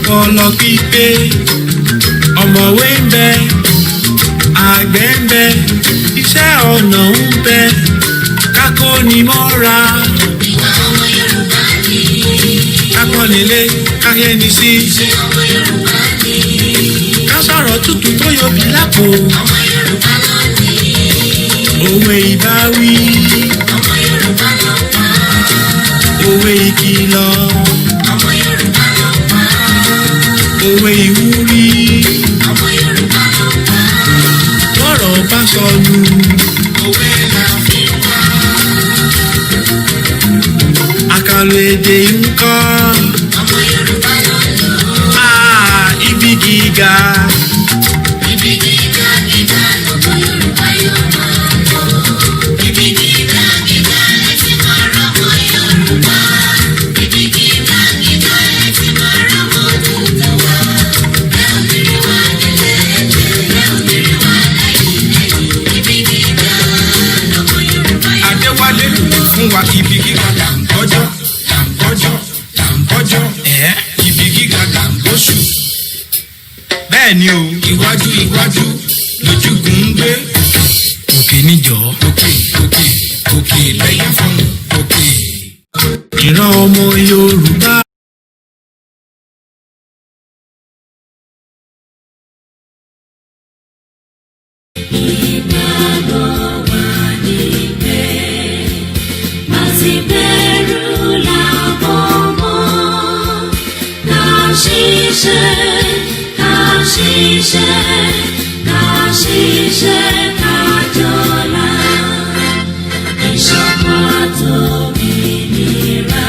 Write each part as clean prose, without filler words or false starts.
ọpọlọ pípé ọ̀mọ̀wé ń bẹ àgbẹ̀ ń bẹ iṣẹ́ ọnà ń bẹ kákó ni mọ́ra. ìwà ọmọ Yorùbá ni. kákọ́nilé káyẹ́ni sí. ṣé ọmọ Yorùbá ni. ká sọ̀rọ̀ tútù tó yọbi lápò. ọmọ Yorùbá ló ní. òwe ìbáwí. ọmọ Yorùbá ló pa. òwe ìkìlọ̀. ọmọ Yorùbá ló pa. òwe ìwúrí. ọmọ Yorùbá ló pa. lọ́rọ̀ bá sọnù. òwe la fi wá. àkàlò èdè ń kọ́. ọmọ Yorùbá ló lò. ibi gíga. ibi gíga gíga lọmọ Yorùbá yóò máa lọ. ibi gíga gíga lẹ́tí máa rọ́mọ Yorùbá. ibi gíga gíga lẹ́tí máa rọ́mọ tuntun wá. ẹ ò ní rí wa nílé ẹ̀jẹ̀ ẹ ò ní rí wa lẹ́yìn lẹ́yìn. ibi gíga lọmọ Yorùbá yóò máa lọ. Adéwálé fún wa ibi gíga dàǹkọ́jọ́ dàǹkọ́jọ́ dàǹkọ́jọ́ ibi gíga dàǹkọ́ṣù. bẹ́ẹ̀ ni o iwájú iwájú lójúkùn ń gbé. òkè níjọ́ òkè òkè òkè lẹ́yìn fún òkè. ìran ọmọ Yorùbá. ìgbàgbọ́ wà níbẹ̀ má sì bẹ̀rù làbọ̀ mọ́ ká ṣiṣẹ́ ká ṣiṣẹ́ ká ṣiṣẹ́ ká jọlá ìṣọ̀kan tòmìnira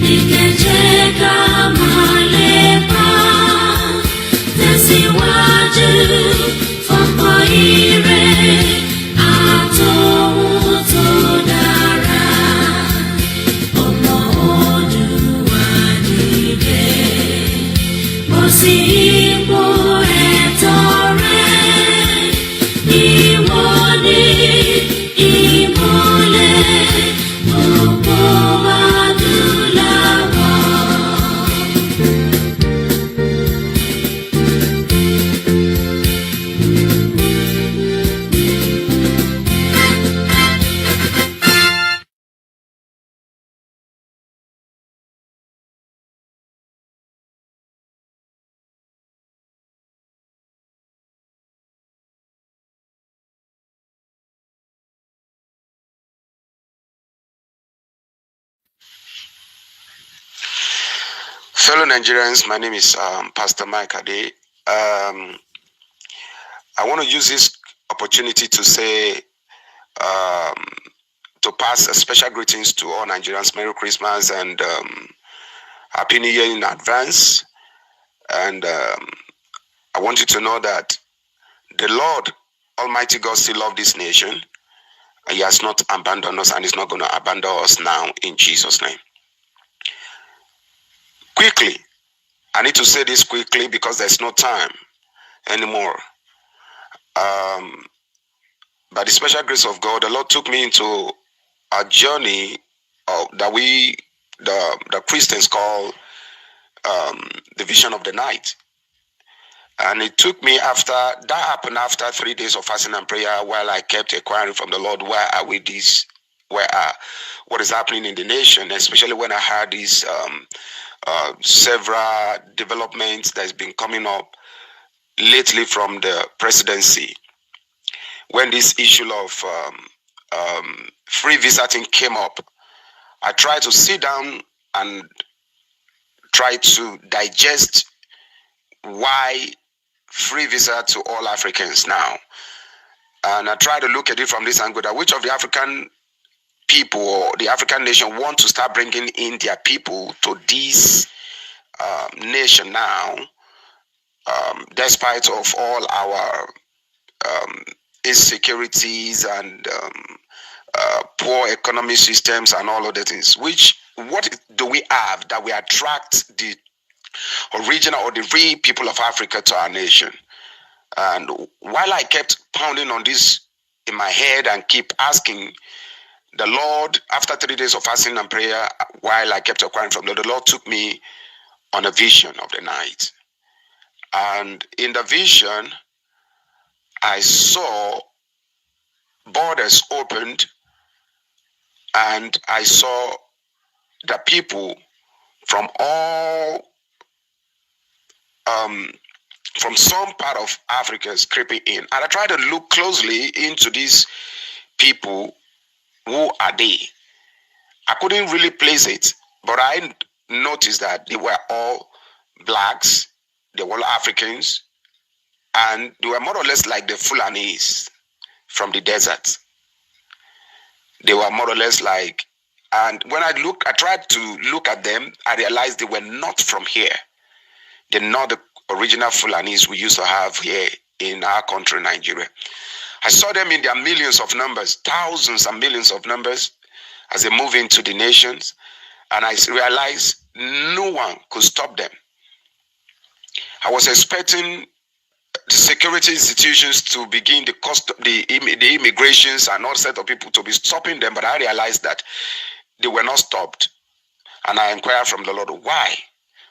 ní kẹ́jẹ́ ká máa lépa tẹ̀síwájú fọ́pọ̀ ire àtòhun tó dára ọmọ Oòduà níbẹ̀ bó sì ipò ẹ̀tọ́ rẹ̀ ìwọ ni ìmọ́lẹ̀ gbogbo adúláwọ̀. Fellow Nigerians, my name is Pastor Mike Ade. I want to use this opportunity to say, to pass a special greetings to all Nigerians. Merry Christmas and Happy New Year in advance. And I want you to know that the Lord Almighty God still loves this nation. He has not abandoned us and is not going to abandon us now in Jesus' name. Quickly, I need to say this quickly because there's no time anymore. By the special grace of God, the Lord took me into a journey that the Christians call the vision of the night. And it took me that happened after 3 days of fasting and prayer, while I kept inquiring from the Lord, where are we this? What is happening in the nation, especially when I heard these several developments that's been coming up lately from the presidency. When this issue of free visiting came up, I tried to sit down and try to digest why free visa to all Africans now. And I try to look at it from this angle, that which of the African people or the African nation want to start bringing in their people to this nation now, despite of all our insecurities and poor economic systems and all of the things. What do we have that we attract the original or the real people of Africa to our nation? And while I kept pounding on this in my head and keep asking the Lord, after 3 days of fasting and prayer, while I kept inquiring from the Lord took me on a vision of the night. And in the vision, I saw borders opened, and I saw the people from all from some part of Africa is creeping in. And I tried to look closely into these people. Who are they? I couldn't really place it, but I noticed that they were all blacks, they were all Africans, and they were more or less like the Fulanis from the desert. They were more or less like, and when I tried to look at them, I realized they were not from here. They're not the original Fulanis we used to have here in our country, Nigeria. I saw them in their millions of numbers, thousands and millions of numbers as they move into the nations. And I realized no one could stop them. I was expecting the security institutions to begin the immigrations and all set of people to be stopping them, but I realized that they were not stopped. And I inquired from the Lord, why?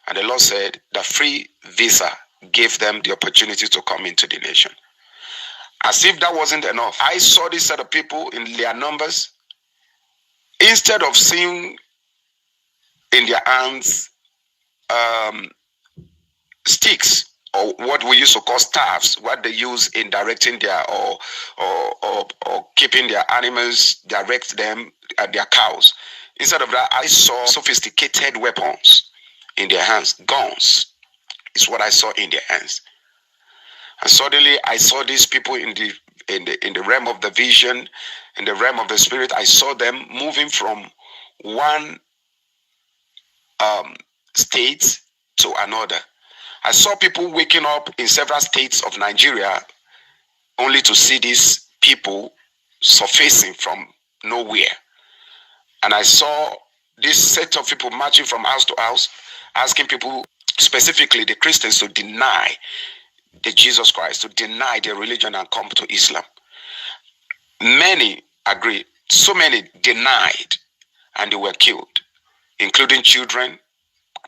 And the Lord said the free visa gave them the opportunity to come into the nation. As if that wasn't enough, I saw this set of people in their numbers. Instead of seeing in their hands sticks, or what we used to call staffs, what they use in directing their or keeping their animals, direct them at their cows. Instead of that, I saw sophisticated weapons in their hands. Guns is what I saw in their hands. And suddenly I saw these people in the realm of the vision, in the realm of the spirit. I saw them moving from one state to another. I saw people waking up in several states of Nigeria only to see these people surfacing from nowhere. And I saw this set of people marching from house to house, asking people, specifically the Christians, to deny the Jesus Christ, to deny their religion and come to Islam. Many agreed. So many denied, and they were killed, including children,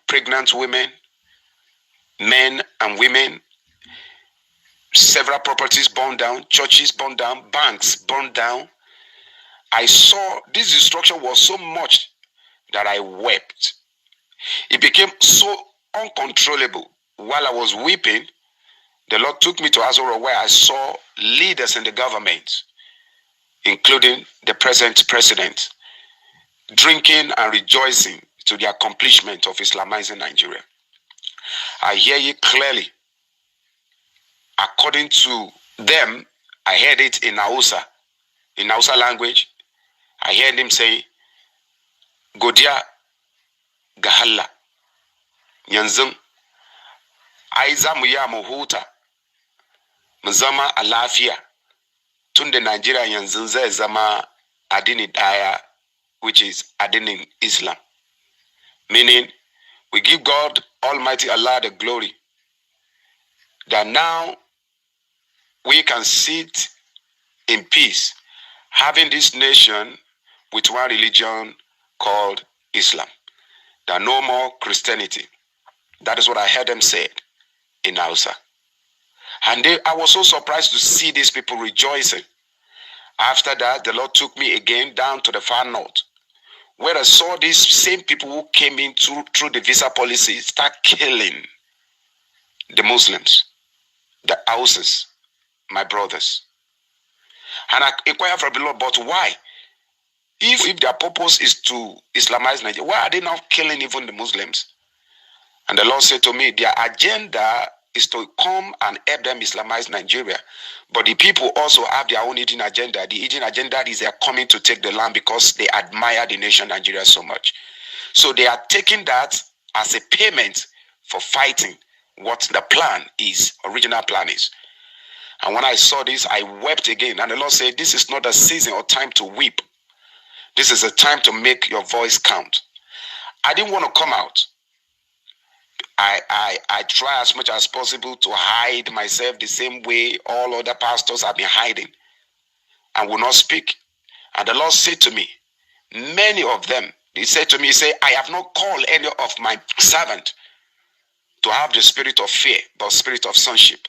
pregnant women, men and women. Several properties burned down, churches burned down, banks burned down. I saw this destruction was so much that I wept. It became so uncontrollable. While I was weeping, the Lord took me to Azora, where I saw leaders in the government, including the present president, drinking and rejoicing to the accomplishment of Islamizing Nigeria. I hear you clearly. According to them, I heard it in Hausa language. I heard him say, Godia Gahalla, Yanzung, Aiza Muya Muhuta, Mzama Alafia, Tunde Nigeria Yanzunze Zama Adini Daya, which is Adini Islam. Meaning, we give God Almighty Allah the glory that now we can sit in peace, having this nation with one religion called Islam. There are no more Christianity. That is what I heard them say in Hausa. And I was so surprised to see these people rejoicing. After that, the Lord took me again down to the far north, where I saw these same people who came in through the visa policy start killing the Muslims, the Hausas, my brothers. And I inquired from the Lord, but why? If their purpose is to Islamize Nigeria, why are they not killing even the Muslims? And the Lord said to me, their agenda is to come and help them Islamize Nigeria. But the people also have their own hidden agenda. The hidden agenda is they are coming to take the land because they admire the nation Nigeria so much. So they are taking that as a payment for fighting what the plan is, original plan is. And when I saw this, I wept again. And the Lord said, this is not a season or time to weep. This is a time to make your voice count. I didn't want to come out. I try as much as possible to hide myself the same way all other pastors have been hiding and will not speak. And the Lord said to me, many of them, he said to me, I have not called any of my servants to have the spirit of fear, but spirit of sonship.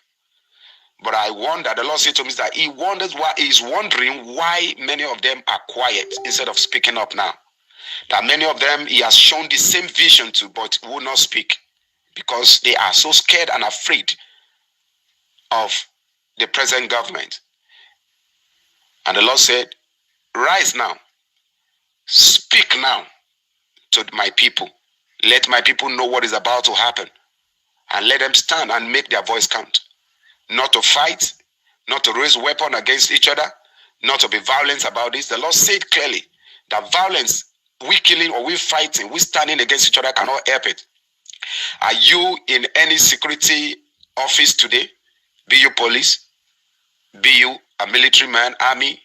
But I wonder, the Lord said to me that He wonders why, He's wondering why many of them are quiet instead of speaking up now. That many of them He has shown the same vision to, but will not speak because they are so scared and afraid of the present government. And the Lord said, rise now, speak now to my people. Let my people know what is about to happen, and let them stand and make their voice count. Not to fight, not to raise weapon against each other, not to be violent about this. The Lord said clearly that violence, we killing or we fighting, we standing against each other cannot help it. Are you in any security office today? Be you police, be you a military man, army,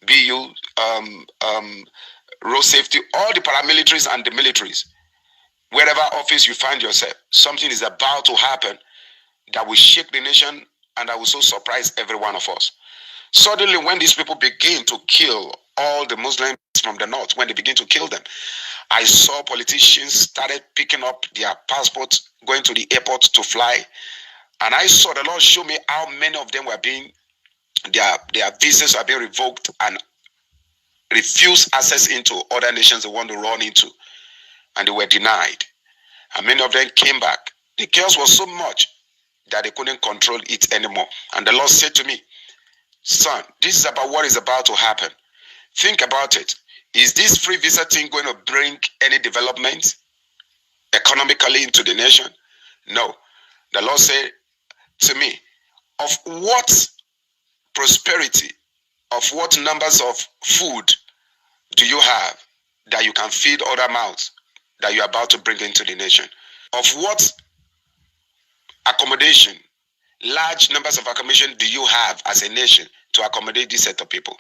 be you road safety, all the paramilitaries and the militaries. Wherever office you find yourself, something is about to happen that will shake the nation and that will so surprise every one of us. Suddenly, when these people begin to kill all the Muslims from the north, when they begin to kill them, I saw politicians started picking up their passports, going to the airport to fly. And I saw the Lord show me how many of them were being, their visas are being revoked and refused access into other nations they want to run into. And they were denied. And many of them came back. The chaos was so much that they couldn't control it anymore. And the Lord said to me, son, this is about what is about to happen. Think about it. Is this free visa thing going to bring any development economically into the nation? No. The Lord said to me, of what prosperity, of what numbers of food do you have that you can feed other mouths that you're about to bring into the nation? Of what accommodation, large numbers of accommodation do you have as a nation to accommodate this set of people?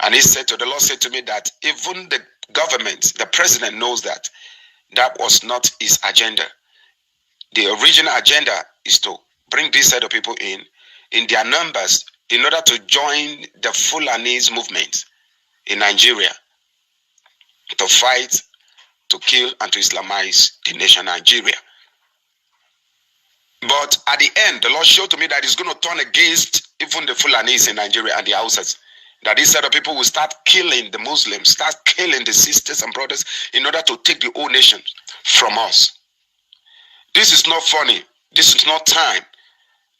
And the Lord said to me that even the government, the president knows that that was not his agenda. The original agenda is to bring this set of people in their numbers in order to join the Fulanese movement in Nigeria to fight, to kill, and to Islamize the nation Nigeria. But at the end, the Lord showed to me that He's going to turn against even the Fulanese in Nigeria and the Hausas. That this set of people will start killing the Muslims, start killing the sisters and brothers in order to take the whole nation from us. This is not funny. This is not time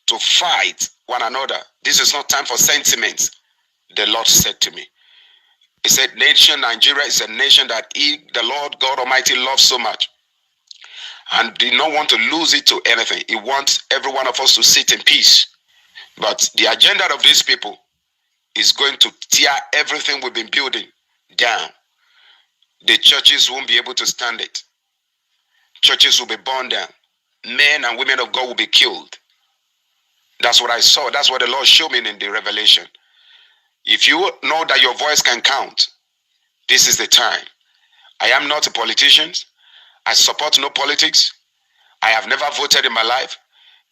to fight one another. This is not time for sentiments. The Lord said to me. He said, nation Nigeria is a nation that the Lord God Almighty loves so much. And did not want to lose it to anything. He wants every one of us to sit in peace. But the agenda of these people is going to tear everything we've been building down. The churches won't be able to stand it. Churches will be burned down. Men and women of God will be killed. That's what I saw. That's what the Lord showed me in the revelation. If you know that your voice can count, this is the time. I am not a politician. I support no politics. I have never voted in my life.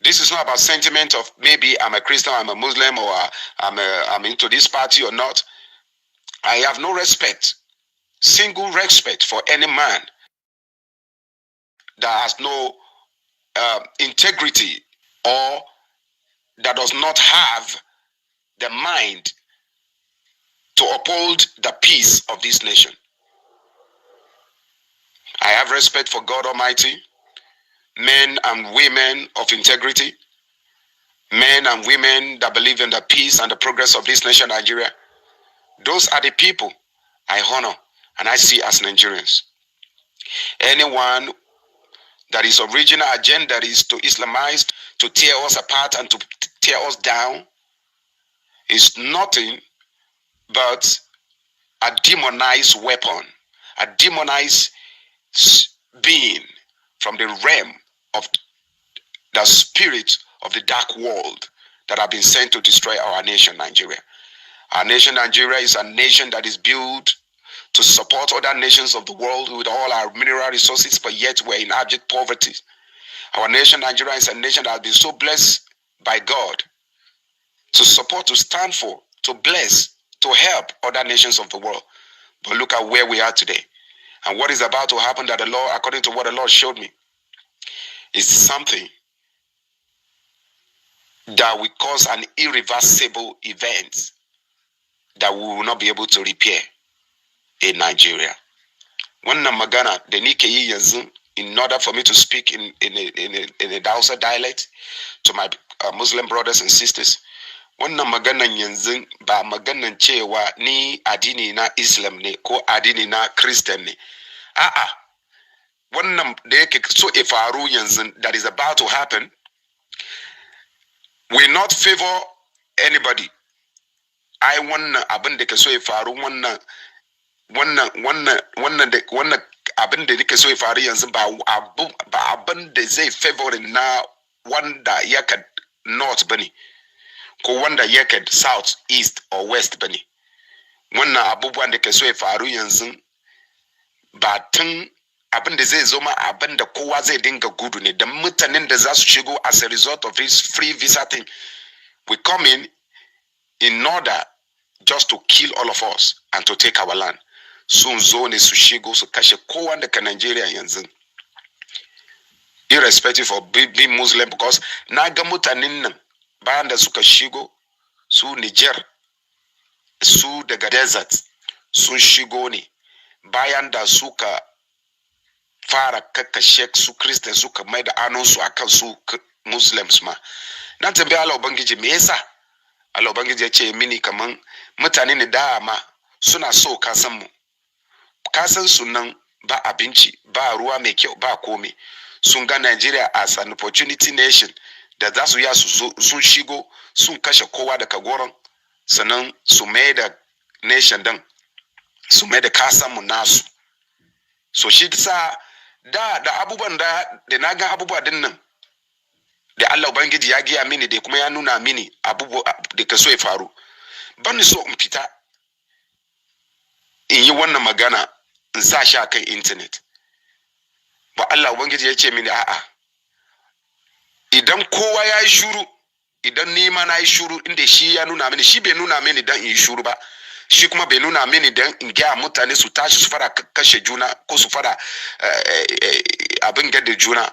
This is not about sentiment of maybe I'm a Christian, I'm a Muslim, or I'm into this party or not. I have no respect, single respect for any man that has no integrity or that does not have the mind to uphold the peace of this nation. I have respect for God Almighty, men and women of integrity, men and women that believe in the peace and the progress of this nation, Nigeria. Those are the people I honor and I see as Nigerians. Anyone that his original agenda is to Islamize, to tear us apart and to tear us down, is nothing but a demonized weapon, a demonized being from the realm of the spirit of the dark world that have been sent to destroy our nation, Nigeria. Our nation, Nigeria, is a nation that is built to support other nations of the world with all our mineral resources, but yet we're in abject poverty. Our nation, Nigeria, is a nation that has been so blessed by God to support, to stand for, to bless, to help other nations of the world. But look at where we are today and what is about to happen that the Lord, according to what the Lord showed me. is something that will cause an irreversible event that we will not be able to repair in Nigeria. Wannan magana da ni ke yi yanzu, in order for me to speak in a Hausa dialect to my Muslim brothers and sisters, wannan maganan yanzu ba maganan cewa ni addini na Islam ne ko addini na Christian ne. A'a, wannan da yake so ya faru yanzu that is about to happen will not favor anybody. Ai wannan abin da ke so ya faru, wannan abin da nake so ya faru yanzu ba abin da zai favorin na wanda yake north bane ko wanda yake south, east or west bane. Wannan abubuwan da ke so ya faru yanzu ba tun abin da zai zo ma abin da kowa zai dinga gudu ne, da mutanen da za su shigo as a result of this free visa thing we come in order just to kill all of us and to take our land. Sun zo ne su shigo su kashe kowa daga Nigeria yanzu, irrespective of being Muslim, because na ga mutanen nan bayan da suka shigo su Niger, su daga desert sun shigo ne bayan da suka fara kakkashe su Christian suka mai da anonsu akan su Muslims ma. Na tambaye Allah Ubangiji me yasa? Allah Ubangiji ya ce mini kaman mutane ne dama suna so kasan mu, kasan su nan ba abinci, ba ruwa mai kyau, ba komai. Sun ga Nigeria as an opportunity nation da za su ya sun shigo sun kashe kowa daga goron, sannan su mai da nation din, su mai da kasan mu nasu. So shi sa da abubuwan da na ga abubuwa din nan da Allah Ubangiji ya giya mini da kuma ya nuna mini abubuwa da ka so ya faru, ban so in fita in yi wannan magana in sa shi a kan internet ba. Allah Ubangiji ya ce mini a'a, idan kowa ya yi shuru, idan ni ma na yi shuru, inda shi ya nuna mini, shi bai nuna mini dan in yi shuru ba, shi kuma bai nuna mini dan in gaya mutane su tashi su fara kashe juna ko su fara abin gada juna.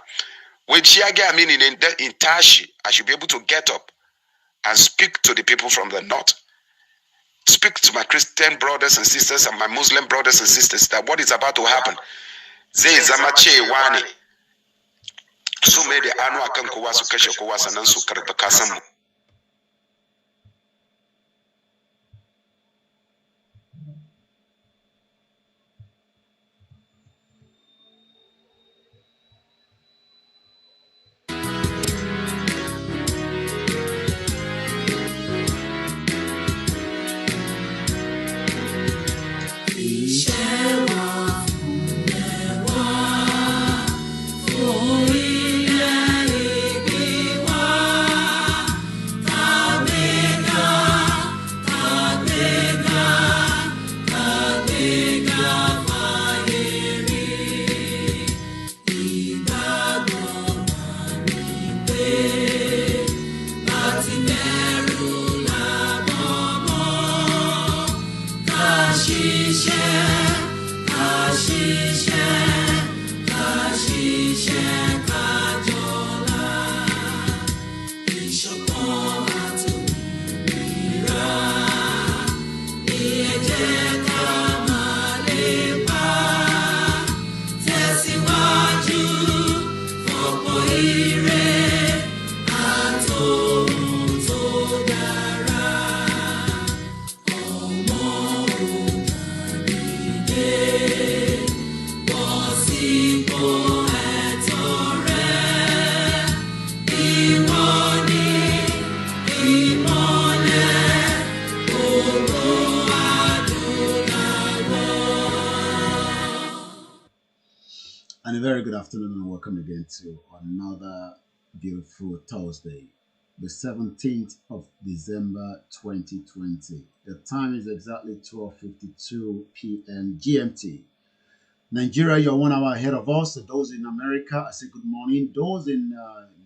Wai shi ya gaya mini ne dan in tashi, I should be able to get up and speak to the people from the north, speak to my Christian brothers and sisters and my Muslim brothers and sisters that what is about to happen zai zama cewa ne su mai da anu akan kowa su kashe kowa sannan su karɓi kasan mu. And a very good afternoon and welcome again to another beautiful Thursday, the 17th of December 2020. The time is exactly 12:52 p.m. GMT. Nigeria, you're 1 hour ahead of us. Those in America, I say good morning. Those in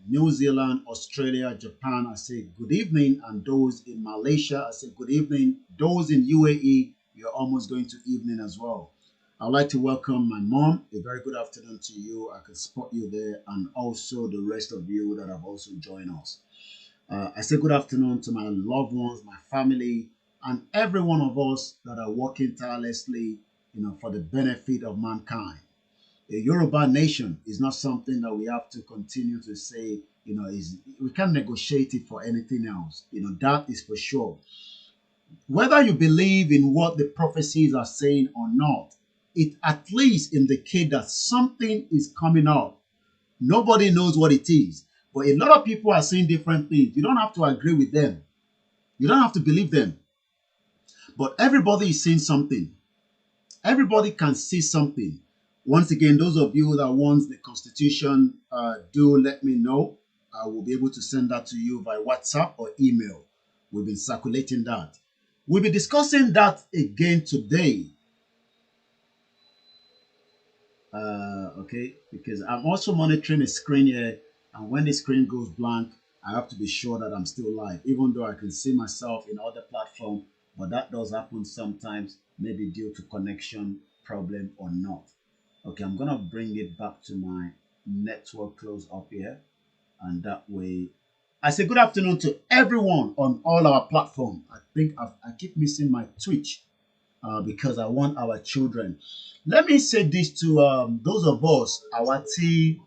New Zealand, Australia, Japan, I say good evening. And those in Malaysia, I say good evening. Those in UAE, you're almost going to evening as well. I'd like to welcome my mom. A very good afternoon to you. I can spot you there, and also the rest of you that have also joined us. I say good afternoon to my loved ones, my family, and every one of us that are working tirelessly, for the benefit of mankind. A Yoruba nation is not something that we have to continue to say, we can't negotiate it for anything else. That is for sure. Whether you believe in what the prophecies are saying or not, it at least indicates that something is coming up. Nobody knows what it is, but a lot of people are saying different things. You don't have to agree with them. You don't have to believe them. But everybody is saying something. Everybody can see something. Once again, those of you that want the Constitution, do let me know. I will be able to send that to you by WhatsApp or email. We've been circulating that. We'll be discussing that again today. Okay, because I'm also monitoring a screen here, and when the screen goes blank, I have to be sure that I'm still live, even though I can see myself in other platforms, but that does happen sometimes, maybe due to connection problem or not. Okay, I'm gonna bring it back to my network close up here, and that way I say good afternoon to everyone on all our platforms. I think I keep missing my Twitch because I want our children. Let me say this to those of us, our tí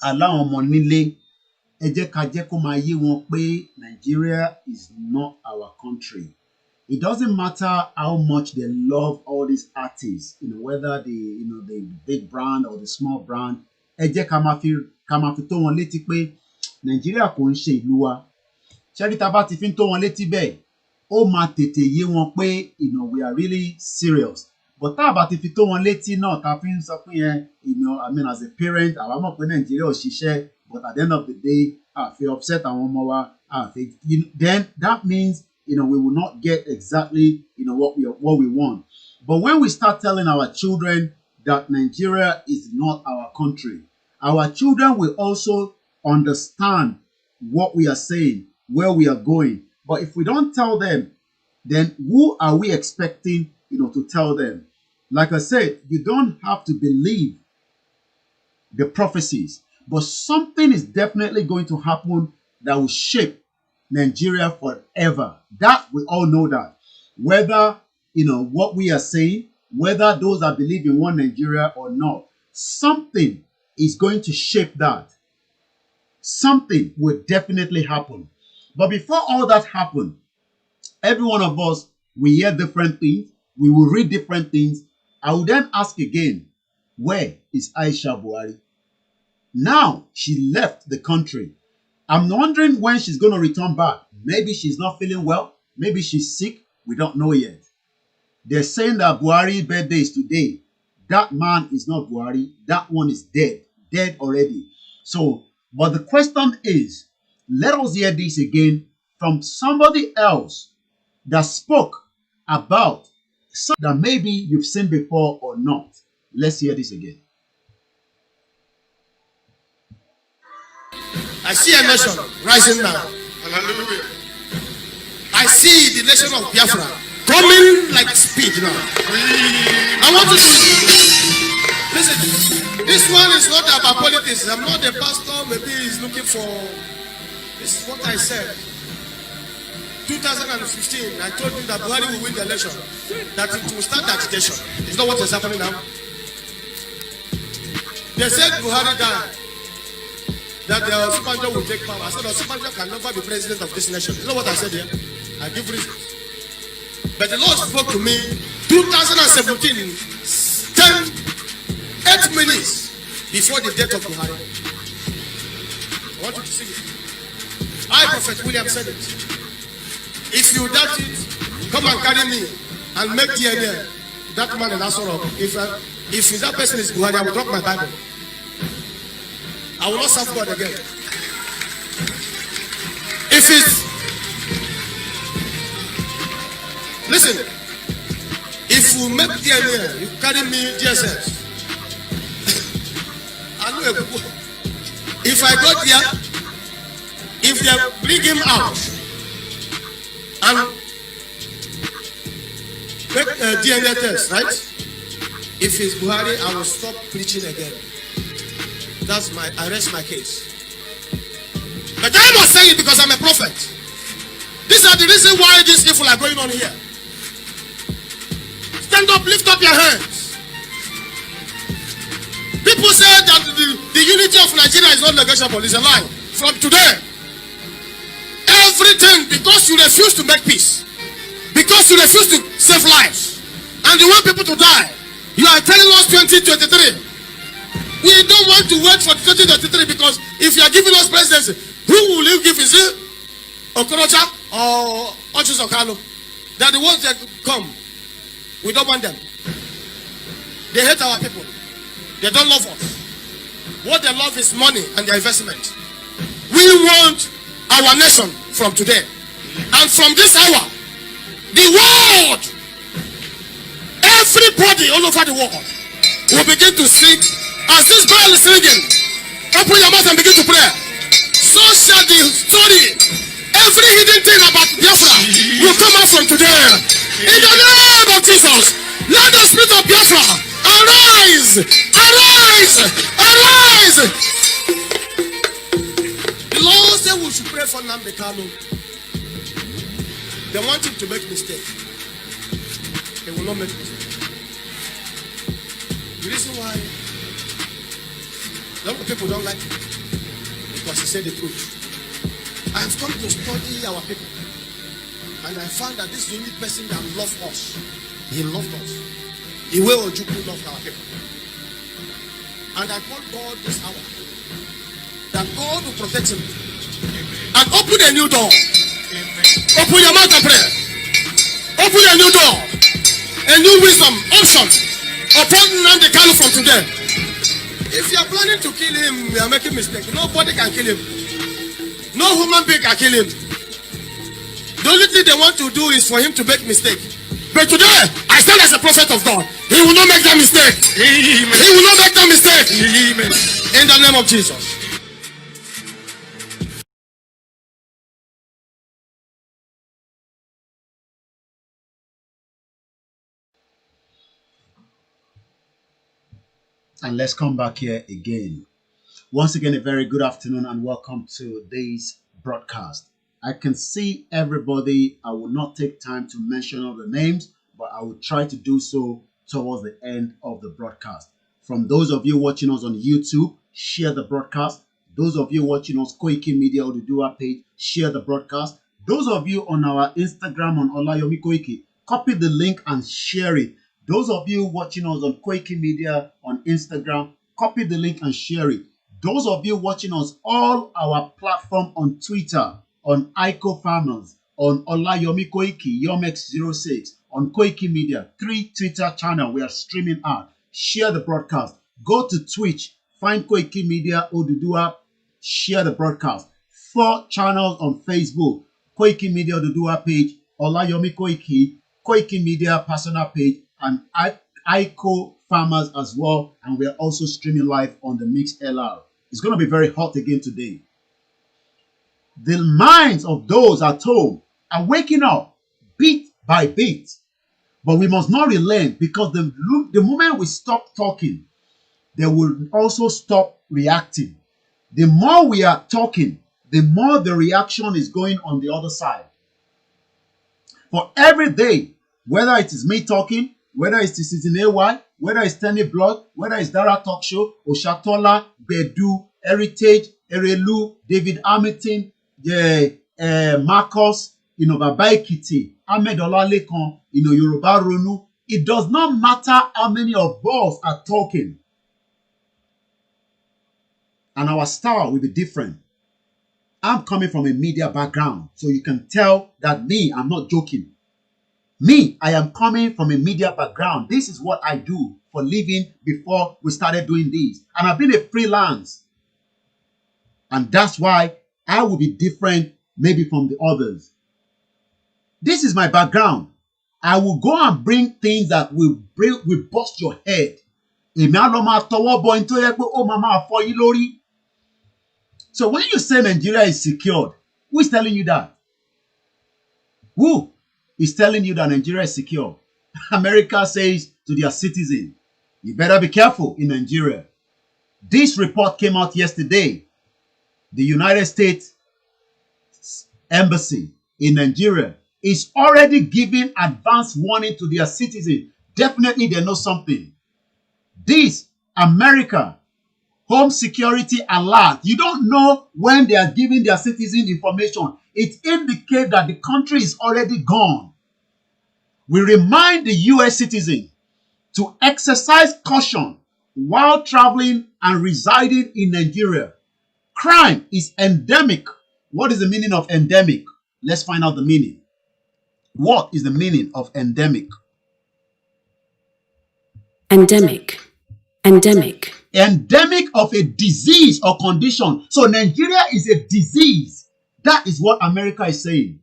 aláwọn ọmọ nílé, ẹ jẹ́ ká jẹ́ kó máa yé wọn pé Nigeria is not our country. It doesn't matter how much they love all these artists, whether the big brand or the small brand. Ẹ jẹ́ ká máa fi tó wọn létí pé Nigeria kò ń ṣe ìlú wa. Ṣẹ́rí tá bá ti fi ń tó wọn létí bẹ́ẹ̀, ó máa tètè yé wọn pé we are really serious. But tá bá ti fi tó wọn létí náà tá fi ń sọ pé yẹn, as a parent, àwa mọ̀ pé Nigeria ò ṣiṣẹ́, but at the end of the day, fi upset àwọn ọmọ wa, then that means we will not get exactly what we want. But when we start telling our children that Nigeria is not our country, our children will also understand what we are saying, where we are going. But if we don't tell them, then who are we expecting to tell them? Like I said, you don't have to believe the prophecies, but something is definitely going to happen that will shape Nigeria forever. That we all know that. Whether what we are saying, whether those that believe in one Nigeria or not, something is going to shape that. Something will definitely happen. But before all that happens, every one of us, we hear different things, we will read different things. I will then ask again, where is Aisha Buhari? Now she left the country. I'm wondering when she's going to return back. Maybe she's not feeling well. Maybe she's sick. We don't know yet. They're saying that Buhari's birthday is today. That man is not Buhari. That one is dead. Dead already. So, but the question is, let us hear this again from somebody else that spoke about something that maybe you've seen before or not. Let's hear this again. I see a nation rising now. Hallelujah. I see the nation of Biafra coming like speed now. I want you to listen. This one is not about politics. I'm not a pastor. Maybe he's looking for. This is what I said. 2015, I told you that Buhari will win the election. That it will start agitation. It's not what is happening now. They said Buhari died. That the Osubanjo will take power. I said Osubanjo can never be president of this nation. You know what I said here? I give reasons. But the Lord spoke to me 2017, 8 minutes before the death of Buhari. I want you to see it. I, Prophet William, said it. If you doubt it, come and carry me and make DNA. That man in Asoro. If that person is Buhari, I will drop my Bible. I will not serve God again. If it's listen, if you make DNA, you carry me DSS. I know if I go there, if they bring him out and make a DNA test, right? If it's Buhari, I will stop preaching again. I rest my case. But I must say it because I'm a prophet. These are the reasons why these people are going on here. Stand up, lift up your hands. People say that the unity of Nigeria is not negotiable. It's a lie. From today, everything, because you refuse to make peace, because you refuse to save lives, and you want people to die, you are telling us 2023. We don't want to wait for 2023 because if you are giving us presidency, who will you give? Is it Okorocha or Ochus Okalo? They are the ones that come. We don't want them. They hate our people. They don't love us. What they love is money and their investment. We want our nation from today. And from this hour, the world, everybody all over the world will begin to sing. As this bell is ringing, open your mouth and begin to pray. So shall the story, every hidden thing about Biafra will come out from today. In the name of Jesus, let the spirit of Biafra arise, arise, arise. The Lord said we should pray for Nnamdi Kanu. They want him to make mistake. They will not make mistake. The reason why a lot of people don't like him because he said the truth. I have come to study our people, and I found that this is the only person that loved us. He loved us. Iwe Ojukwu loved our people. And I call God this hour that God will protect him and open a new door. Open your mouth and pray. Open a new door, a new wisdom, option upon Nnamdi Kanu from today. If you are planning to kill him, you are making mistake. Nobody can kill him. No human being can kill him. The only thing they want to do is for him to make mistake. But today, I stand as a prophet of God. He will not make that mistake. Amen. He will not make that mistake. Amen. In the name of Jesus. And let's come back here again. Once again, a very good afternoon and welcome to today's broadcast. I can see everybody. I will not take time to mention all the names, but I will try to do so towards the end of the broadcast. From those of you watching us on YouTube, share the broadcast. Those of you watching us Koiki Media or the Dua page, share the broadcast. Those of you on our Instagram on Olayomi Koiki, copy the link and share it. Those of you watching us on Koiki Media on Instagram, copy the link and share it. Those of you watching us all our platform on Twitter, on Aiko Farmers, on Olayomi Koiki, Yomex06, on Koiki Media, 3 Twitter channel we are streaming out. Share the broadcast. Go to Twitch, find Koiki Media Odudua, share the broadcast. 4 channels on Facebook, Koiki Media Odudua page, Olayomi Koiki, Koiki Media personal page, and Aiko Farmers as well. And we are also streaming live on the Mix LR. It's going to be very hot again today. The minds of those at home are waking up bit by bit. But we must not relent, because the moment we stop talking, they will also stop reacting. The more we are talking, the more the reaction is going on the other side. For every day, whether it is me talking, whether it is in AY, whether it's Tenny Blog, whether it's Dara Talk Show, Oshatola, Bedu, Heritage, Erelu, David Hamilton, Marcus, Baba Ekiti, Ahmed Olalekan, Yoruba Ronu. It does not matter how many of us are talking. And our style will be different. I'm coming from a media background, so you can tell that I'm not joking. I am coming from a media background. This is what I do for living before we started doing this. And I've been a freelance. And that's why I will be different maybe from the others. This is my background. I will go and bring things that will bust your head. So when you say Nigeria is secured, who is telling you that? Who is telling you that Nigeria is secure? America says to their citizens, You better be careful in Nigeria. This report came out yesterday. The United States Embassy in Nigeria is already giving advance warning to their citizens. Definitely they know something. This America Home Security Alert, you don't know when they are giving their citizens information. It indicates that the country is already gone. We remind the US citizen to exercise caution while traveling and residing in Nigeria. Crime is endemic. What is the meaning of endemic? Let's find out the meaning. What is the meaning of endemic? Endemic. Endemic. Endemic of a disease or condition. So Nigeria is a disease. That is what America is saying.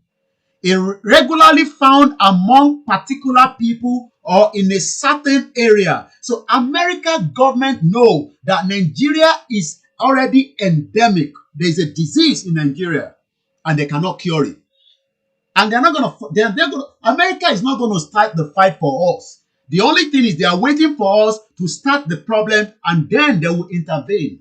Irregularly found among particular people or in a certain area. So American government know that Nigeria is already endemic. There is a disease in Nigeria and they cannot cure it. And they're not gonna, America is not going to start the fight for us. The only thing is they are waiting for us to start the problem and then they will intervene.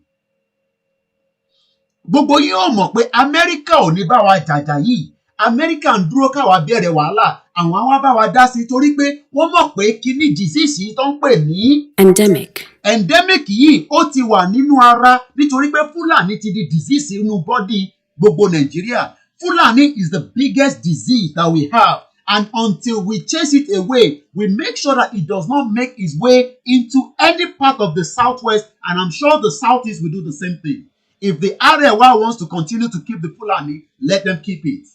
Gbogbo yín ò mọ̀ pé Amẹ́ríkà ò ní bá wa jàjà yìí. Amẹ́ríkà ń dúró káwa bẹ̀rẹ̀ wàhálà. Àwọn wá bá wa dá sí torí pé wọ́n mọ̀ pé kíní disease yìí tó ń pè ní endemic. Endemic yìí ó ti wà nínú ara nítorí pé Fúlàní ti di disease inú body gbogbo Nàìjíríà. Fulani is the biggest disease that we have. And until we chase it away, we make sure that it does not make its way into any part of the Southwest. And I'm sure the Southeast will do the same thing. If the Arewa wants to continue to keep the Fulani, let them keep it.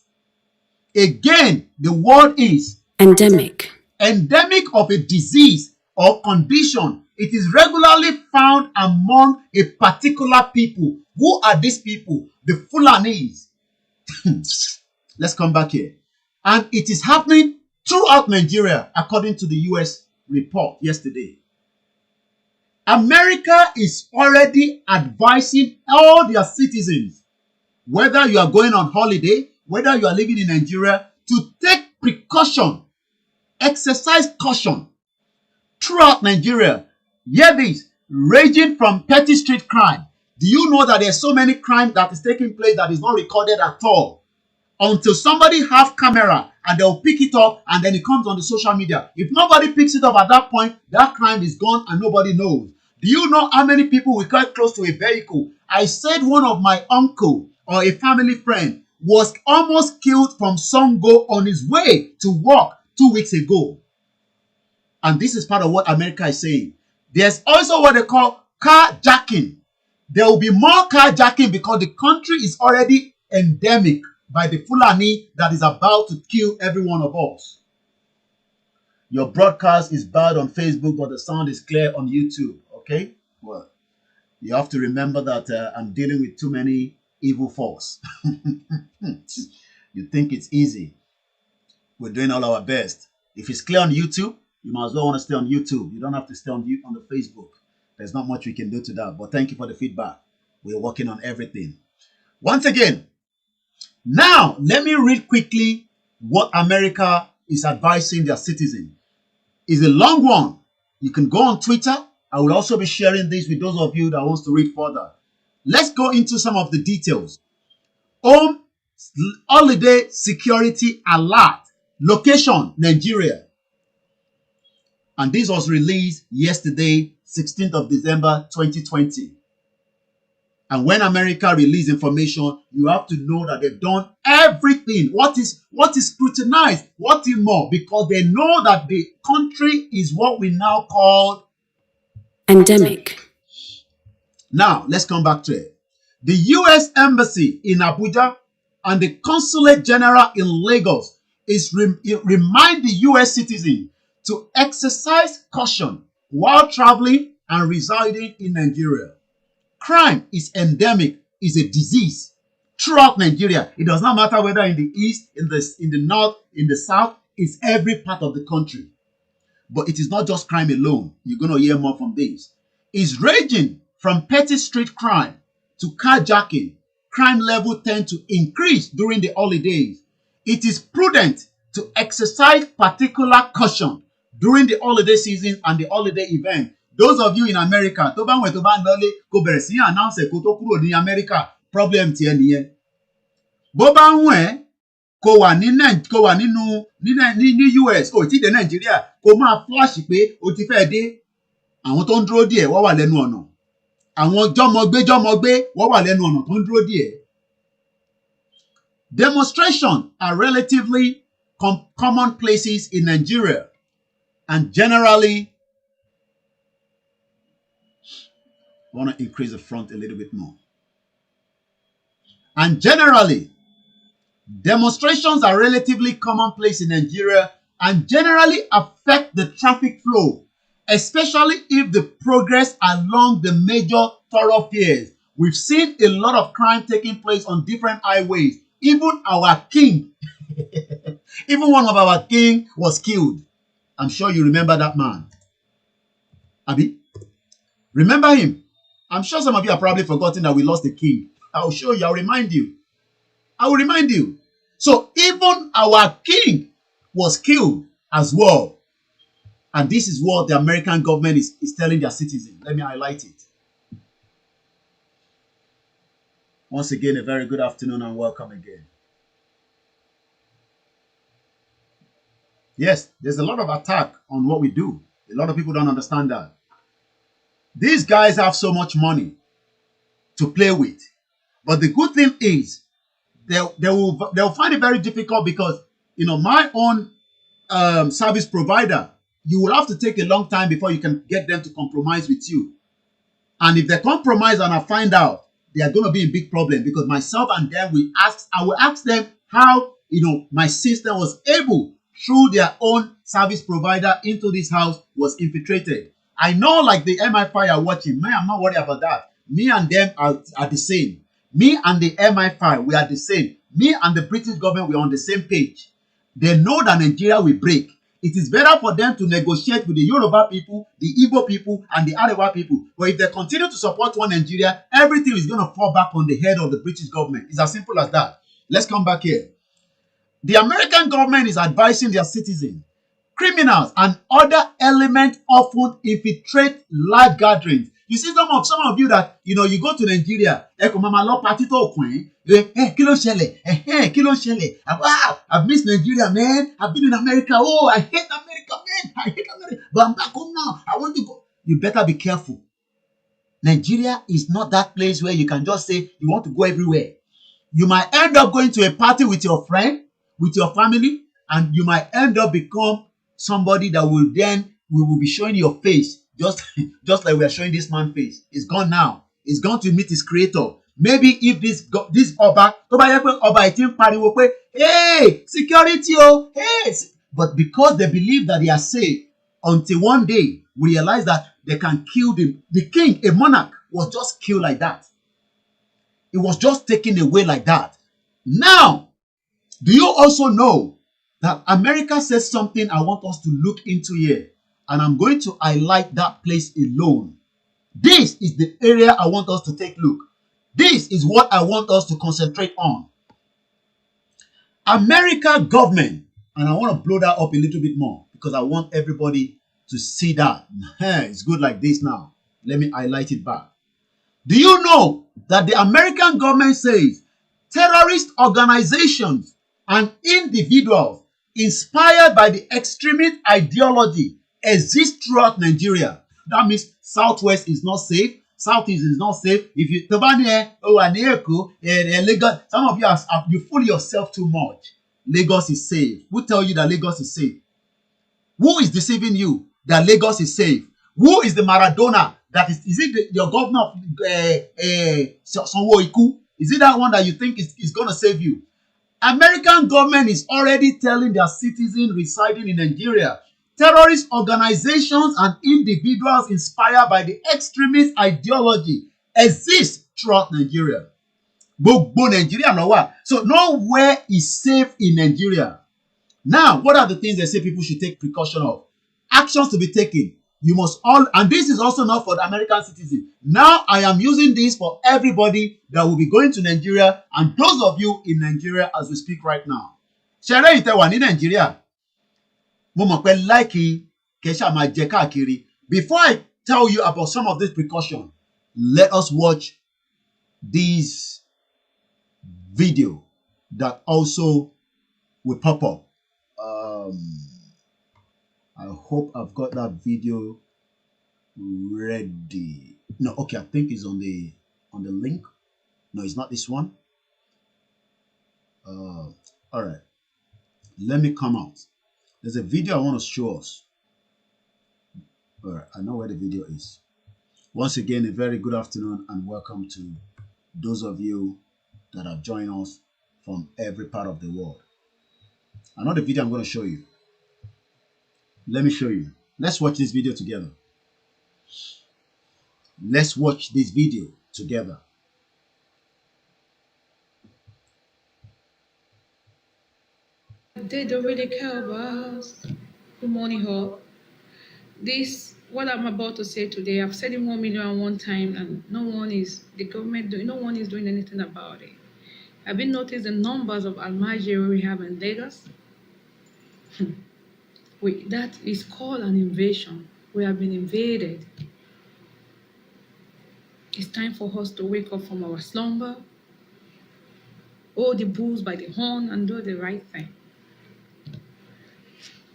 Again, the word is endemic. Endemic of a disease or condition. It is regularly found among a particular people. Who are these people? The Fulanis. Let's come back here. And it is happening throughout Nigeria, according to the US report yesterday. America is already advising all their citizens, whether you are going on holiday, whether you are living in Nigeria, to take precaution, exercise caution throughout Nigeria. Hear this, ranging from petty street crime. Do you know that there's so many crime that is taking place that is not recorded at all? Until somebody have camera and they'll pick it up and then it comes on the social media. If nobody picks it up at that point, that crime is gone and nobody knows. Do you know how many people will get close to a vehicle? I said one of my uncle or a family friend was almost killed from Songo on his way to work 2 weeks ago. And this is part of what America is saying. There's also what they call carjacking. There will be more carjacking because the country is already endemic by the Fulani that is about to kill every one of us. Your broadcast is bad on Facebook, but the sound is clear on YouTube. Okay? Well, you have to remember that I'm dealing with too many evil force. You think it's easy. We're doing all our best. If it's clear on YouTube, you might as well want to stay on YouTube. You don't have to stay on the Facebook. There's not much we can do to that. But thank you for the feedback. We're working on everything. Once again, now let me read quickly what America is advising their citizens. It's a long one. You can go on Twitter. I will also be sharing this with those of you that wants to read further. Let's go into some of the details. Home Holiday Security Alert. Location, Nigeria. And this was released yesterday, 16th of December, 2020. And when America released information, you have to know that they've done everything. What is scrutinized? What is more? Because they know that the country is what we now call endemic. Now, let's come back to it. The U.S. Embassy in Abuja and the Consulate General in Lagos remind the U.S. citizen to exercise caution while traveling and residing in Nigeria. Crime is endemic, is a disease throughout Nigeria. It does not matter whether in the east, in the north, in the south, it's every part of the country. But it is not just crime alone. You're going to hear more from this. It's ranging from petty street crime to carjacking. Crime level tend to increase during the holidays. It is prudent to exercise particular caution during the holiday season and the holiday event. Those of you in America, tó bá wẹ̀ tó bá ń lọlé, kò bẹ̀rẹ̀ sí announce kó tó kúrò ní America, problem tiẹ̀ nìyẹn. Bó bá ń wẹ̀, kò wà ní US, ó ti dé Nàìjíríà, kò máa flash pé ó ti fẹ́ dé. Àwọn tó ń dúró díẹ̀ wọ́n wà lẹ́nu ọ̀nà. Àwọn jọmọgbé wọ́n wà lẹ́nu ọ̀nà tó ń dúró díẹ̀. Demonstrations are relatively common places in Nigeria, and generally, I want to increase the front a little bit more. And generally, demonstrations are relatively commonplace in Nigeria and generally affect the traffic flow, especially if the progress along the major thoroughfares. We've seen a lot of crime taking place on different highways. Even our king, even one of our king was killed. I'm sure you remember that man. Abi? Remember him? I'm sure some of you have probably forgotten that we lost a king. I'll show you. I'll remind you. I will remind you. So even our king was killed as well. And this is what the American government is telling their citizens. Let me highlight it. Once again, a very good afternoon and welcome again. Yes, there's a lot of attack on what we do. A lot of people don't understand that. These guys have so much money to play with. But the good thing is, they'll find it very difficult because, my own service provider, you will have to take a long time before you can get them to compromise with you. And if they compromise and I find out, they are going to be in big problem because myself and them, I will ask them how, my sister was able through their own service provider into this house was infiltrated. I know like the MI5 are watching. Man, I'm not worried about that. Me and them are the same. Me and the MI5, we are the same. Me and the British government, we're on the same page. They know that Nigeria will break. It is better for them to negotiate with the Yoruba people, the Igbo people, and the Arewa people. But if they continue to support one Nigeria, everything is going to fall back on the head of the British government. It's as simple as that. Let's come back here. The American government is advising their citizens. Criminals and other elements often infiltrate large gatherings. You see some of you that, you go to Nigeria, I've missed Nigeria, man. I've been in America. Oh, I hate America, man. I hate America. But I'm back home now. I want to go. You better be careful. Nigeria is not that place where you can just say you want to go everywhere. You might end up going to a party with your friend, with your family, and you might end up become somebody that will be showing your face. Just like we are showing this man's face. It's gone now. It's gone to meet his creator. Maybe if this Oba, hey, security, oh, hey. But because they believe that they are safe, until one day we realize that they can kill them. The king, a monarch, was just killed like that. It was just taken away like that. Now, do you also know that America says something I want us to look into here? And I'm going to highlight that place alone. This is the area I want us to take a look. This is what I want us to concentrate on. America government, and I want to blow that up a little bit more because I want everybody to see that. It's good like this now. Let me highlight it back. Do you know that the American government says terrorist organizations and individuals inspired by the extremist ideology exist throughout Nigeria? That means Southwest is not safe. Southeast is not safe. If you Lagos, some of you you fool yourself too much. Lagos is safe. Who tell you that Lagos is safe? Who is deceiving you that Lagos is safe? Who is the Maradona that is it your governor of Sanwo-Iku? Is it that one that you think is going to save you? American government is already telling their citizens residing in Nigeria, terrorist organizations and individuals inspired by the extremist ideology exist throughout Nigeria. Gbogbo Nigeria ló. So nowhere is safe in Nigeria. Now, what are the things they say people should take precaution of? Actions to be taken. You must and this is also not for the American citizen. Now I am using this for everybody that will be going to Nigeria and those of you in Nigeria as we speak right now. Shere itewa ní Nigeria. Mo mọ̀ pé like kesha ma jẹ káàkiri. Before I tell you about some of this precaution, let us watch this video that also will pop up. I hope I've got that video ready. No, okay, I think it's on the link. No, it's not this one. All right, let me come out. There's a video I want to show us. All right, I know where the video is. Once again, a very good afternoon and welcome to those of you that have joined us from every part of the world. I know the video I'm going to show you. Let me show you. Let's watch this video together. Let's watch this video together. They don't really care about us. Good morning, all. What I'm about to say today, I've said it 1 million one time, and no one is doing anything about it. Have you noticed the numbers of Almajiri we have in Lagos? That is called an invasion. We have been invaded. It's time for us to wake up from our slumber, hold the bulls by the horn, and do the right thing.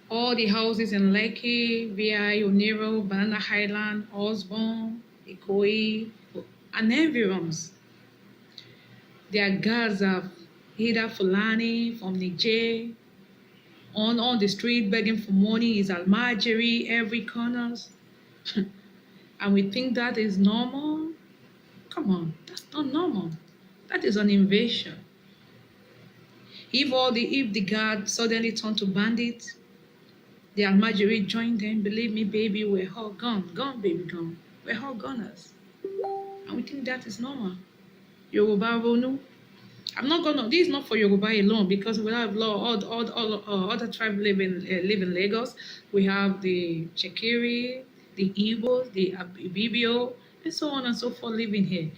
All the houses in Lekki, VI, Oniro, Banana Highland, Osborne, Ikoyi, and environs. Their guards are either Fulani from Niger, on the street begging for money is Almajiri every corners. And we think that is normal? Come on, that's not normal. That is an invasion. If the guards suddenly turn to bandits, the Almajiri joined them. Believe me, baby, we're all gone. Gone, baby, gone. We're all goners. And we think that is normal. Yoruba Ronu. This is not for Yoruba alone, because we have all other tribes live in Lagos. We have the Chekiri, the Igbos, the Ibibio, and so on and so forth living here.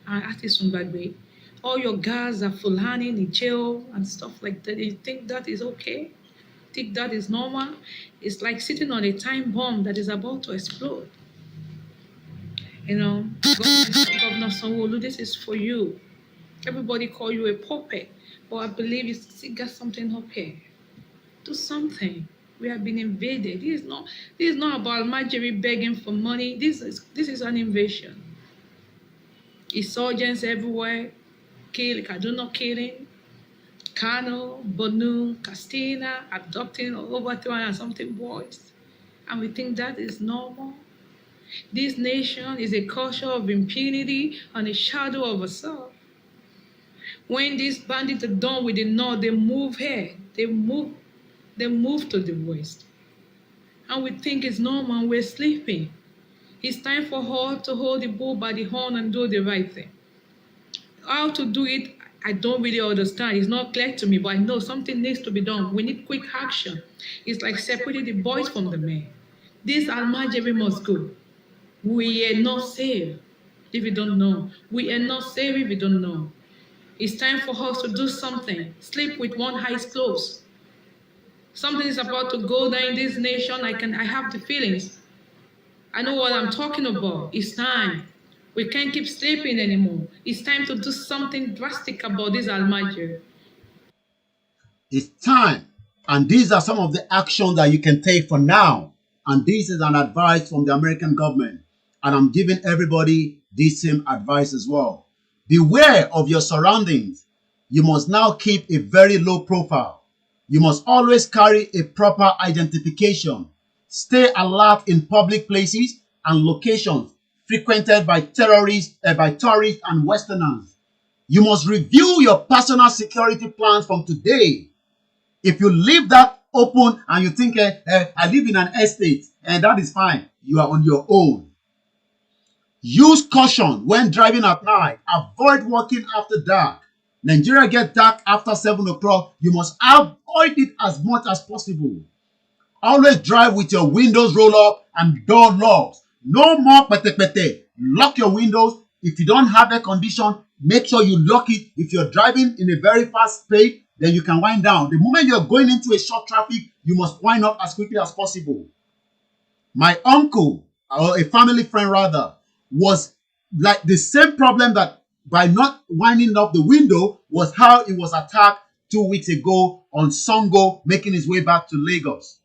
Artists from Bagbe. All your guys are Fulani, Nicheo, and stuff like that. You think that is okay? Think that is normal? It's like sitting on a time bomb that is about to explode. Governor Sanwo-Olu, this is for you. Everybody call you a puppet, but I believe you still got something up here. Do something. We have been invaded. This is not about Almajiri begging for money. This is an invasion. Insurgents everywhere. Kaduna killing. Kano, Bonu, Castina, abducting over 200 and something boys. And we think that is normal. This nation is a culture of impunity and a shadow of itself. When these bandits are done with the north, they move here. They move to the west. And we think it's normal, we're sleeping. It's time for her to hold the bull by the horn and do the right thing. How to do it, I don't really understand. It's not clear to me, but I know something needs to be done. We need quick action. It's like separating the boys from the men. This Almajiri must go. We are not safe if you don't know. We are not safe if you don't know. It's time for us to do something. Sleep with one eye closed. Something is about to go down in this nation. I have the feelings. I know what I'm talking about. It's time. We can't keep sleeping anymore. It's time to do something drastic about this Almajiri. It's time. And these are some of the actions that you can take for now. And this is an advice from the American government. And I'm giving everybody this same advice as well. Beware of your surroundings. You must now keep a very low profile. You must always carry a proper identification. Stay alert in public places and locations frequented by tourists and Westerners. You must review your personal security plans from today. If you leave that open and you think, I live in an estate, and that is fine, you are on your own. Use caution when driving at night. Avoid walking after dark. Nigeria gets dark after 7 o'clock. You must avoid it as much as possible. Always drive with your windows rolled up and door locks. No more pete. Lock your windows. If you don't have air condition, make sure you lock it. If you're driving in a very fast speed, then you can wind down. The moment you're going into a short traffic, you must wind up as quickly as possible. My uncle or a family friend rather, was like the same problem that by not winding up the window was how it was attacked 2 weeks ago on Songo, making his way back to Lagos.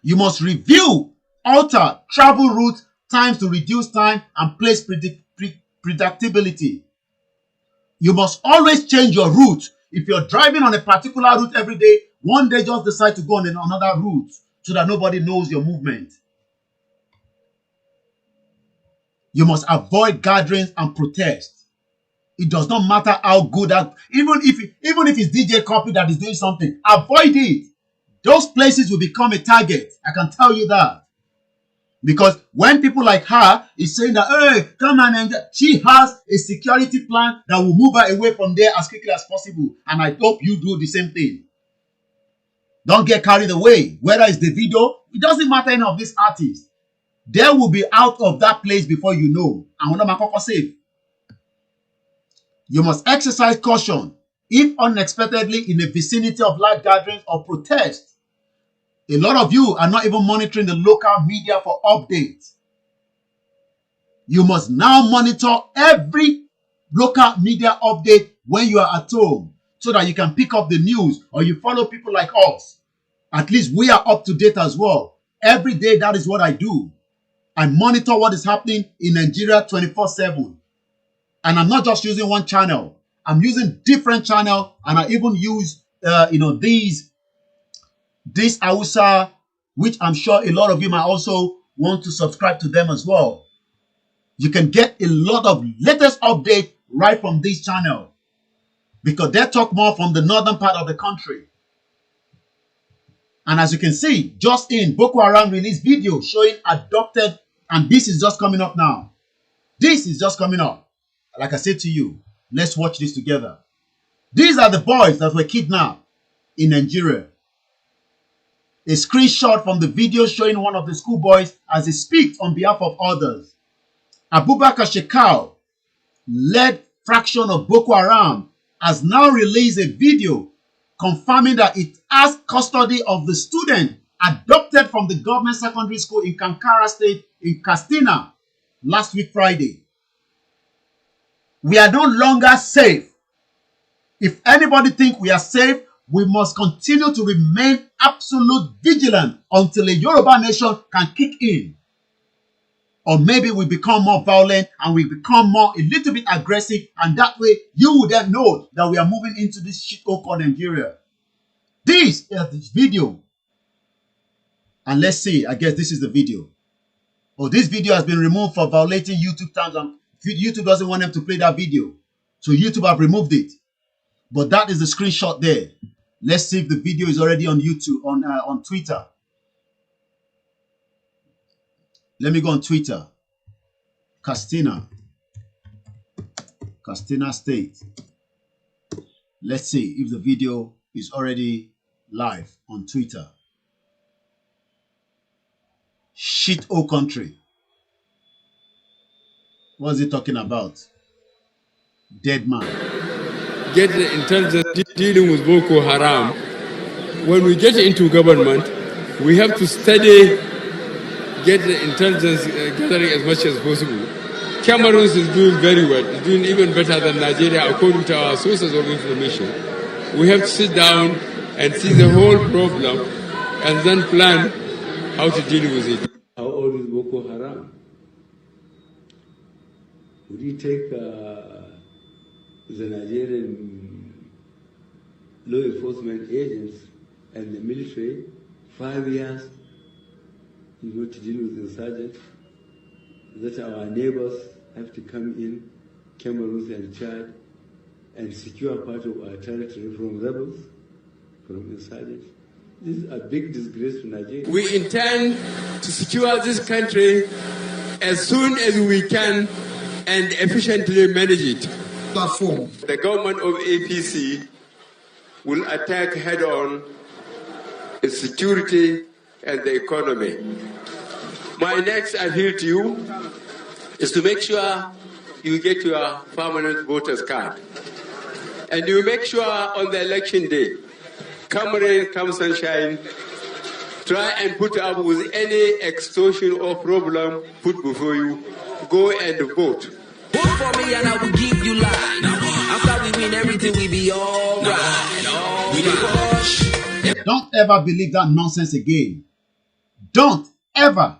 You must review, alter travel routes, times to reduce time, and place predictability. You must always change your route. If you're driving on a particular route every day, one day just decide to go on another route so that nobody knows your movement. You must avoid gatherings and protests. It does not matter how good that, even if it's DJ Copy that is doing something, avoid it. Those places will become a target. I can tell you that. Because when people like her is saying that, hey, come on, and she has a security plan that will move her away from there as quickly as possible. And I hope you do the same thing. Don't get carried away. Whether it's the video, it doesn't matter any of these artists. They will be out of that place before you know. And what am I safe? You must exercise caution if unexpectedly in the vicinity of large gatherings or protests. A lot of you are not even monitoring the local media for updates. You must now monitor every local media update when you are at home so that you can pick up the news, or you follow people like us. At least we are up to date as well. Every day, that is what I do. I monitor what is happening in Nigeria 24/7. And I'm not just using one channel. I'm using different channels, and I even use this Hausa, which I'm sure a lot of you might also want to subscribe to them as well. You can get a lot of latest updates right from this channel because they talk more from the northern part of the country. And as you can see, just in, Boko Haram released video showing adopted, and this is just coming up now. This is just coming up. Like I said to you, let's watch this together. These are the boys that were kidnapped in Nigeria. A screenshot from the video showing one of the schoolboys as he speaks on behalf of others. Abubakar Shekau, led fraction of Boko Haram, has now released a video confirming that it has custody of the student adopted from the government secondary school in Kankara State in Katsina last week Friday. We are no longer safe. If anybody thinks we are safe, we must continue to remain absolute vigilant until a Yoruba nation can kick in. Or maybe we become more violent and we become a little bit aggressive, and that way you will then know that we are moving into this shit called Nigeria. This is the video. And let's see, I guess this is the video. Oh, this video has been removed for violating YouTube terms, and YouTube doesn't want them to play that video. So YouTube have removed it. But that is the screenshot there. Let's see if the video is already on YouTube, on Twitter. Let me go on Twitter. Katsina State. Let's see if the video is already live on Twitter. Shit O country. What's he talking about? Dead man. Get the intelligence dealing with Boko Haram. When we get into government, we have to study, get the intelligence gathering as much as possible. Cameroon is doing very well. It's doing even better than Nigeria according to our sources of information. We have to sit down and see the whole problem and then plan how to deal with it. How old is Boko Haram? Would you take the Nigerian law enforcement agents and the military 5 years to deal with insurgents? That our neighbors have to come in, Cameroon and Chad, and secure part of our territory from rebels, from insurgents. This is a big disgrace to Nigeria. We intend to secure this country as soon as we can and efficiently manage it. Platform. The government of APC will attack head-on its security and the economy. My next appeal to you is to make sure you get your permanent voters card. And you make sure on the election day, come rain, come sunshine, try and put up with any extortion or problem put before you. Go and vote. Vote for me and I will give you life. After we win everything, we be alright. Don't ever believe that nonsense again. Don't ever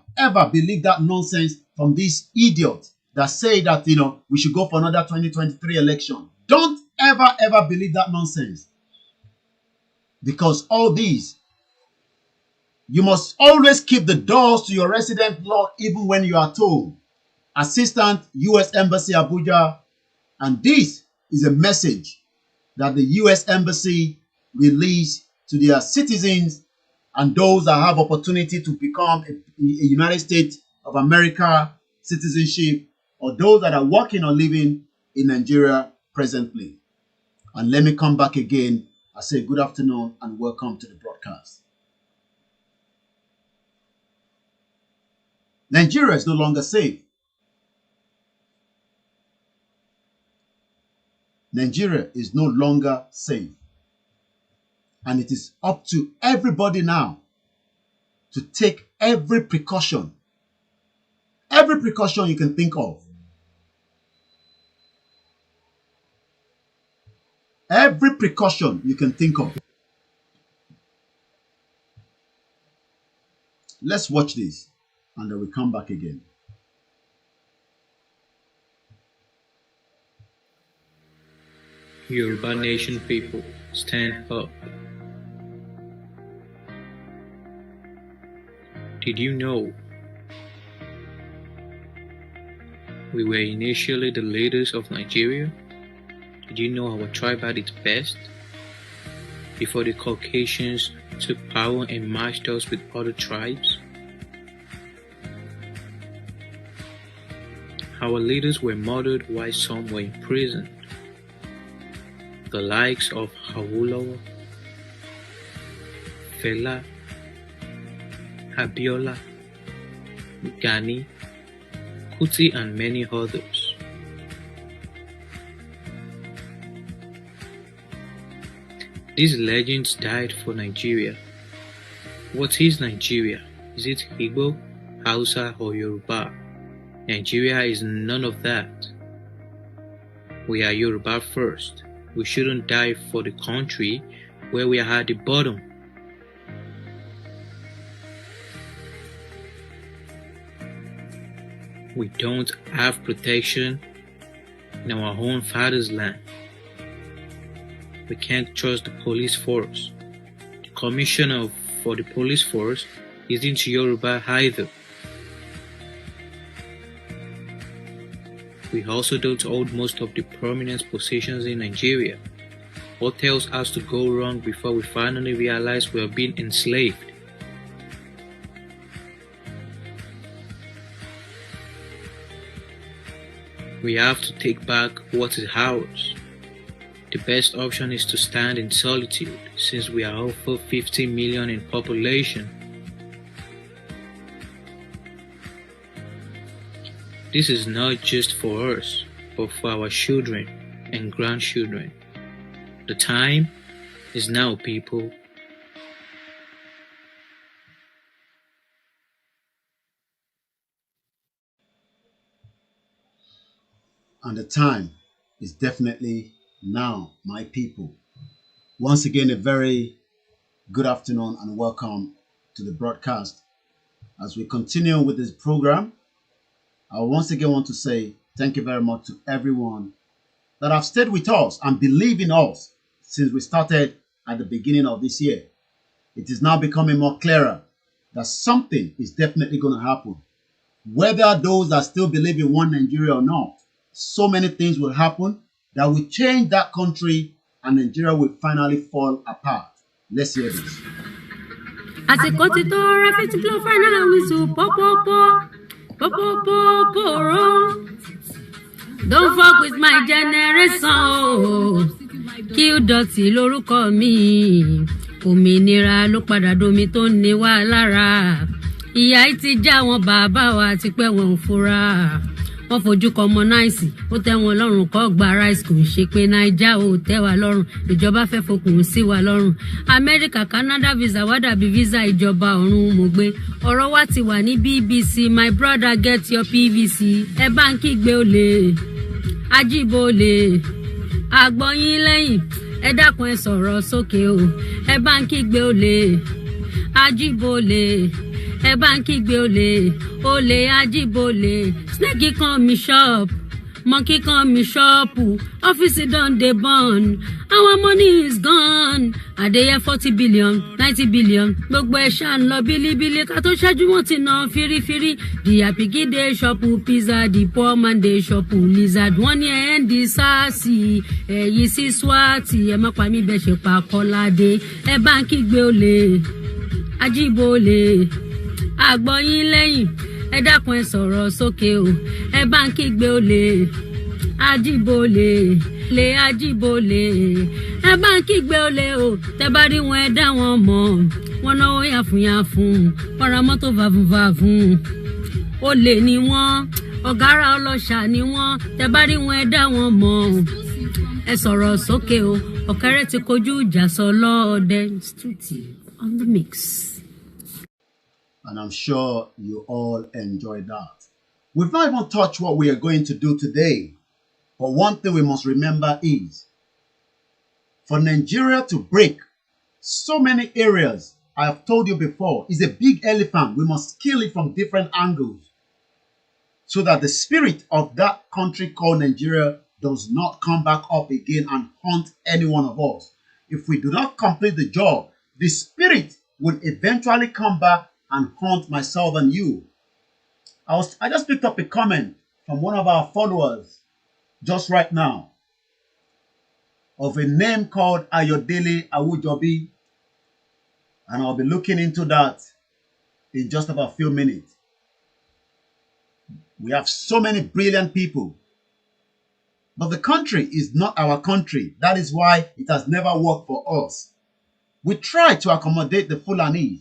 believe that nonsense from these idiots that say that, we should go for another 2023 election. Don't ever believe that nonsense. Because all these, you must always keep the doors to your residence locked even when you are told. Assistant U.S. Embassy Abuja, and this is a message that the U.S. Embassy released to their citizens and those that have opportunity to become a United States of America citizenship, or those that are working or living in Nigeria presently. And let me come back again. I say good afternoon and welcome to the broadcast. Nigeria is no longer safe. Nigeria is no longer safe. And it is up to everybody now to take every precaution you can think of. Every precaution you can think of. Let's watch this and then we come back again. Yoruba Nation people, stand up. Did you know we were initially the leaders of Nigeria? Did you know our tribe had its best before the Caucasians took power and matched us with other tribes? Our leaders were murdered while some were imprisoned. The likes of Awolowo, Fela, Abiola, Gani, Kuti, and many others. These legends died for Nigeria. What is Nigeria? Is it Igbo, Hausa, or Yoruba? Nigeria is none of that. We are Yoruba first. We shouldn't die for the country where we are at the bottom. We don't have protection in our own father's land. We can't trust the police force. The commissioner for the police force isn't Yoruba either. We also don't hold most of the prominent positions in Nigeria. What else has to go wrong before we finally realize we are being enslaved? We have to take back what is ours. The best option is to stand in solitude, since we are over 50 million in population. This is not just for us, but for our children and grandchildren. The time is now, people. And the time is definitely now, my people. Once again, a very good afternoon and welcome to the broadcast. As we continue with this program, I once again want to say thank you very much to everyone that have stayed with us and believe in us since we started at the beginning of this year. It is now becoming more clearer that something is definitely going to happen. Whether those that still believe in one Nigeria or not, so many things will happen that will change that country and Nigeria will finally fall apart. Let's hear this. Àsìkò ti tó Rafiti blow final whistle popopo poro. Don't fuck with my generation. Qdotty lórúkọ mi. Òmìnira ló padà domi tó ní wá lára. Ìyà ti já wọn bàbá wa ti pẹ́ wọn fura. wọ́n fojú commonize ó tẹ́ wọn lọ́rùn kọ́ gba rice kò ń ṣe pé naija ò tẹ́ wa lọ́rùn ìjọba fẹ́ fokùn sí wa lọ́rùn Amẹ́ríkà Canada visa wá dàbí visa ìjọba ọ̀run mo gbé ọ̀rọ̀ wa ti wà ní BBC my brother get your PVC ẹ bá ń kígbe olè ajíbolè àgbọ̀yìn lẹ́yìn ẹ dákun ẹ sọ̀rọ̀ sókè o ẹ bá ń kígbe olè ajíbolè ẹ bá ń kígbe olè ajíbolè snake kan mi shop monkey kan mi shop office don dey burn our money is gone àdéyẹ 40 billion 90 billion gbogbo ẹ̀ ṣá ń lọ bílíbílí ká tó ṣáájú wọn ti ná fírífírí the happy dey shop pizza the poor man dey shop lizard wọ́n ní ẹ̀ ń di sáàsì èyí sí swati ẹ̀ má pa mí bẹ́ẹ̀ ṣe pa Kọ́ládé ẹ bá ń kígbe olè ajíbolè àgbọ̀yìn lẹ́yìn ẹ dákun ẹ sọ̀rọ̀ sókè o ẹ bá ń kígbe olè ajíbolè lè ajíbolè ẹ bá ń kígbe olè o tẹ bá rí wọn ẹ dá wọn mọ̀ wọn náwó yàfùnyàfùn wọn ra mọ́tò vàfùnvàfùn olè ni wọn ọ̀gára ọlọ́ṣà ni wọn tẹ bá rí wọn ẹ dá wọn mọ̀ ẹ sọ̀rọ̀ sókè o ọ̀kẹ́rẹ́ ti kojú ìjà sọ lọ́ọ̀dẹ Stuti on the mix. And I'm sure you all enjoyed that. We've not even touched what we are going to do today. But one thing we must remember is, for Nigeria to break so many areas, I have told you before, is a big elephant. We must kill it from different angles so that the spirit of that country called Nigeria does not come back up again and haunt any one of us. If we do not complete the job, the spirit will eventually come back and haunt myself and you. I just picked up a comment from one of our followers just right now of a name called Ayodele Awujobi, and I'll be looking into that in just about a few minutes. We have so many brilliant people, but the country is not our country. That is why it has never worked for us. We try to accommodate the Fulanis,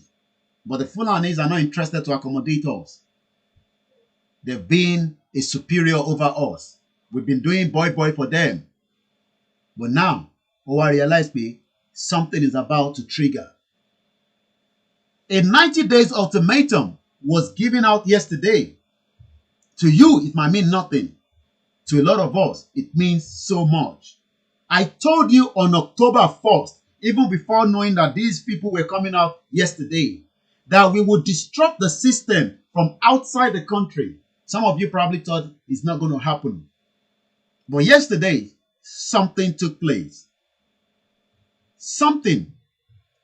but the Fulanis are not interested to accommodate us. They've been a superior over us. We've been doing boy for them. But now, I realize something is about to trigger. A 90 days ultimatum was given out yesterday. To you, it might mean nothing. To a lot of us, it means so much. I told you on October 1st, even before knowing that these people were coming out yesterday, that we would disrupt the system from outside the country. Some of you probably thought it's not going to happen. But yesterday, something took place. Something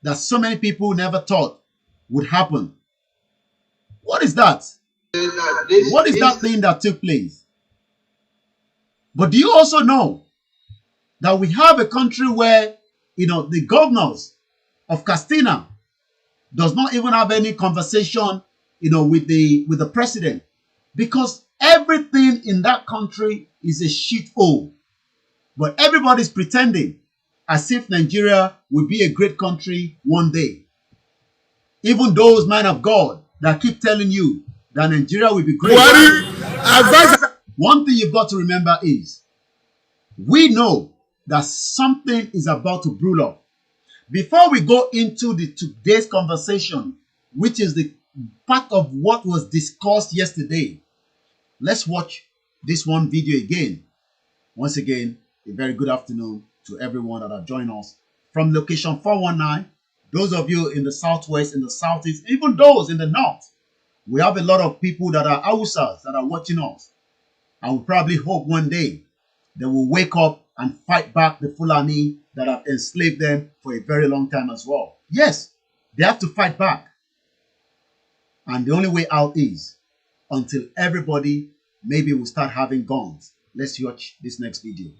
that so many people never thought would happen. What is that? What is that thing that took place? But do you also know that we have a country where, the governors of Castina does not even have any conversation, with the president, because everything in that country is a shithole. But everybody's pretending as if Nigeria will be a great country one day. Even those men of God that keep telling you that Nigeria will be great. One thing you've got to remember is, we know that something is about to brew up. Before we go into today's conversation, which is the part of what was discussed yesterday, let's watch this one video again. Once again, a very good afternoon to everyone that have joined us from location 419. Those of you in the southwest, in the southeast, even those in the north. We have a lot of people that are Hausas that are watching us. And we probably hope one day they will wake up and fight back the Fulani that have enslaved them for a very long time as well. Yes, they have to fight back. And the only way out is until everybody maybe will start having guns. Let's watch this next video.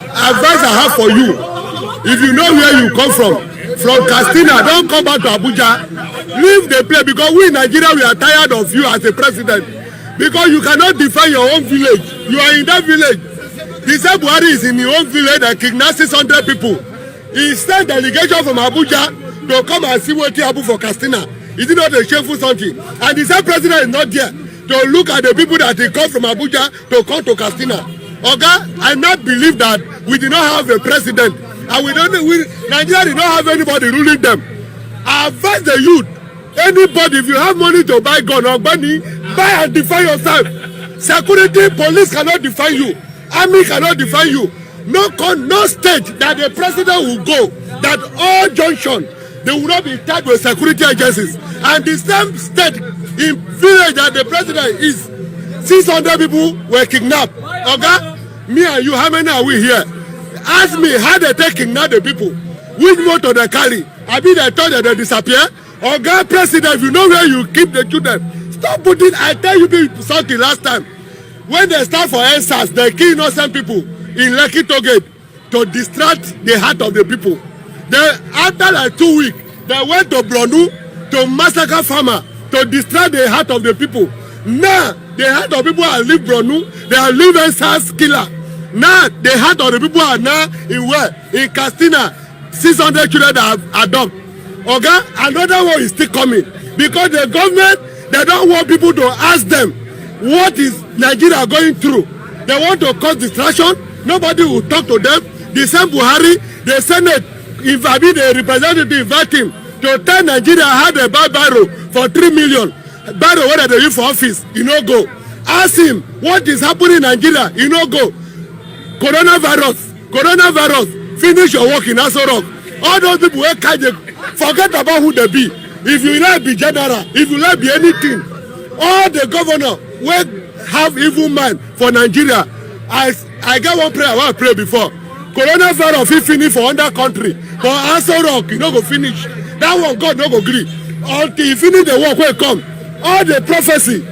Advice I have for you, if you know where you come from Castina, don't come back to Abuja. Leave the place, because we in Nigeria, we are tired of you as a president. Because you cannot defend your own village. You are in that village. The same Buhari is in your own village and kidnapped 600 people. He sent delegation from Abuja to come and see what happened for Castina. Is it not a shameful something? And the same president is not there to look at the people that he come from Abuja to come to Katsina. Okay, I not believe that we did not have a president, and Nigeria did not have anybody ruling them. I advise the youth, anybody, if you have money to buy gun or money, buy and defend yourself. Security, police cannot defend you. Army cannot defend you. No state that the president will go, that all junction, they will not be tied with security agencies. And the same state in village that the president is, 600 people were kidnapped. Okay? Me and you, how many are we here? Ask me how they take kidnap the people. Which motor they carry? I mean, they thought that they disappear. Okay, president, if you know where you keep the children, stop putting. I tell you something last time. When they start for NSAS, they kill innocent people in Lekki Togate to distract the heart of the people. Then after like 2 weeks, they went to Bronu to massacre farmer to distract the heart of the people. Now the heart of people are leave Bronu, they are leave NSAS killer. Now the heart of the people are now in where? In Katsina, 600 children are adopted. Okay, another one is still coming because the government, they don't want people to ask them what is Nigeria going through. They want to cause distraction. Nobody will talk to them. The same Buhari, the Senate, if I be the representative, invite him to tell Nigeria how they buy barrow for 3 million. Barrow whether they use for office, you no go. Ask him what is happening in Nigeria, you no go. Coronavirus, finish your work in Aso Rock. All those people wey catch the forget about who they be. If you like be general, if you like be anything, all the governor wey have evil mind for Nigeria, I get one prayer I want to pray before. Coronavirus fit finish for under country, but Aso Rock, you no go finish. That one God no go gree until he finish the work wey come. All the prophecy,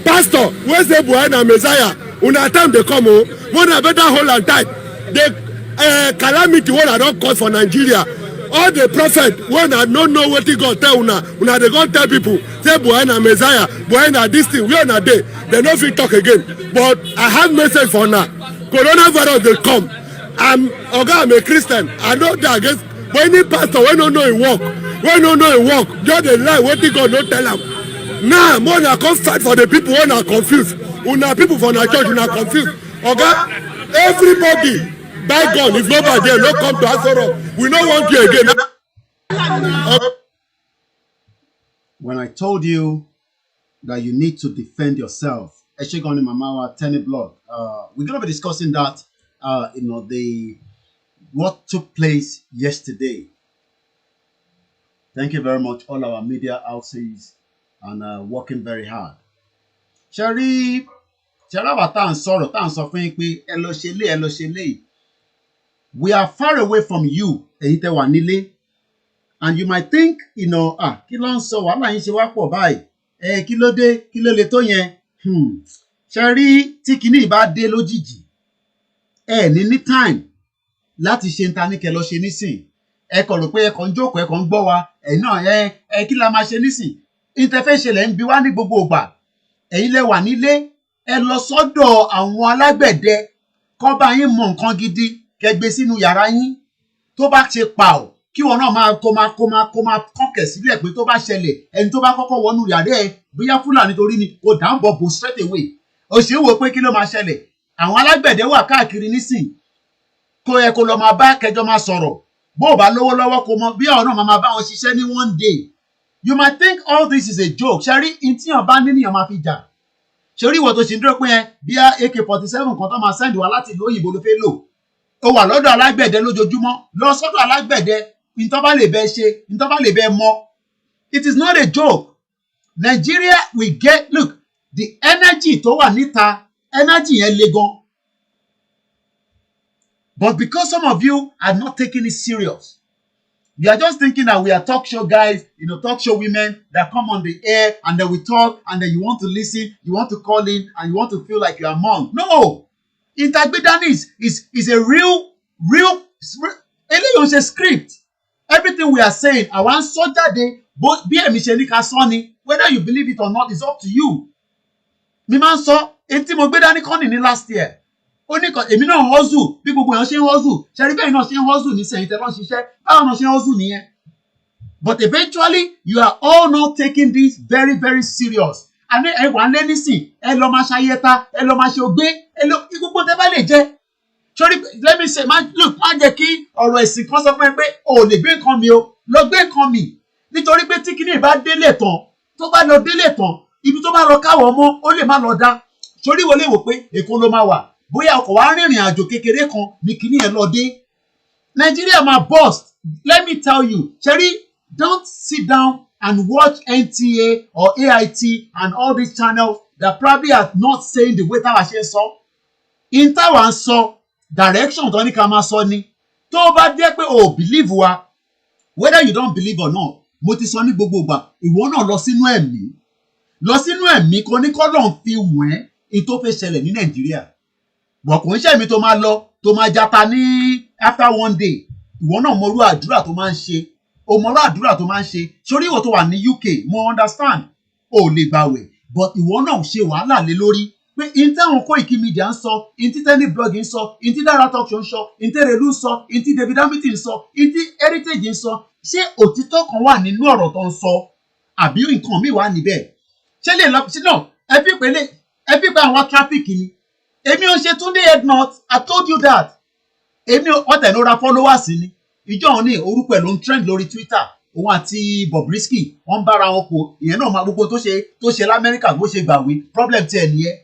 pastor wey say Buhari na Messiah, una time dey come o, una better hold am tight. The calamity wey I don cause for Nigeria. All the prophet when I don't know what he God tell una they go tell people say Buhari na Messiah, Buhari na this thing, where na dey, they no fit talk again. But I have message for now. Coronavirus dey come. I'm a Christian. I know that against, but any pastor when don't know him work, just dey lie wetin God no tell am. Now more na come fight for the people when are confused. Una people for na church una confused. Everybody. By God, if nobody there, no come to Aso Rock. We don't want you again. When I told you that you need to defend yourself, Eshegoni Mamawa, Tenny Blood, we're going to be discussing that, what took place yesterday. Thank you very much, all our media houses, and working very hard. Sherry, we are far away from you, and you might think, kí ló ń sọ wàhálà yín ṣe wá pọ̀ báyìí, kí ló dé, kí ló le tó yẹn, ṣe rí tí kinní bá dé lójijì, ní time láti ṣe ń ta ní kẹ́ lọ ṣe nísìn, kàn rò pé ẹ kàn ń jókòó, ẹ kàn ń gbọ́ wa, náà kí la máa ṣe nísìn, interfẹ́ṣẹlẹ̀ ń bi wá ní gbogbo ìgbà, ẹ̀yin lẹ wà nílé, ẹ lọ sọ́dọ̀ àwọn alágbẹ̀dẹ, kọ́ bá yín mọ nǹkan gidi, kẹgbẹ́ sínú yàrá yín, tó bá ṣe pa ọ́, kí wọn náà máa kọ́kẹ̀ sílẹ̀ pé tó bá ṣẹlẹ̀, ẹni tó bá kọ́kọ́ wọnú yàrá ẹ̀, bóyá Fúlàní torí ni, kò dáhùn bọ̀ bò straight away. Ó ṣe é wò pé kí ló máa ṣẹlẹ̀. Àwọn alágbẹ̀dẹ wà káàkiri nísìn, kó yẹ kó lọ máa bá kẹjọ máa sọ̀rọ̀. Bó o bá lówó lọ́wọ́ kó mọ bí àwọn náà máa bá wọn ṣiṣẹ́ ní one day. You might think all this is a joke. Ṣé rí ìtìyàn bá ní níyàn máa fi jà? Ṣé rí ìwọ tó ṣì ń dúró pé bí AK-47 kan tó máa send wá láti ìlú òyìnbó ló fẹ́ lò? Ó wà lọ́dọ̀ alágbẹ̀dẹ lójoojúmọ́, lọ sọ́dọ̀ alágbẹ̀dẹ, ìtọ́ bá lè bẹ ṣe, ìtọ́ bá lè bẹ mọ́. It is not a joke. Nigeria we get, look, the energy tó wà níta, energy yẹn le gan. But because some of you are not taking it serious, you are just thinking that we are talk show guys, talk show women that come on the air and then we talk and then you want to listen, you want to call in and you want to feel like you are among. No! Integrity is a real eléyìí script. Everything we are saying, àwọn sọ jáde, bí èmi ṣe ní ká sọ ni, whether you believe it or not is up to you. Mi máa ń sọ, etí mo gbé dání kọ́ni ní last year. Ó ní kan, èmi náà hustle, bí gbogbo èèyàn ṣe ń hustle. Ṣé rí bẹ́ẹ̀ náà ṣe ń hustle ní sẹ́yìn tẹ́lọ́ ṣiṣẹ́, báwọn náà ṣe ń hustle nìyẹn. But eventually, you are all not taking this very, very serious. And then everyone let me see. Hello, Mashayeta. Hello, Mashogbe. Hello, Igubo Tebaleje. Sorry, let me say, man, look, má jẹ́ kí ọ̀rọ̀ ẹ̀sìn kan sọ fún ẹ pé o lè gbé nǹkan mi o, lọ gbé nǹkan mi. Nítorí pé tí kinní bá délé tán, tó bá lọ délé tán, ibi tó bá lọ káwọ́ ọmọ, ó lè má lọ dá. Sorry, wọlé wò pé Èkó ló máa wà. Bóyá ọkọ̀ wá rìnrìn àjò kékeré kan ní kinní ẹ̀ lọ dé. Nigeria ma burst. Let me tell you, Sherry, don't sit down and watch NTA or AIT and all these channels that probably are not saying the way táwa ṣe ń sọ. In táwa ń sọ, direction tó ní ká máa sọ ni. Tó bá jẹ́ pé o believe wa, whether you don't believe or not, mo ti sọ ní gbogbo ìgbà, ìwọ náà lọ sínú ẹ̀mí. Lọ sínú ẹ̀mí kò ní kọ́lọ́n fi wọ̀n ẹ́ tó fẹ́ ṣẹlẹ̀ ní Nàìjíríà. Bọ̀ kò ń ṣẹ̀mí tó máa lọ, tó máa japa ní after one day. Ìwọ náà mọrú àdúrà tó máa ń ṣe. O mọrú àdúrà tó máa ń ṣe. Sórí ìwọ tó wà ní UK, mo understand. O lè gbàwẹ̀, but ìwọ náà ṣe wàhálà lé lórí. Pé in táwọn Koiki Media ń sọ, in tí Tenny Blog ń sọ, in tí Dara Talk Show ń sọ, in tí Erelu ń sọ, in tí David Hamilton ń sọ, in tí Heritage ń sọ. Ṣé òtítọ́ kan wà nínú ọ̀rọ̀ tó ń sọ? Àbí nǹkan míì wà níbẹ̀? Ṣé lè lọ sí náà? Ẹ fi pé àwọn traffic ni. Èmi ò ṣe Túndé Headnut, I told you that. Èmi ọ̀tẹ̀ ló ra followers ni. Ìjọ òun ní orúkọ ẹ̀ ló ń trend lórí Twitter. Òun àti Bobrisky wọ́n ń bára wọn pọ̀. Ìyẹn náà máa gbogbo tó ṣe l'Amẹ́ríkà bó ṣe gbàwé. Problem tiẹ̀ nìyẹn.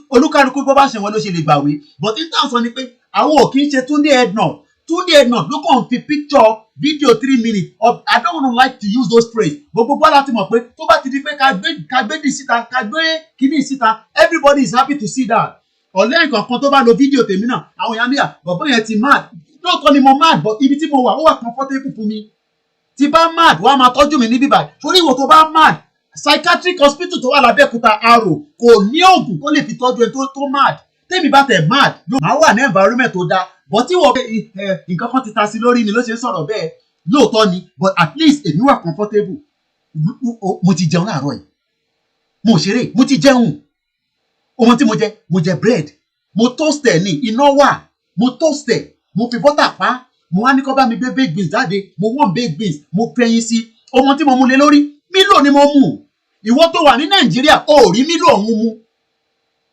Olúkálukú bó bá ṣe wọn ló ṣe lè gbàwé. But in terms of ni pé àwọn ò kì í ṣe Túndé Headnut. Túndé Headnut ló kàn fi picture video 3 minutes of I don't want to like to use those phrases. Gbogbo bọ́lá ti mọ̀ pé tó bá ti di pé ká gbé di síta, ká gbé kíní síta, everybody is happy to see that. Ọ̀lẹ́ nǹkan kan tó bá lo fídíò tèmi náà, àwọn èèyàn ní bọ̀bọ́ yẹn ti mad. Lóòótọ́ ni mo mad, but ibi tí mo wà ó wà comfortable fún mi. Tí bá mad, wọ́n á máa tọ́jú mi ní bíbá. Torí ìwọ tó bá mad, psychiatric hospital tó wà l'Abẹ́òkúta Arò kò ní oògùn tó lè fi tọ́jú ẹni tó mad. Tèmi bá tẹ̀ mad, màá wà ní environment tó dáa. But tí wọ́n nǹkan kan ti ta sí lórí ni ló ṣe ń sọ̀rọ̀ bẹ́ẹ̀. Lóòótọ́ ni, but at least èmi wà comfortable. Mo ti jẹun láàárọ̀ yìí. Mo ṣeré, mo ti jẹun. Ohun tí mo jẹ bread. Mo toast ẹ̀ ní iná wà. Mo toast ẹ̀. Mo fi butter pa. Mo wá ní kó bá mi gbé baked beans jáde. Mo wọ́n baked beans. Mo fẹyin sí. Ohun tí mo mú lé lórí. Mílò ni mo mú. Ìwọ tó wà ní Nàìjíríà, o rí mílò ọ̀hún mu.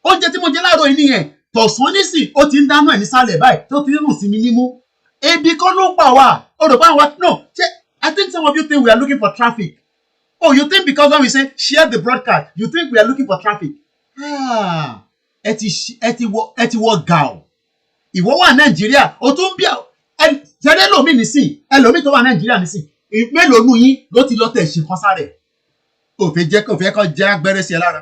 Oúnjẹ tí mo jẹ láàárọ̀ yìí nìyẹn. Tọ̀sán nísìn, ó ti ń dáná ẹ̀ nísàlẹ̀ báyìí. Tó ti rùn sí mi nímú. Ebi kọ́ ló pa wá. O rò bá wa. No. I think some of you think we are looking for traffic. Oh, you think because when we say share the broadcast, you think we are looking for traffic? Ẹ ti wọ gàù. Ìwọ wà Nàìjíríà, o tún bí ṣẹlẹ̀ lómi nísìn, ẹlòmí tó wà Nàìjíríà nísìn. Mélòó nù yín ló ti lọ tẹ̀ ṣe kan sáré. Ó fẹ́ kọ́ jẹ́ agbẹ́rẹ́ sí ẹ lára.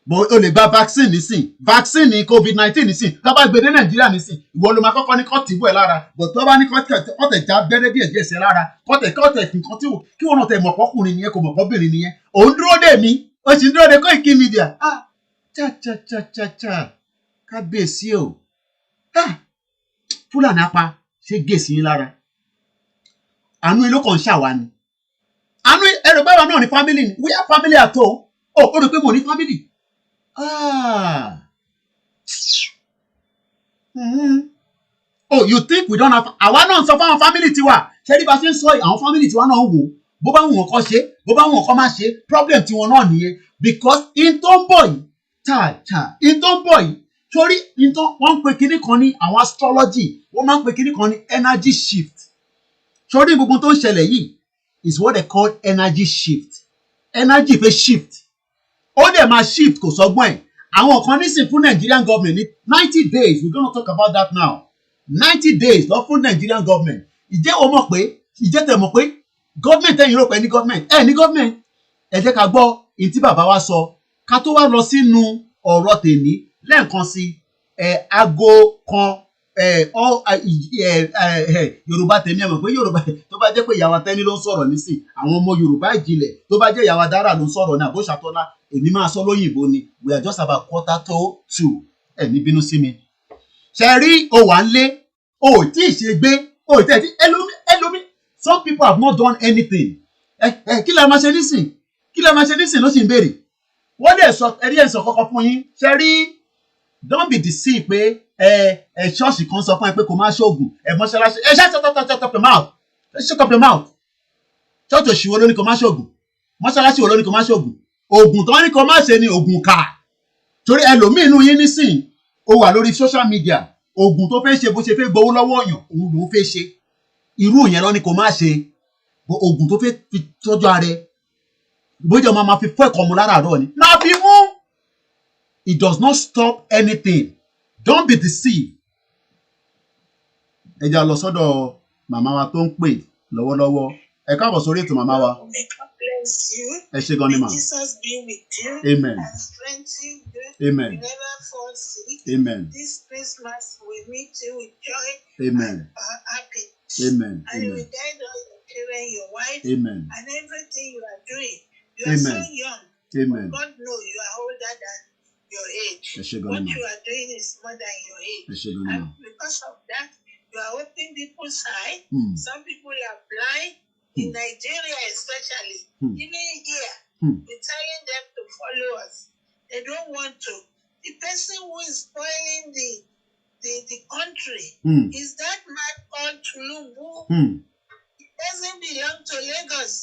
Bó o lè gba vaccine nísìn, vaccine COVID-19 nísìn, tó bá gbé dé Nàìjíríà nísìn, ìwọ ló máa kọ́kọ́ ní kọ́ tìbú ẹ̀ lára. Bọ̀ tó bá ní kọ́tẹ̀ já gbẹ́rẹ́ díẹ̀ sí ẹ lára, kọ́tẹ̀ nǹkan tí kí wọ́n náà tẹ̀ mọ̀pọ́kùnrin nìyẹn kò mọ̀pọ́bìnrin nìyẹn. Òun dúró dè mí, ó sì ń dúró dè Koiki Media. Cha kábíyèsí o. Fúlàní apá ṣe gèsì yín lára. Àánú ilé kan ṣàwá ni. Àánú ẹrù báwa náà ní family ni. We have family at home. Ó rò pé mo ní family. Oh, you think we don't have? Àwa náà sọ fún àwọn family tiwa. Ṣé ní bá ṣe ń sọ àwọn family tiwa náà wò? Bó bá wù wọ́n kọ́ ṣe, bó bá wù wọ́n kọ́ má ṣe, problem tiwọn náà nìyẹn. Because in tó ń bọ̀ yìí, in tó ń bọ̀ yìí, torí in tó wọ́n ń pe kinní kan ní àwọn astrology, wọ́n máa ń pe kinní kan ní energy shift. Torí gbogbo tó ń ṣẹlẹ̀ yìí is what they call energy shift. Energy fẹ́ shift. Ó dẹ̀ máa shift kò sọgbọ́n ẹ̀. Àwọn kan nísìn fún Nigerian government ní 90 days, we're gonna talk about that now. 90 days lọ fún Nigerian government. Ìjẹ́ tẹ̀ mọ̀ pé government ẹ̀yin rò pé ní government ní government. Ẹ jẹ́ ká gbọ́ ìtí bàbá wa sọ ká tó wá lọ sínú ọ̀rọ̀ tèmi lẹ́ẹ̀kan sí aago kan Yorùbá tèmi ẹ mọ̀ pé Yorùbá tó bá jẹ́ pé ìyàwó Tẹ́ni ló ń sọ̀rọ̀ nísìn àwọn ọmọ Yorùbá ìjìnlẹ̀ tó bá jẹ́ ìyàwó Dara ló ń sọ̀rọ̀ ní àbóṣàtọ́lá èmi máa sọ lóyìnbó ni we are just about 1:45 ẹ̀mí bínú sí mi. Ṣe rí o wà ń lé o tí ì ṣe gbé o tí ì ẹlòmí some people have not done anything. Kí la máa ṣe nísìn ló sì ń béèrè. Wọ́n lè sọ ẹ̀rí ẹ̀sọ̀ kọ́kọ́ fún yín. Ṣe rí don't be deceived pé ṣọ́ọ̀ṣì kan sọ fún ẹ pé kò má ṣoògùn mọ́ṣáláṣí shut up your mouth. church òṣìwò ló ní kó má ṣògùn mọ́ṣáláṣí wo ló ní kó má ṣògùn oògùn tó ní kó má ṣe ni oògùn kà torí ẹlòmíì inú yín nísìn ó wà lórí social media oògùn tó fẹ́ ṣe bó ṣe fẹ́ gbowó lọ́wọ́ èèyàn òun ló fẹ́ ṣe irú yẹn lọ ní kó má ṣe oògùn tó fẹ́ fi tọ́jú ara ẹ bójú ọmọ máa fi fọ́ ẹ̀kọ́ mu láràárọ̀ ni máa fi mú it does not stop anything don't be deceived. ẹ jẹ́ lọ sọ́dọ̀ màmá wa tó ń pè lọ́wọ́lọ́wọ́ ẹ káàbọ̀ sórí ètò màmá wa. ẹ ṣé gan ni mà. Amen. Amen. Amen. This Christmas we meet you with joy Amen. and happy. Amen. And you will guide all your children, your wife, Amen. and everything you are doing. You are so young. Amen. God knows you are older than your age. What you are doing is more than your age. And because of that, you are opening people's eyes. Some people are blind. In Nigeria especially, even here, we're telling them to follow us. They don't want to. The person who is spoiling the country is that man called Tulubu. It doesn't belong to Lagos.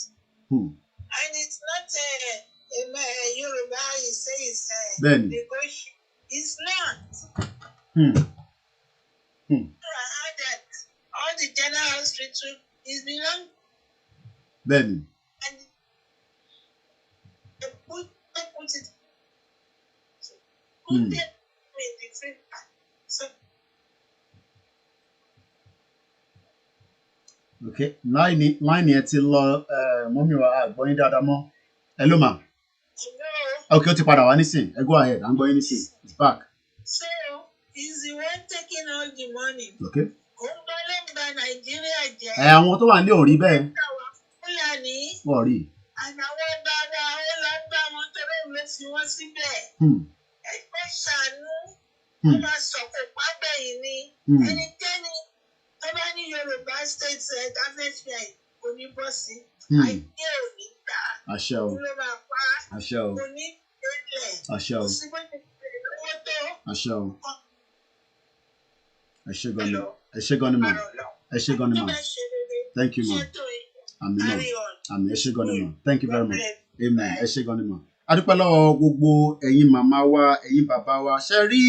And it's not a Yoruba, you say it's negotiation. It's not. I heard that all the general hospital is belong. Then. And they put it. Put them in different parts. So. Okay, line yẹn ti lọ mọ́mí wa àgbọ̀yìn dáadáa mọ́. Hello ma. Hello. Okay, ó ti padà wá nísìn. Ẹ go ahead, à ń gbọ́ yín nísìn. It's back. So, he's the one taking all the money. Okay. Kòńgọ́lẹ́mbà Nàìjíríà jẹ́. Àwọn tó wà nílé ò rí bẹ́ẹ̀. Fúlàní. Wọ́n rí. Àtàwọn bàbá ó lọ bá wọn torí ló fi wọ́n síbẹ̀. Ẹgbẹ́ ṣàánú. Wọ́n máa sọ̀kò pábẹ́yìn ni. Ẹnikẹ́ni tó bá ní Yorùbá state government kò ní bọ́ sí. Àìdí ò ní gbà. Àṣẹ o. Kí ló máa pa? Àṣẹ o. Kò ní gbélé. Àṣẹ o. Kò sí bó ti pè lówó tó. Àṣẹ o. Ẹ ṣé gan ni. Ẹ ṣé gan ni ma. Ẹ ṣé gan ni ma. Thank you ma. Àmín ma. Àmín ẹ ṣé gan ni ma. Thank you very much. Amen. Ẹ ṣé gan ni ma. A dúpẹ́ lọ́wọ́ gbogbo ẹ̀yin màmá wa, ẹ̀yin bàbá wa. Ṣé rí,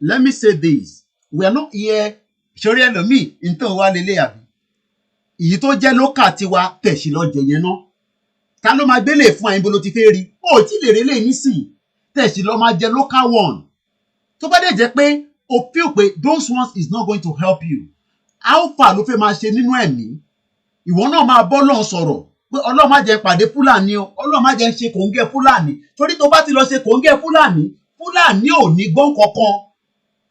let me say this. We are not here. Ṣorí ẹlòmíì, nǹkan wa lélẹ̀ àbí. Èyí tó jẹ́ lókà tiwa tẹ̀sí lọ jẹ yẹn náà. Ta ló máa gbélé fún àyìnbó ló ti fẹ́ rí? Ó tí lè relé nísìn. Tẹ̀sí lọ máa jẹ local one. Tó bá dẹ̀ jẹ́ pé o feel pé those ones is not going to help you. How far ló fẹ́ máa ṣe nínú ẹ̀mí? Ìwọ náà máa bọ́ lọ́n sọ̀rọ̀ pé Ọlọ́run má jẹ́ pàdé Fúlàní o, Ọlọ́run má jẹ́ ṣe kòńgẹ́ Fúlàní. Torí tó bá ti lọ ṣe kòńgẹ́ Fúlàní, Fúlàní ò ní gbọ́n kankan.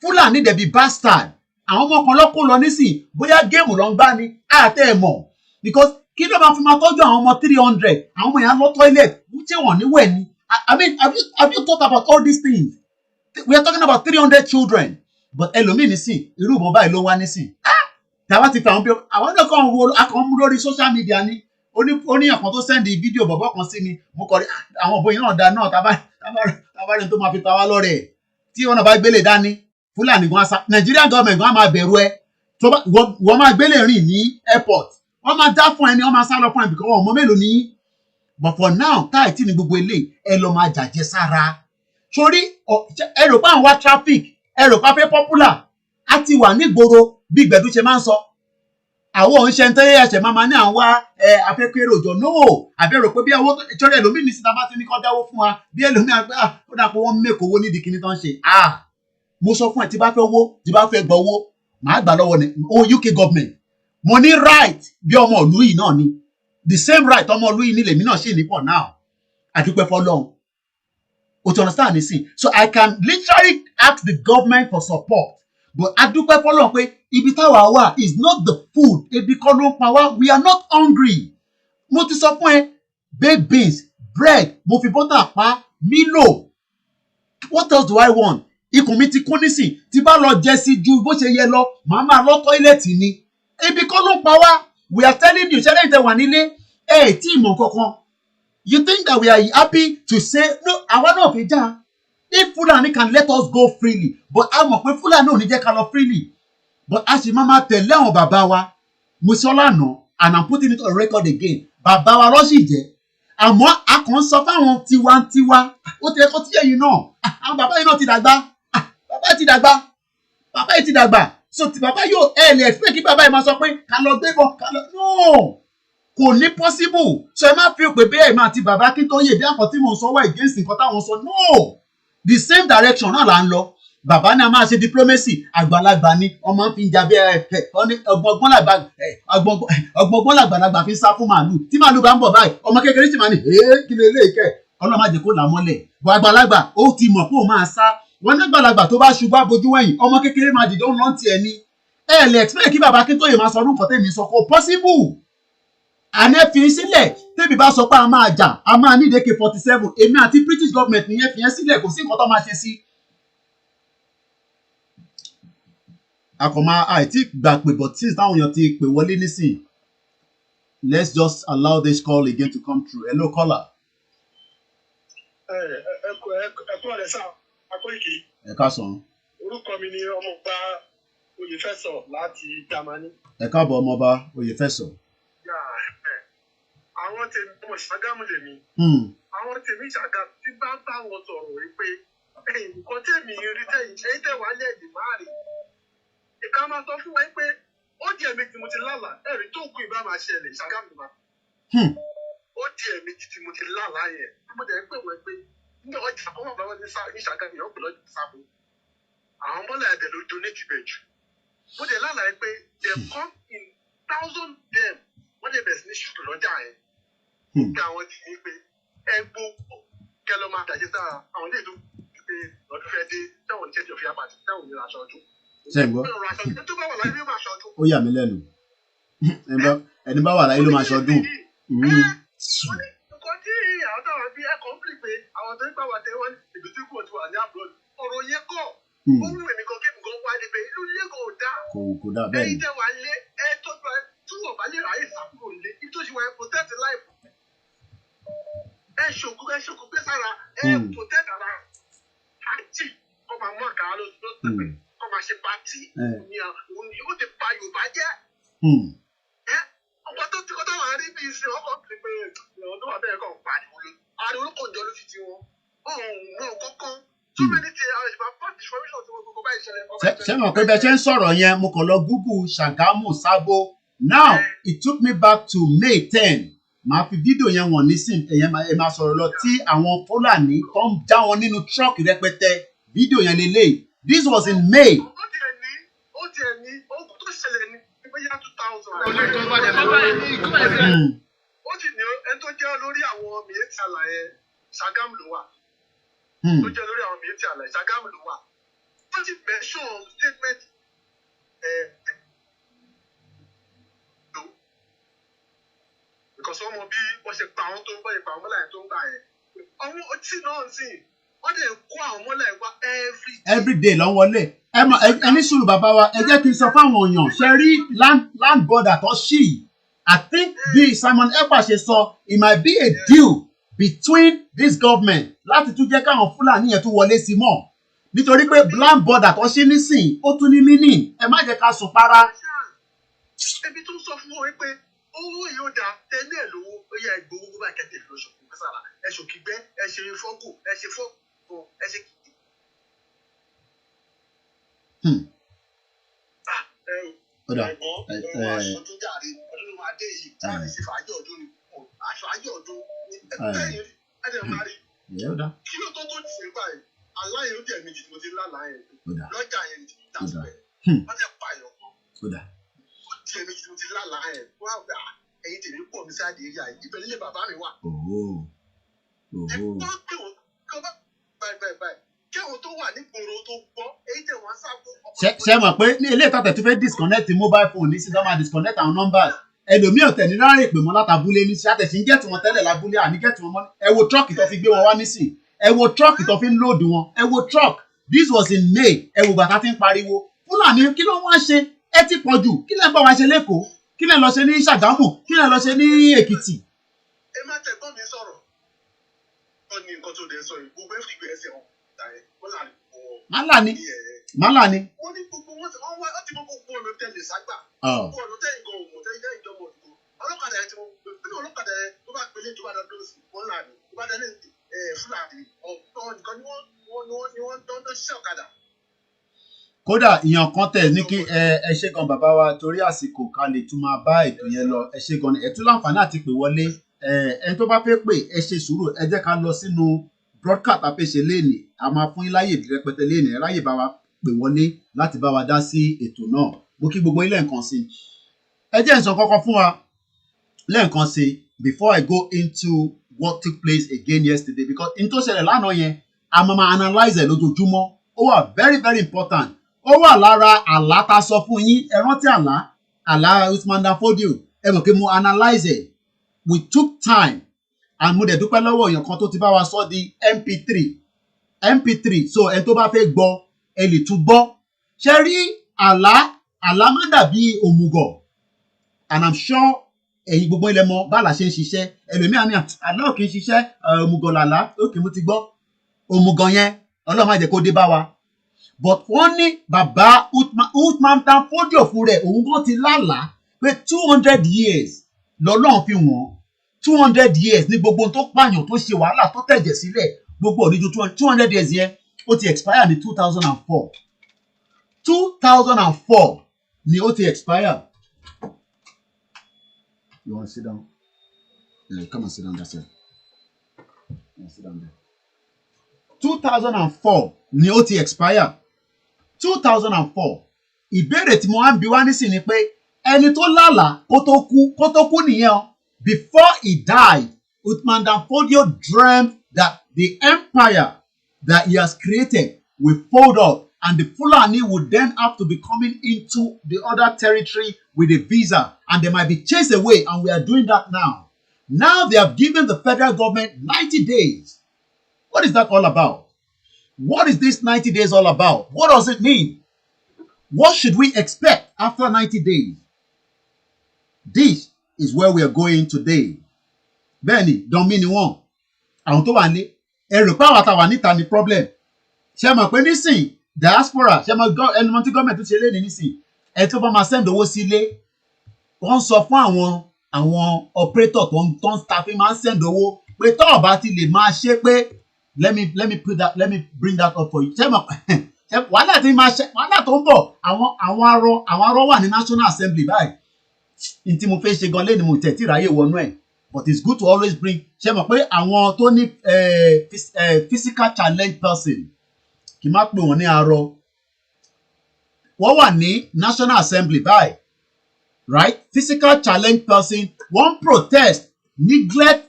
Fúlàní dẹ̀ bí bastard. Àwọn ọmọ kan lọ́kùn lọ nísìn bóyá géèmù lọ ń gbá ni àtẹ̀ ẹ̀ mọ̀ because kí ló máa fi máa tọ́jú àwọn ọmọ 300 àwọn ọmọ yẹn lọ toilet ṣé wọ́n níwẹ̀ ni I mean have you thought about all these things we are talking about 300 children but ẹlòmíì nísìn irú ìbọn báyìí ló wá nísìn tàbá ti fi àwọn bí àwọn náà kàn wo akàn mú lórí social media ni oníyàn kan tó sẹ́ndì fídíò bọ̀bọ̀ kan sí mi mo kọ̀ rí àwọn òbóyin náà dá náà tábàrin tó máa fi ta wá lọ́rẹ̀ tí wọn náà bá gbélé dání Fúlàní gan asa Nigerian government gan máa bẹ̀rù ẹ tó bá wọ́n máa gbélé rìn ní airport wọ́n máa dá fún ẹni wọ́n máa sá lọ fún ẹ bìkan ọmọ mélòó ni but for now táì tí ni gbogbo ilé ẹ lọ máa jàjẹ sára sórí ẹ rò pé àwọn wá traffic ẹ rò pé afẹ́ popular á ti wà nígboro bí Gbẹ̀du ṣe máa ń sọ àwọn òun ṣe ń tẹ́lẹ̀ ẹ̀ṣẹ̀ máa ní àwọn wá afẹ́kẹ́rẹ́ òjò náà àbẹ̀rò pé bí owó ìṣòro ẹlòmíì ní síta bá ti ní kọ́ dáwó fún wa bí ẹlòmíì àgbẹ̀ ó dà pé wọ́n mẹ́kọ̀ owó nídìí kíní tó ń ṣe mo sọ fún ẹ tí bá fẹ́ owó tí bá fẹ́ gbọ́ owó màá gbà lọ́wọ́ ní UK government mo ní right bí ọmọ ìlú yìí náà ni the same right ọmọ ìlú yìí ní lèmi náà ṣì ní pọ̀ now àdúpẹ́ fọlọ́run o ti understand ní sìn so I can literally ask the government for support but àdúpẹ́ fọlọ́run pé ibi táwa wà is not the food ebi kọ́ ló ń pa wá we are not hungry mo ti sọ fún ẹ baked beans bread mo fi butter pa Milo what else do I want ikùn mi ti kún nísìn tí bá lọ jẹ sí ju bó ṣe yẹ lọ màá máa lọ tọ́ílẹ̀tì ni ibi kọ́ ló ń pa wá we are telling you ṣẹlẹ̀ ìtẹ̀wà nílé tí ìmọ̀ kankan you think that we are happy to say no àwa náà fi já if Fulani can let us go freely but a mọ̀ pé Fulani ò ní jẹ́ ká lọ freely but a sì máa tẹ̀lé àwọn bàbá wa mo sọ lánàá and I'm putting it on record again bàbá wa lọ́sì jẹ́ àmọ́ a kàn ń sọ fáwọn tiwantiwa ó ti ẹ̀kọ́ tí ẹ̀yin náà àwọn bàbá yìí náà ti dàgbà bàbá yìí ti dàgbà so ti bàbá yóò ẹ̀ lè expect kí bàbá yìí máa sọ pé ká lọ gbé bọ̀ ká lọ no kò ní possible so ẹ má fi pé bẹ́ẹ̀ máa ti bàbá Akíntóyè bí àkọ́ tí mò ń sọ wá against nǹkan táwọn sọ no the same direction náà là ń lọ bàbá ní a máa ṣe diplomacy àgbàlagbà ni ọmọ fi ń jabẹ ọgbọgbọn làgbàlagbà fi ń sá fún màálù tí màálù bá ń bọ̀ báyìí ọmọ kékeré sì máa ní kí lè lè kẹ ọlọ́mọ àjẹ kó là mọ́lẹ̀ bọ̀ àgbàlagbà ó ti mọ̀ pé ó máa sá wọn ní àgbàlagbà tó bá ṣubú abojú wẹ̀yìn ọmọ kékeré máa dìde ó ń lọ tiẹ̀ ni ẹ lè expect kí bàbá Akíntóyè máa sọ orúkọ tèmi sọ kò possible àná fi sílẹ̀ tèmi bá sọ pé a máa jà a máa ní AK 47 èmi àti British government nìyẹn fi yẹn sílẹ̀ kò sí nǹkan tó máa ṣe sí. akọ̀mọ àìtí gbà pé but since táwọn èèyàn ti pè wọlé nísìn let's just allow this call again to come through. Hello caller. ẹkọ rẹ sá akóyèké. ẹ káàsán. orúkọ mi ni ọmọọba Oyèfẹsọ láti Jámánì. ẹ káàbọ̀ ọmọọba Oyèfẹsọ. àwọn tèmi ọmọ Ṣàgámù lèmi. àwọn tèmi Ṣàgámù tí bá bá wọn sọ̀rọ̀ wípé nǹkan tèmi rí tẹ̀yìn tẹ̀wá lẹ́ẹ̀dì máa rí. ìka máa sọ fún wa pé ó di ẹ̀mí tí mo ti lálàá ẹ̀rí tó kù ìbá máa ṣẹlẹ̀ Ṣàgámù máa. ó di ẹ̀mí tí mo ti lálàá yẹn mo dẹ̀ ń pè wọ́n pé ní ọjà ọmọ bàbá ní Ṣàgámù yẹn ó pè lọ́jà sábò. àwọn mọ́lá ẹ̀dẹ̀ ló donate bẹ̀ jù. mo dẹ̀ lálàá pé they come in thousand dem wọ́n dẹ̀ bẹ̀rẹ̀ sí ní ṣùkú lọ́jà yẹn. nígbà àwọn ti ní pé ẹ gbó kẹlọ́ máa dàjẹ́ sára àwọn ilé ìlú pé lọ́dún fẹ́ dé táwọn ìṣẹ́jọ fi apàtì táwọn ìlú aṣọ ọdún. ó yà mí lẹ́nu ẹni bá wà láyé ló máa ṣọdún. nǹkan tí àwọn táwọn bí ẹ̀kọ́ ń pè pé àwọn tó ń gbà wà tẹ́wọ́n ibi tí kò ti wà ní àbúrò ọ̀rọ̀ yẹn kọ́ ó wù mí kan kí nǹkan wá níbẹ̀ ìlú ilé kò dá bẹ́ẹ̀ ni ẹ̀yin tẹ́ wà lé ẹ tó gba túwọ̀ bá lè ráyè sàkúrò lé ibi tó ṣe wà ẹ protect life ẹ ṣòkú gbé sára ẹ protect ara àti kọ́ máa mú àkàrà lọ sí lọ́sẹ̀ kọ́ máa ṣe pàtì ni ó ti pa Yorùbá jẹ́ ọgbà tó ti kọ́ táwọn arí bíi ṣe ọkọ̀ pé ìwọ̀n tó wà bẹ́ẹ̀ kọ́ pariwo ló ariwo ló kàn jọ ló fi ti wọn náà kọ́kọ́ tó mẹ́ni ti àwọn ìṣẹ̀bá pàtì formation tí wọ́n gbogbo bá ìṣẹ̀lẹ̀. ṣé mọ̀ pé bẹ́ẹ̀ ṣe ń sọ̀rọ̀ yẹn mo kàn lọ Google Ṣàgámù Sábó now it took me back to May 10 màá fi fídíò yẹn wọ̀n nísìn ẹ̀yẹn máa sọ̀rọ̀ lọ tí àwọn Fúlàní tó ń já wọn nínú tírọ́ọ̀kì rẹpẹtẹ fídíò yẹn lélẹ̀ this was in May. ó tiẹ̀ ní ogun tó ṣẹlẹ̀ ní bóyá 2000. ó sì ní ẹni tó jẹ́ lórí àwọn mìíràn àlàyé Ṣàgámù ló wà. tó jẹ́ lórí àwọn mìíràn àlàyé Ṣàgámù ló wà. wọ́n ti mention statement because wọ́n mọ bí wọ́n ṣe pa àwọn tó ń bọ̀ ìpa àwọn mọ́lá yẹn tó ń gbà yẹn. àwọn tí náà ń sìn wọ́n dẹ̀ kó àwọn mọ́lá yẹn wá everyday ló ń wọlé ẹni sùúrù bàbá wa ẹ jẹ́ kí n sọ fáwọn èèyàn ṣe rí land border tó ṣì I think bí Simon Ekpa ṣe sọ it might be a deal between this government láti tún jẹ́ káwọn Fúlàní yẹn tún wọlé sí mọ́ nítorí pé land border tó ṣí nísìn ó tún ní meaning ẹ má jẹ́ ká sùn para. ebi tó sọ fún wọn pé owó yóò dáa tẹ́lẹ̀ lówó ó yẹ ìgbowó bá kẹ́tẹ̀ fi lọ́sọ̀kù kẹsàrà ẹ ṣòkì gbẹ́ ẹ ṣe fọ́kù ẹ ṣe fọ́kù ẹ ṣe kìkì. ọdún jàre ọdún máa dé yìí táàbí sí fàájì ọdún ni àfàájì ọdún ni ẹgbẹ́yìn ẹ̀dẹ̀ máa rí kí ló tó ti ṣe báyìí aláyé ó dẹ̀ méjì tí mo ti lálàá yẹn lọ́jà yẹn ti dà síbẹ̀ wọ́n dẹ̀ pààyàn kan ó tiẹ̀ méjì tí mo ti lálàá yẹn wọ́n á gbà ẹ̀yin tèmi pọ̀ mi sáà dé eré àyè ibẹ̀ nílé bàbá mi wà. ẹ bá pè wọ́n kọ́ báyìí kẹ́wọ̀n tó wà nígboro tó gbọ́ èyí tẹ̀ wọ́n sábò. ṣe mọ̀ pé ní ilé ìtàtẹ̀ tó fẹ́ disconnect mobile phone ní sísá máa disconnect àwọn numbers ẹlòmíì ọ̀tẹ̀ ní rárá ìpè mọ́ látàbúlé ní sí àtẹ̀sí ń gẹ̀tì wọn tẹ́lẹ̀ lábúlé àní gẹ̀tì wọn mọ́ ẹ wo truck tó fi gbé wọn wá nísìn ẹ wo truck tó fi ń load wọn ẹ wo truck this was in May ẹ wo bàtà tí ń pariwo Fúlàní kí ló wá ṣe ẹ ti pọ̀ jù kí lẹ́ ń bá wa ṣe lẹ́kọ̀ọ́ kí lẹ́ ń lọ ṣe ní Ṣàgámù kí lẹ́ ń lọ ṣe ní Èkìtì. ẹ má tẹ̀gbọ́n mi sọ̀rọ̀ ọ ní nǹkan tó dé sọ yìí gbogbo ẹ̀fìgbẹ́ ẹsẹ̀ wọn Málàní. wọ́n ní gbogbo wọn ti wọ́n wá láti gbogbo ọ̀nà tẹ̀lé ságbà. gbogbo ọ̀nà tẹ̀yìn gan òmò tẹ̀yìn ìjọba òdìbò ọlọ́kadà yẹn ti wọ́n pẹ̀lú ọlọ́kadà wọ́n tó ṣọ̀kadà. Kódà ìyàn kan tẹ̀ ní kí ẹ ṣe gan bàbá wa torí àsìkò ká lè tún máa bá ètò yẹn lọ ẹ ṣe gan ni ẹ tún láǹfààní àti pè wọlé ẹni tó bá fẹ́ pè ẹ ṣe sùúrù ẹ jẹ́ ká lọ sínú broadcast àfẹsẹ̀ léènì a máa fún yín láyè rẹpẹtẹ léènì ẹ ráyè bá wa pè wọlé láti bá wa dá sí ètò náà mo kí gbogbo ilé nǹkan sí ẹ jẹ́ ìsàn kọ́kọ́ fún wa lẹ́ẹ̀kan sí before I go into what took place again yesterday because in tó ṣẹlẹ̀ lánàá yẹn a máa analyse ẹ̀ lójoojúmọ́ ó wà very very important ó wà lára àlá tá a sọ fún yín ẹ rántí àlá Usman Dan Fodio ẹ mọ̀ pé mo analyse ẹ̀ we took time and mo dẹ̀ dúpẹ́ lọ́wọ́ èèyàn kan tó ti bá wa sọ di mp3 so ẹni tó bá fẹ́ gbọ́ ẹ lè tún gbọ́ ṣe rí àlá má dàbí òmùgọ̀ and I'm sure ẹ̀yin gbogbo ilẹ̀ mọ̀ bá àlá ṣe ń ṣiṣẹ́ ẹlòmíà ní àlá ò kì í ṣiṣẹ́ òmùgọ̀ làlá òkè mo ti gbọ́ òmùgọ̀ yẹn Ọlọ́run má jẹ́ kó dé bá wa but wọ́n ní bàbá Usman Dan Fodio fún rẹ̀ òun kan ti lálàá pé 200 years lọ́lọ́run fi wọ́n 200 years ní gbogbo tó pààyàn tó ṣe wàhálà tó tẹ̀jẹ̀ sílẹ̀ gbogbo òníjú 200 years yẹn ó ti expire ní 2004 ni ó ti expire. You want to sit down? Yeah, come and sit down, that's it. Yeah, sit down there. 2004 ni ó ti expire. 2004 ìbéèrè tí mo wá ń bi wá nísìn ni pé ẹni tó lálàá kó tó kú nìyẹn o before he died Usman Dan Fodio dreamt that the empire that he has created will fold up and the Fulani would then have to be coming into the other territory with a visa and they might be chased away and we are doing that now. Now they have given the federal government 90 days. What is that all about? What is this 90 days all about? What does it mean? What should we expect after 90 days? This is where we are going today. Bẹ́ẹ̀ni, dánmí ni wọ́n. Àwọn tó wà ní ẹrù pàwọ́ àtàwà níta ni problem. Ṣé mọ̀ pé nísìn diaspora ṣé mọ̀ ẹnu mọ́ tí gọ́ọ̀mẹ̀ntì ṣe lé ní nísìn ẹ tó bá máa send owó sílé wọ́n sọ fún àwọn operator tó ń staffing máa ń send owó pé tó ọ̀bá ti lè máa ṣe pé let me bring that up for you. Ṣé mọ̀ wàhálà tí máa ṣe wàhálà tó ń bọ̀ àwọn arọ wà ní National Assembly báyìí. N tí mo fẹ́ ṣe gan lé ni mo tẹ̀ tí ìráyè wọnú ẹ̀. But it's good to always bring ṣe mọ̀ pé àwọn tó ní physical challenge person kì í má pè wọ́n ní arọ wọ́n wà ní National Assembly báyìí right physical challenge person wọ́n protest neglect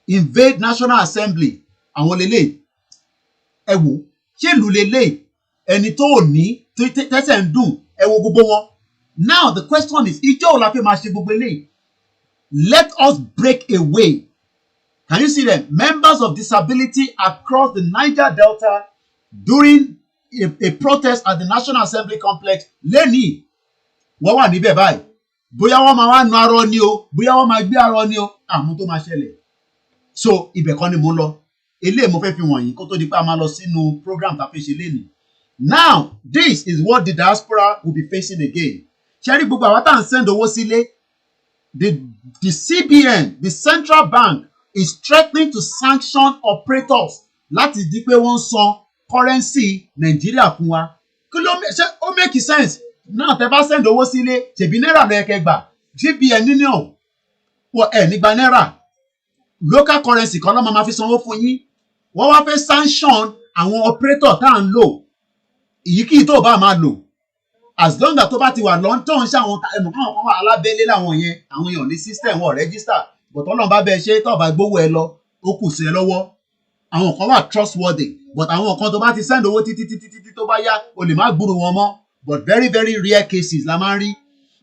invade National Assembly àwọn lélẹ̀ ẹ wò ṣé ìlú lélẹ̀ ẹni tó ò ní tẹ́sẹ̀ ń dùn ẹ wo gbogbo wọn now the question is ìjọ́ ò la fẹ́ máa ṣe gbogbo eléyìí. Let us break away. Can you see them? Members of disability across the Niger Delta during a protest at the National Assembly complex. Lẹ́ni, wọ́n wà níbẹ̀ báyìí. Bóyá wọ́n máa wá nu arọ ni o, bóyá wọ́n máa gbé arọ ni o, àmọ́ tó máa ṣẹlẹ̀. So, ibẹ̀ kan ni mo ń lọ. Eléyìí mo fẹ́ fi wọ̀nyí kó tó di pé a máa lọ sínú program tá a fi ṣe lénìí. Now, this is what the diaspora will be facing again. Ṣé rí gbogbo àwọn tá à ń send owó sílé? The CBN, the central bank, is threatening to sanction operators láti di pé wọ́n san currency Nàìjíríà fún wa. Kí ló ṣe ó make sense? Náà tẹ bá send owó sílé, ṣèbí náírà ló yẹ kẹ́ gbà. CBN nínú ọ̀ ẹ̀ nígbà náírà. Local currency kan ló máa fi sanwó fún yín. Wọ́n wá fẹ́ sanction àwọn operator tá à ń lò. Ìyíkí tó bá máa lò. As long as tó bá ti wà lọ́ntàn ṣe àwọn ẹ̀mọ̀ kan wà alábẹ́lé láwọn yẹn àwọn èèyàn ní system wọn register but ọlọ́run bá bẹ́ẹ̀ ṣe tó bá gbówó ẹ lọ ó kù sí ẹ lọ́wọ́ àwọn kan wà trustworthy but àwọn kan tó bá ti send owó títí tó bá yá o lè má gbúrò wọn mọ́ but very very rare cases la máa ń rí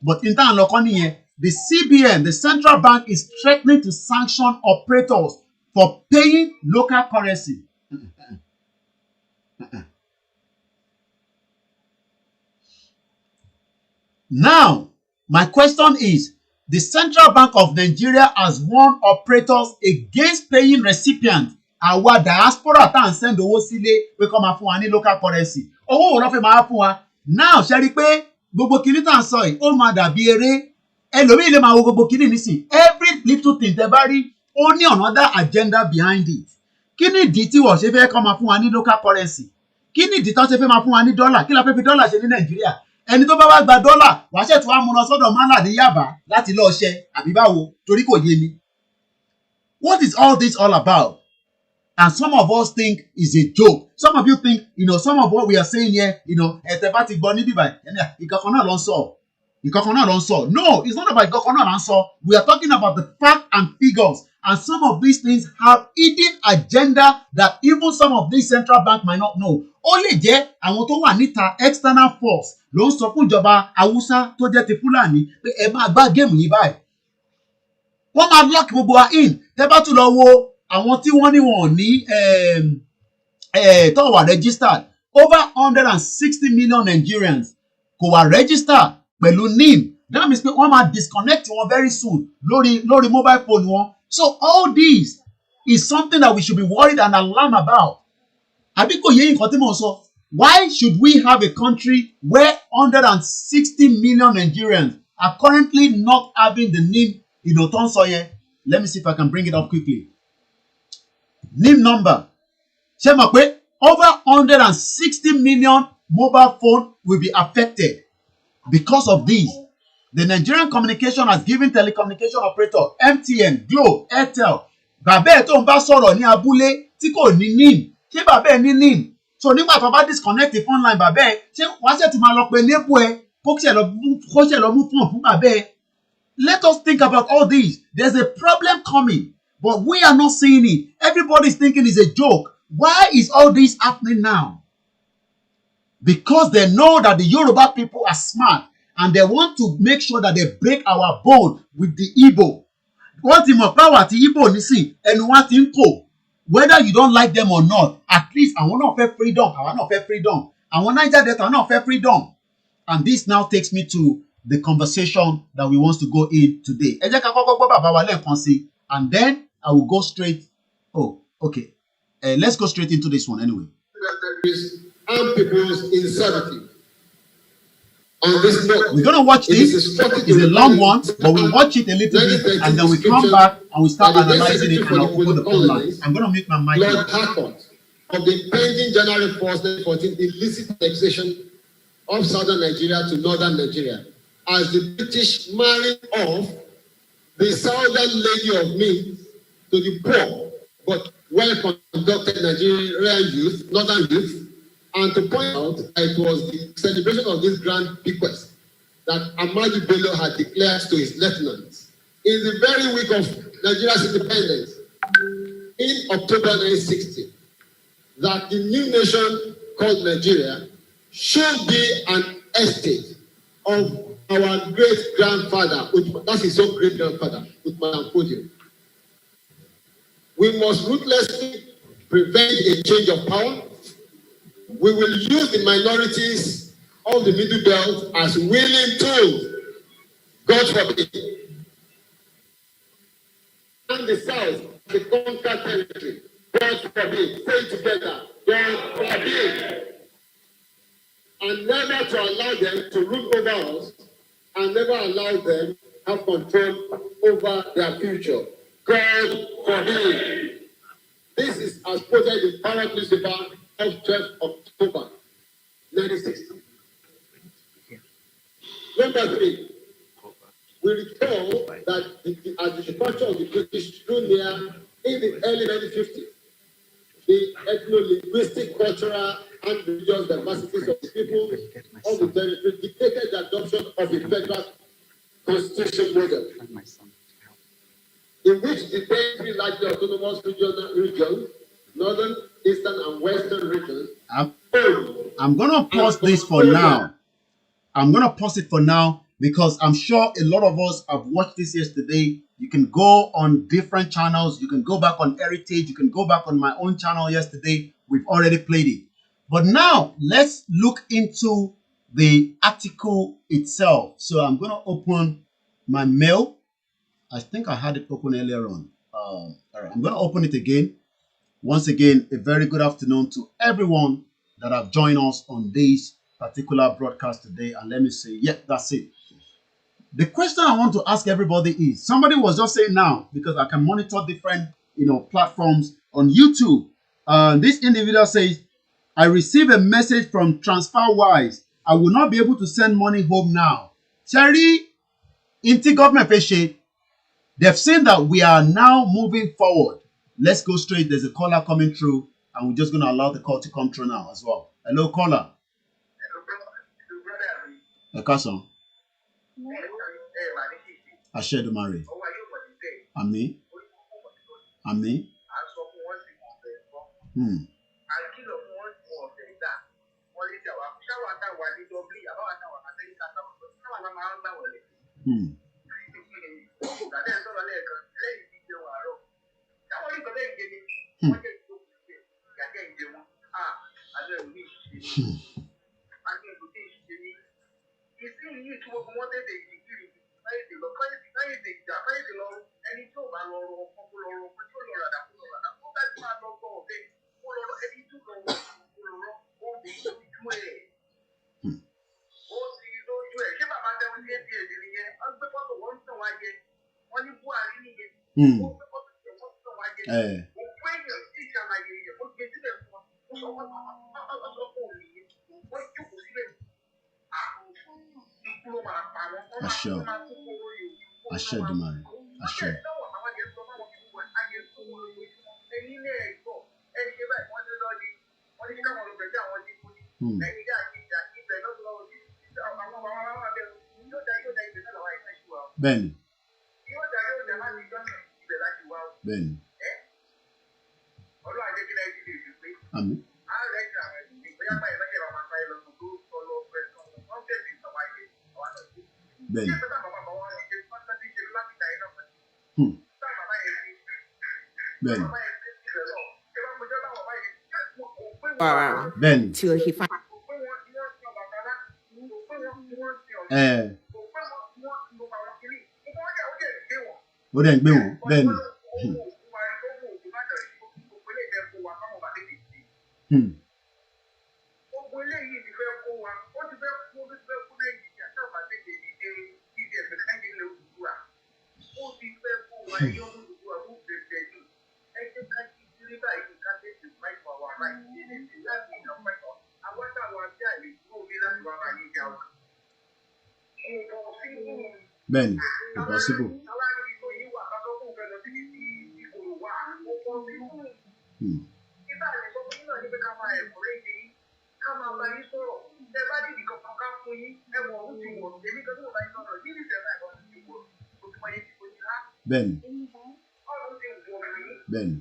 but in tàn lọ́kọ́ nìyẹn the CBN the central bank is threatening to sanction operators for paying local currency. Now, my question is, the Central Bank of Nigeria has warned operators against paying recipients àwa diaspora tá à ń send owó sílé pé kó máa fún wa ní local currency. Owó wo ló fẹ́ máa fún wa? Now, ṣe rí pé gbogbo kìíní tá à ń sọ yìí, ó máa dàbí eré. Ẹlòmíì lè máa wo gbogbo kìíní nísìn. Every little thing tẹ́ bá rí, ó ní another agenda behind it. kí ni ìdí tí wọ́n ṣe fẹ́ kọ́ máa fún wa ní local currency? Kí ni ìdí tí wọ́n ṣe fẹ́ máa fún wa ní dọ́là? Kí la fẹ́ fi dọ́là ṣe ní Nàìjíríà? Ẹni tó bá wá gba dọ́là wàá ṣètò wa mú lọ sọ́dọ̀ mọ́là ní Yaba láti lọ́ọ́ ṣe àbí báwo, torí kò yé mi. What is all this all about? And some of us think it's a joke. Some of you think, some of what we are saying here, ẹ̀tẹ̀ bá ti gbọ́ níbí báyìí, ìkankan náà ló ń sọ. Ìkankan náà ló ń sọ. No, it's not about ìkankan náà ló ń sọ. We are talking about the fact and figures. And some of these things have hidden agenda that even some of these central bank might not know. Ó lè jẹ́ àwọn tó wà níta external force ló ń sọ fún ìjọba Haúsá tó jẹ́ ti Fúlàní pé ẹ máa gbá géèmù yìí báyìí. Wọ́n máa lock gbogbo wa in. Tẹ́ bá tún lọ wo àwọn tí wọ́n ní wọn ò ní tó wà registered, over 160 million Nigerians kò wà registered pẹ̀lú NIN. That means pé wọ́n máa disconnect wọn very soon lórí mobile phone wọn. So all this is something that we should be worried and alarmed about. Àbí kò yé nǹkan tí mò ń sọ? Why should we have a country where 160 million Nigerians are currently not having the NIN tó ń sọ yẹn? Let me see if I can bring it up quickly. NIN number. Ṣé mọ̀ pé over 160 million mobile phone will be affected because of this. The Nigerian Communication has given telecommunication operator MTN, Glo, Airtel, bàbá ẹ̀ tó ń bá sọ̀rọ̀ ní abúlé tí kò ní NIN. Ṣé bàbá ẹ̀ ní NIN? So nígbà tó bá disconnect the phone line bàbá ẹ̀, ṣé wàá ṣètò máa lọ pe neighbor ẹ̀ kó ṣe lọ mú phone fún bàbá ẹ̀? Let us think about all this. There's a problem coming, but we are not seeing it. Everybody's thinking it's a joke. Why is all this happening now? Because they know that the Yoruba people are smart and they want to make sure that they break our bond with the Igbo. Wọ́n ti mọ̀ pé àwọn àti Igbo nísìn ẹnu wọn ti ń kò. Whether you don't like them or not, at least àwọn náà fẹ́ freedom, àwọn náà fẹ́ freedom. Àwọn Niger Delta náà fẹ́ freedom. And this now takes me to the conversation that we want to go in today. Ẹ jẹ́ ká kọ́kọ́ gbọ́ bàbá wa lẹ́ẹ̀kan sí, and then I will go straight. Oh, okay. Let's go straight into this one anyway. And people's insanity. On this note, we're going to watch this. It's a long one, but we'll watch it a little bit and then we come back and we start analyzing it and I'll open the phone line. I'm going to mute my mic. Lord Harcourt of the impending January 1st, 2014 illicit annexation of southern Nigeria to northern Nigeria as the British married off the southern lady of means to the poor but well-conducted Nigerian youth, northern youth, and to point out that it was the celebration of this grand bequest that Ahmadu Bello had declared to his lieutenants in the very week of Nigeria's independence in October 1960, that the new nation called Nigeria should be an estate of our great-grandfather, that's his own great-grandfather, Uthman Fodio. We must ruthlessly prevent a change of power. We will use the minorities of the Middle Belt as willing tools. God forbid. And the South, the conquered territory. God forbid. Say it together. God forbid. And never to allow them to rule over us and never allow them to have control over their future. God forbid. This is as quoted in Parrot newspaper of 12th October 1960. Number 3, we recall that as the departure of the British drew near in the early 1950s, the ethno-linguistic, cultural, and religious diversities of the people of the territory dictated the adoption of a federal constitution model, in which the territory largely autonomous regions, northern, eastern, and western regions. I'm going to pause this for now. I'm going to pause it for now because I'm sure a lot of us have watched this yesterday. You can go on different channels. You can go back on Heritage. You can go back on my own channel yesterday. We've already played it. But now let's look into the article itself. So I'm going to open my mail. I think I had it open earlier on. All right, I'm going to open it again. Once again, a very good afternoon to everyone that have joined us on this particular broadcast today. And let me say, yeah, that's it. The question I want to ask everybody is, somebody was just saying now, because I can monitor different, platforms on YouTube. This individual says, I received a message from TransferWise. I will not be able to send money home now. Cherry, Inti government patient, they've seen that we are now moving forward. Let's go straight. There's a caller coming through, and we're just going to allow the call to come through now as well. Hello, caller. Ekason. Ashedumare. Ami. Ami. Ashedumare. Ashed. Ben. Ben. Amen. Ben. Ben. Ben. Till he finds. Ó dẹ̀ ń gbé wọn bẹ́ẹ̀ ni. Bẹ́ẹ̀ni, impossible. Bẹ́ẹ̀ni. Bẹ́ẹ̀ni.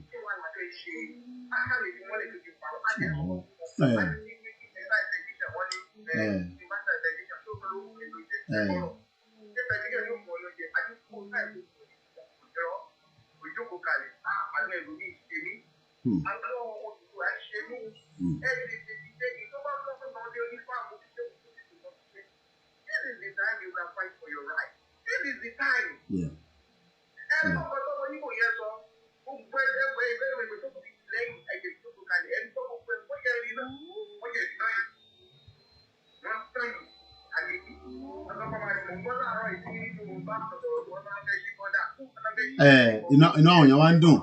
Iná àwọn èèyàn wá ń dùn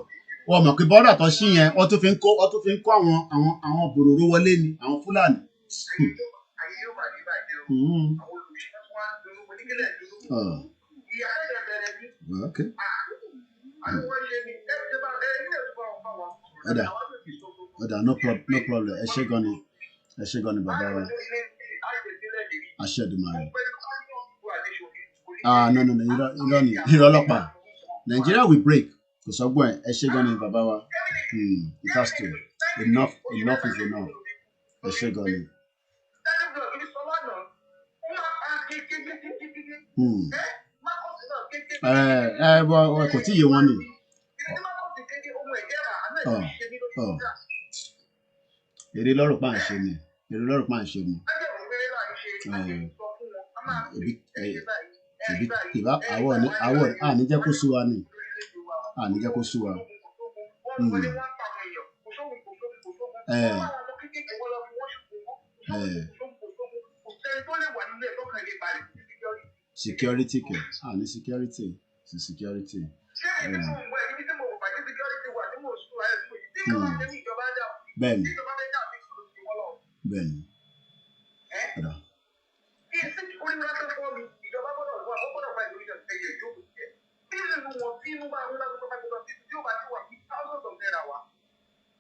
wọ́n mọ̀ pé bọ́dà tó ṣí yẹn wọ́n tún fi ń kó àwọn bòròró wọlé ni àwọn Fúlàní. Okay. Ọ̀dà no problem ẹ ṣé gan ni bàbá wa Ashedumare. No irọ́ ọlọ́pàá Nigeria will break kò sọ́gbọ́n ẹ ṣé gan ni bàbá wa it has to enough is enough ẹ ṣé gan ni. Kò tí ì yé wọn ni. Èrè lọ́rùn pa à ń ṣe ni. Ìbá àwọ̀ àníjẹ́ kó sú wa ni. Àníjẹ́ kó sú wa. Security kẹ ní security sí security. Ben. Ìjọba fẹ́ dà bí ìṣòro ti wọ́n lọ. Ben. Ẹ́ kí n sì orí ńlá fẹ́ fọ́ mi, ìjọba gbọ́dọ̀ wà, ó gbọ́dọ̀ wà ìlú ẹ̀yẹ ìjókòó tiẹ̀. Bí nínú wọn tí inú bá ń lọ sọ́kọ́ bá gbọ́dọ̀ tí yóò bá ti wà ní thousands of naira wa,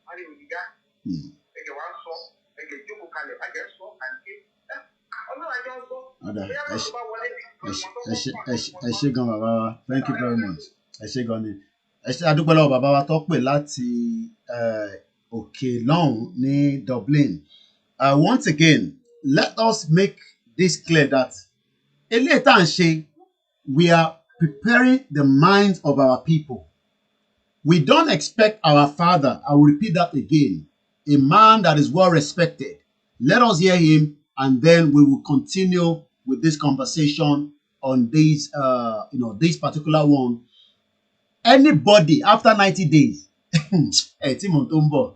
a lè òyìn yá. Ẹ̀jẹ̀ wa ń sọ, ẹ̀jẹ̀ ìjókòó kalẹ̀, àjẹ́ ń sọ, àǹké. Ọlọ́run àjọ ń sọ. Ẹ ṣé gan bàbá wa, thank you very much. Ẹ ṣé gan ni. Ẹ ṣé adúpẹ́ lọ́wọ́ bàbá wa tó pè láti òkè lọ́hùn ní Dublin. Once again, let us make this clear that eléyìí tá à ń ṣe, we are preparing the minds of our people. We don't expect our father, I will repeat that again, a man that is well respected. Let us hear him, and then we will continue with this conversation on this, this particular one. Anybody after 90 days, tí mo tó ń bọ̀,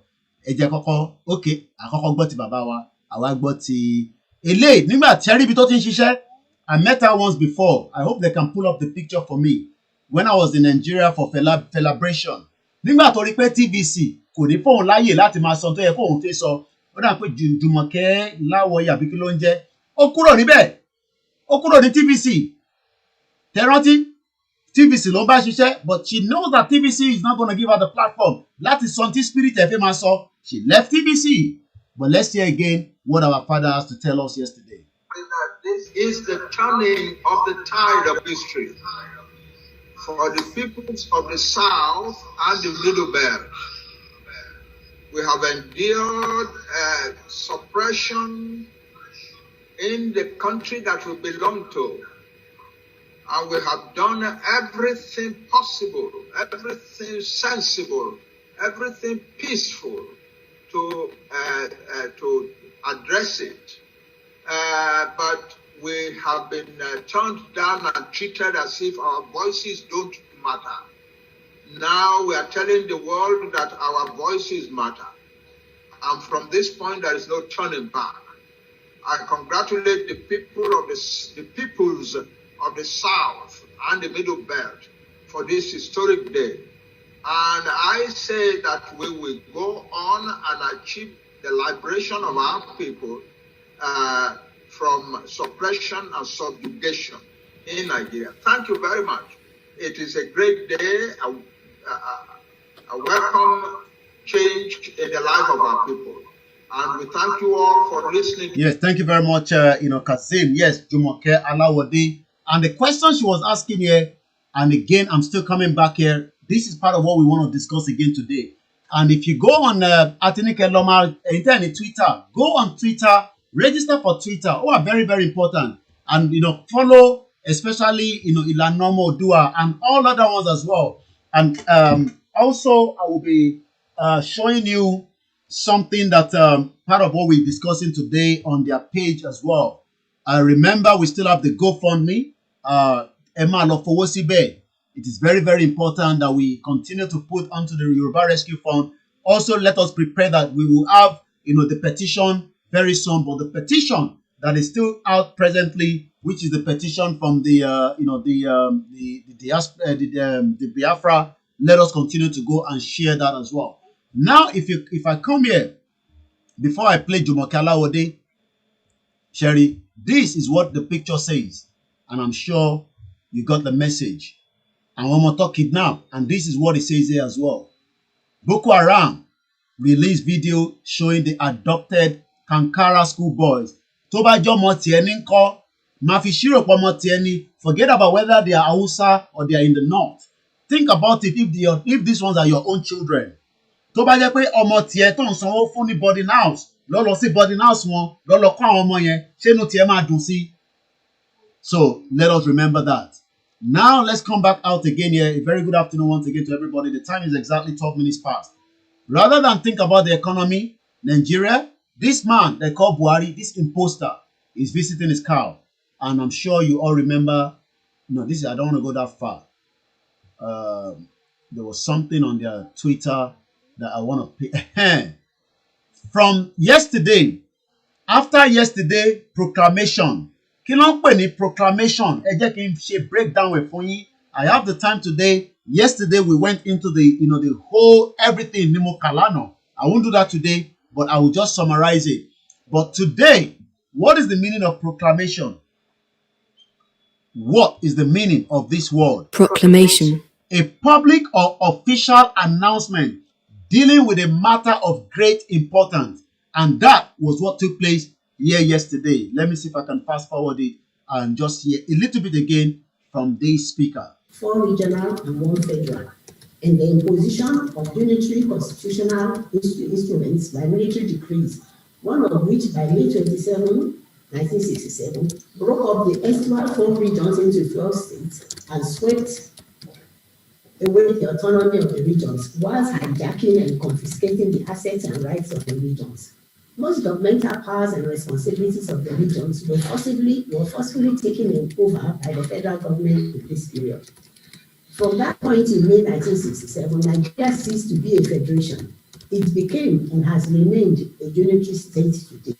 ẹ jẹ́ kọ́kọ́, okay, àkọ́kọ́ gbọ́ ti bàbá wa, àwa gbọ́ ti eléyìí nígbà tí ẹ rí ibi tó ti ń ṣiṣẹ́. I met her once before. I hope they can pull up the picture for me. When I was in Nigeria for celebration. Nígbà tó rí pé TVC kò ní fóun láyè láti máa sọ tó yẹ kóun tó sọ. Ó dà pé Jùmọ̀kẹ́ Láwọyè àbí kí ló ń jẹ́. Ó kúrò níbẹ̀. Ó kúrò ní TVC. Tẹ́rántí TVC ló bá ṣiṣẹ́, but she knows that TVC is not going to give her the platform. Láti sọ tí spirit ẹ̀ fẹ́ máa sọ. She left TVC. But let's hear again what our father has to tell us yesterday. This is the turning of the tide of history for the peoples of the South and the Middle Belt. We have endured suppression in the country that we belong to, and we have done everything possible, everything sensible, everything peaceful to address it. But we have been turned down and treated as if our voices don't matter. Now we are telling the world that our voices matter. And from this point, there is no turning back. I congratulate the peoples of the South and the Middle Belt for this historic day. And I say that we will go on and achieve the liberation of our people from suppression and subjugation in Nigeria. Thank you very much. It is a great day, a welcome change in the life of our people. And we thank you all for listening. Yes, thank you very much, Kazim. Yes, Jumoke Alawode. And the question she was asking here, and again, I'm still coming back here. This is part of what we want to discuss again today. And if you go on Atinike Loma, anytime Twitter, go on Twitter, register for Twitter. Oh, very, very important. And, follow, especially, Ilanomo Dua and all other ones as well. And also, I will be showing you something that part of what we're discussing today on their page as well. Remember, we still have the GoFundMe. Emma Lofowosibe. It is very, very important that we continue to put onto the Yoruba Rescue Fund. Also, let us prepare that we will have, the petition very soon. But the petition that is still out presently, which is the petition from the Biafra, let us continue to go and share that as well. Now, if I come here, before I play Jumoke Alawode, Sherry, this is what the picture says. And I'm sure you got the message. And one more talk kidnap. And this is what it says here as well. Boko Haram released video showing the adopted Kankara school boys. Tobajo Motieni ko, Mafishiro Motieni, forget about whether they are Hausa or they are in the north. Think about it if these ones are your own children. Tobajo pe ọmọ tiẹ̀ tó ń sanwó fún ní boarding house. Lọ lọ sí boarding house wọn, lọ lọ kọ́ àwọn ọmọ yẹn, ṣé inú tiẹ̀ máa dùn sí? So let us remember that. Now let's come back out again here. A very good afternoon once again to everybody. The time is exactly 12 minutes past. Rather than think about the economy, Nigeria, this man they call Buhari, this imposter, is visiting his cow. And I'm sure you all remember, I don't want to go that far. There was something on their Twitter that I want to pay. From yesterday, after yesterday proclamation, kí ló ń pè ní proclamation? Ẹ jẹ́ kí n ṣe breakdown ẹ̀ fún yín. I have the time today. Yesterday we went into the whole everything ní mo kà lánàá. I won't do that today. but I will just summarize it. But today, what is the meaning of proclamation? What is the meaning of this word? Proclamation. A public or official announcement dealing with a matter of great importance. And that was what took place here yesterday. Let me see if I can fast forward it and just hear a little bit again from this speaker. 4 regional and 1 federal, and the imposition of unitary constitutional instruments by military decrees, one of which by May 27, 1967, broke up the erstwhile 4 regions into 12 states and swept away the autonomy of the regions, whilst hijacking and confiscating the assets and rights of the regions. Most governmental powers and responsibilities of the regions were forcefully taken over by the federal government in this period. From that point in May 1967, Nigeria ceased to be a federation. It became and has remained a unitary state today,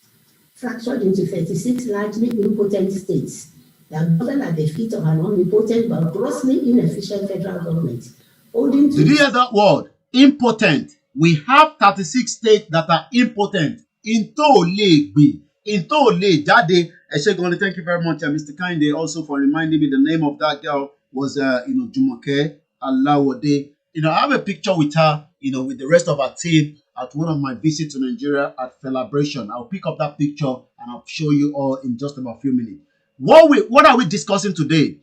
fractured into 36 largely impotent states that govern at the feet of an omnipotent but grossly inefficient federal government. Did you hear that word? Impotent. We have 36 states that are impotent. Into le jade. Thank you very much, Mr. Kinde, also for reminding me the name of that girl was Jumoke Alawode. I have a picture with her, with the rest of our team at one of my visits to Nigeria at Celebration. I'll pick up that picture and I'll show you all in just about a few minutes. What are we discussing today?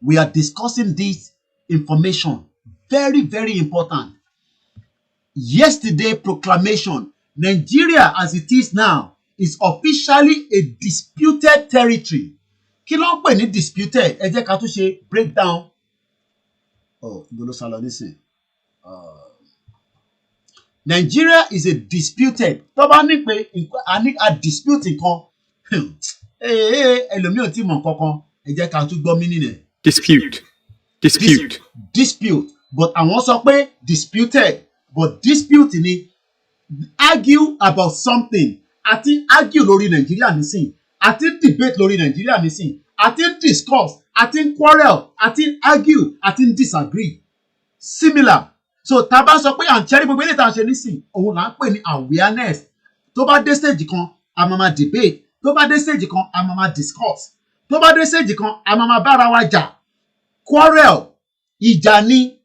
We are discussing this information. Very, very important. Yesterday proclamation. Nigeria, as it is now, is officially a disputed territory. Kí ló ń pè ní disputed? Ẹ jẹ́ ká tún ṣe breakdown. Gbolo sálọ nísìn. Nigeria is a disputed. Tó bá ní pé a dispute nǹkan. Ẹlòmíì ò tí mọ̀ nǹkankan. Ẹ jẹ́ ká tún gbọ́ meaning ẹ̀. Dispute. Dispute. But àwọn sọ pé disputed. But dispute ni argue about something. Àti argue lórí Nigeria nísìn. Àti debate lórí Nigeria nísìn. Àti discuss. Àti quarrel. Àti argue. Àti disagree. Similar. So tá bá sọ pé à ń cherry gbogbo eléyìí tá a ṣe nísìn. Òun là ń pè ní awareness. Tó bá dé stage kan, a máa ma debate. Tó bá dé stage kan, a máa ma discuss. Tó bá dé stage kan, a máa ma bára wa jà. Quarrel. Ìjà ni.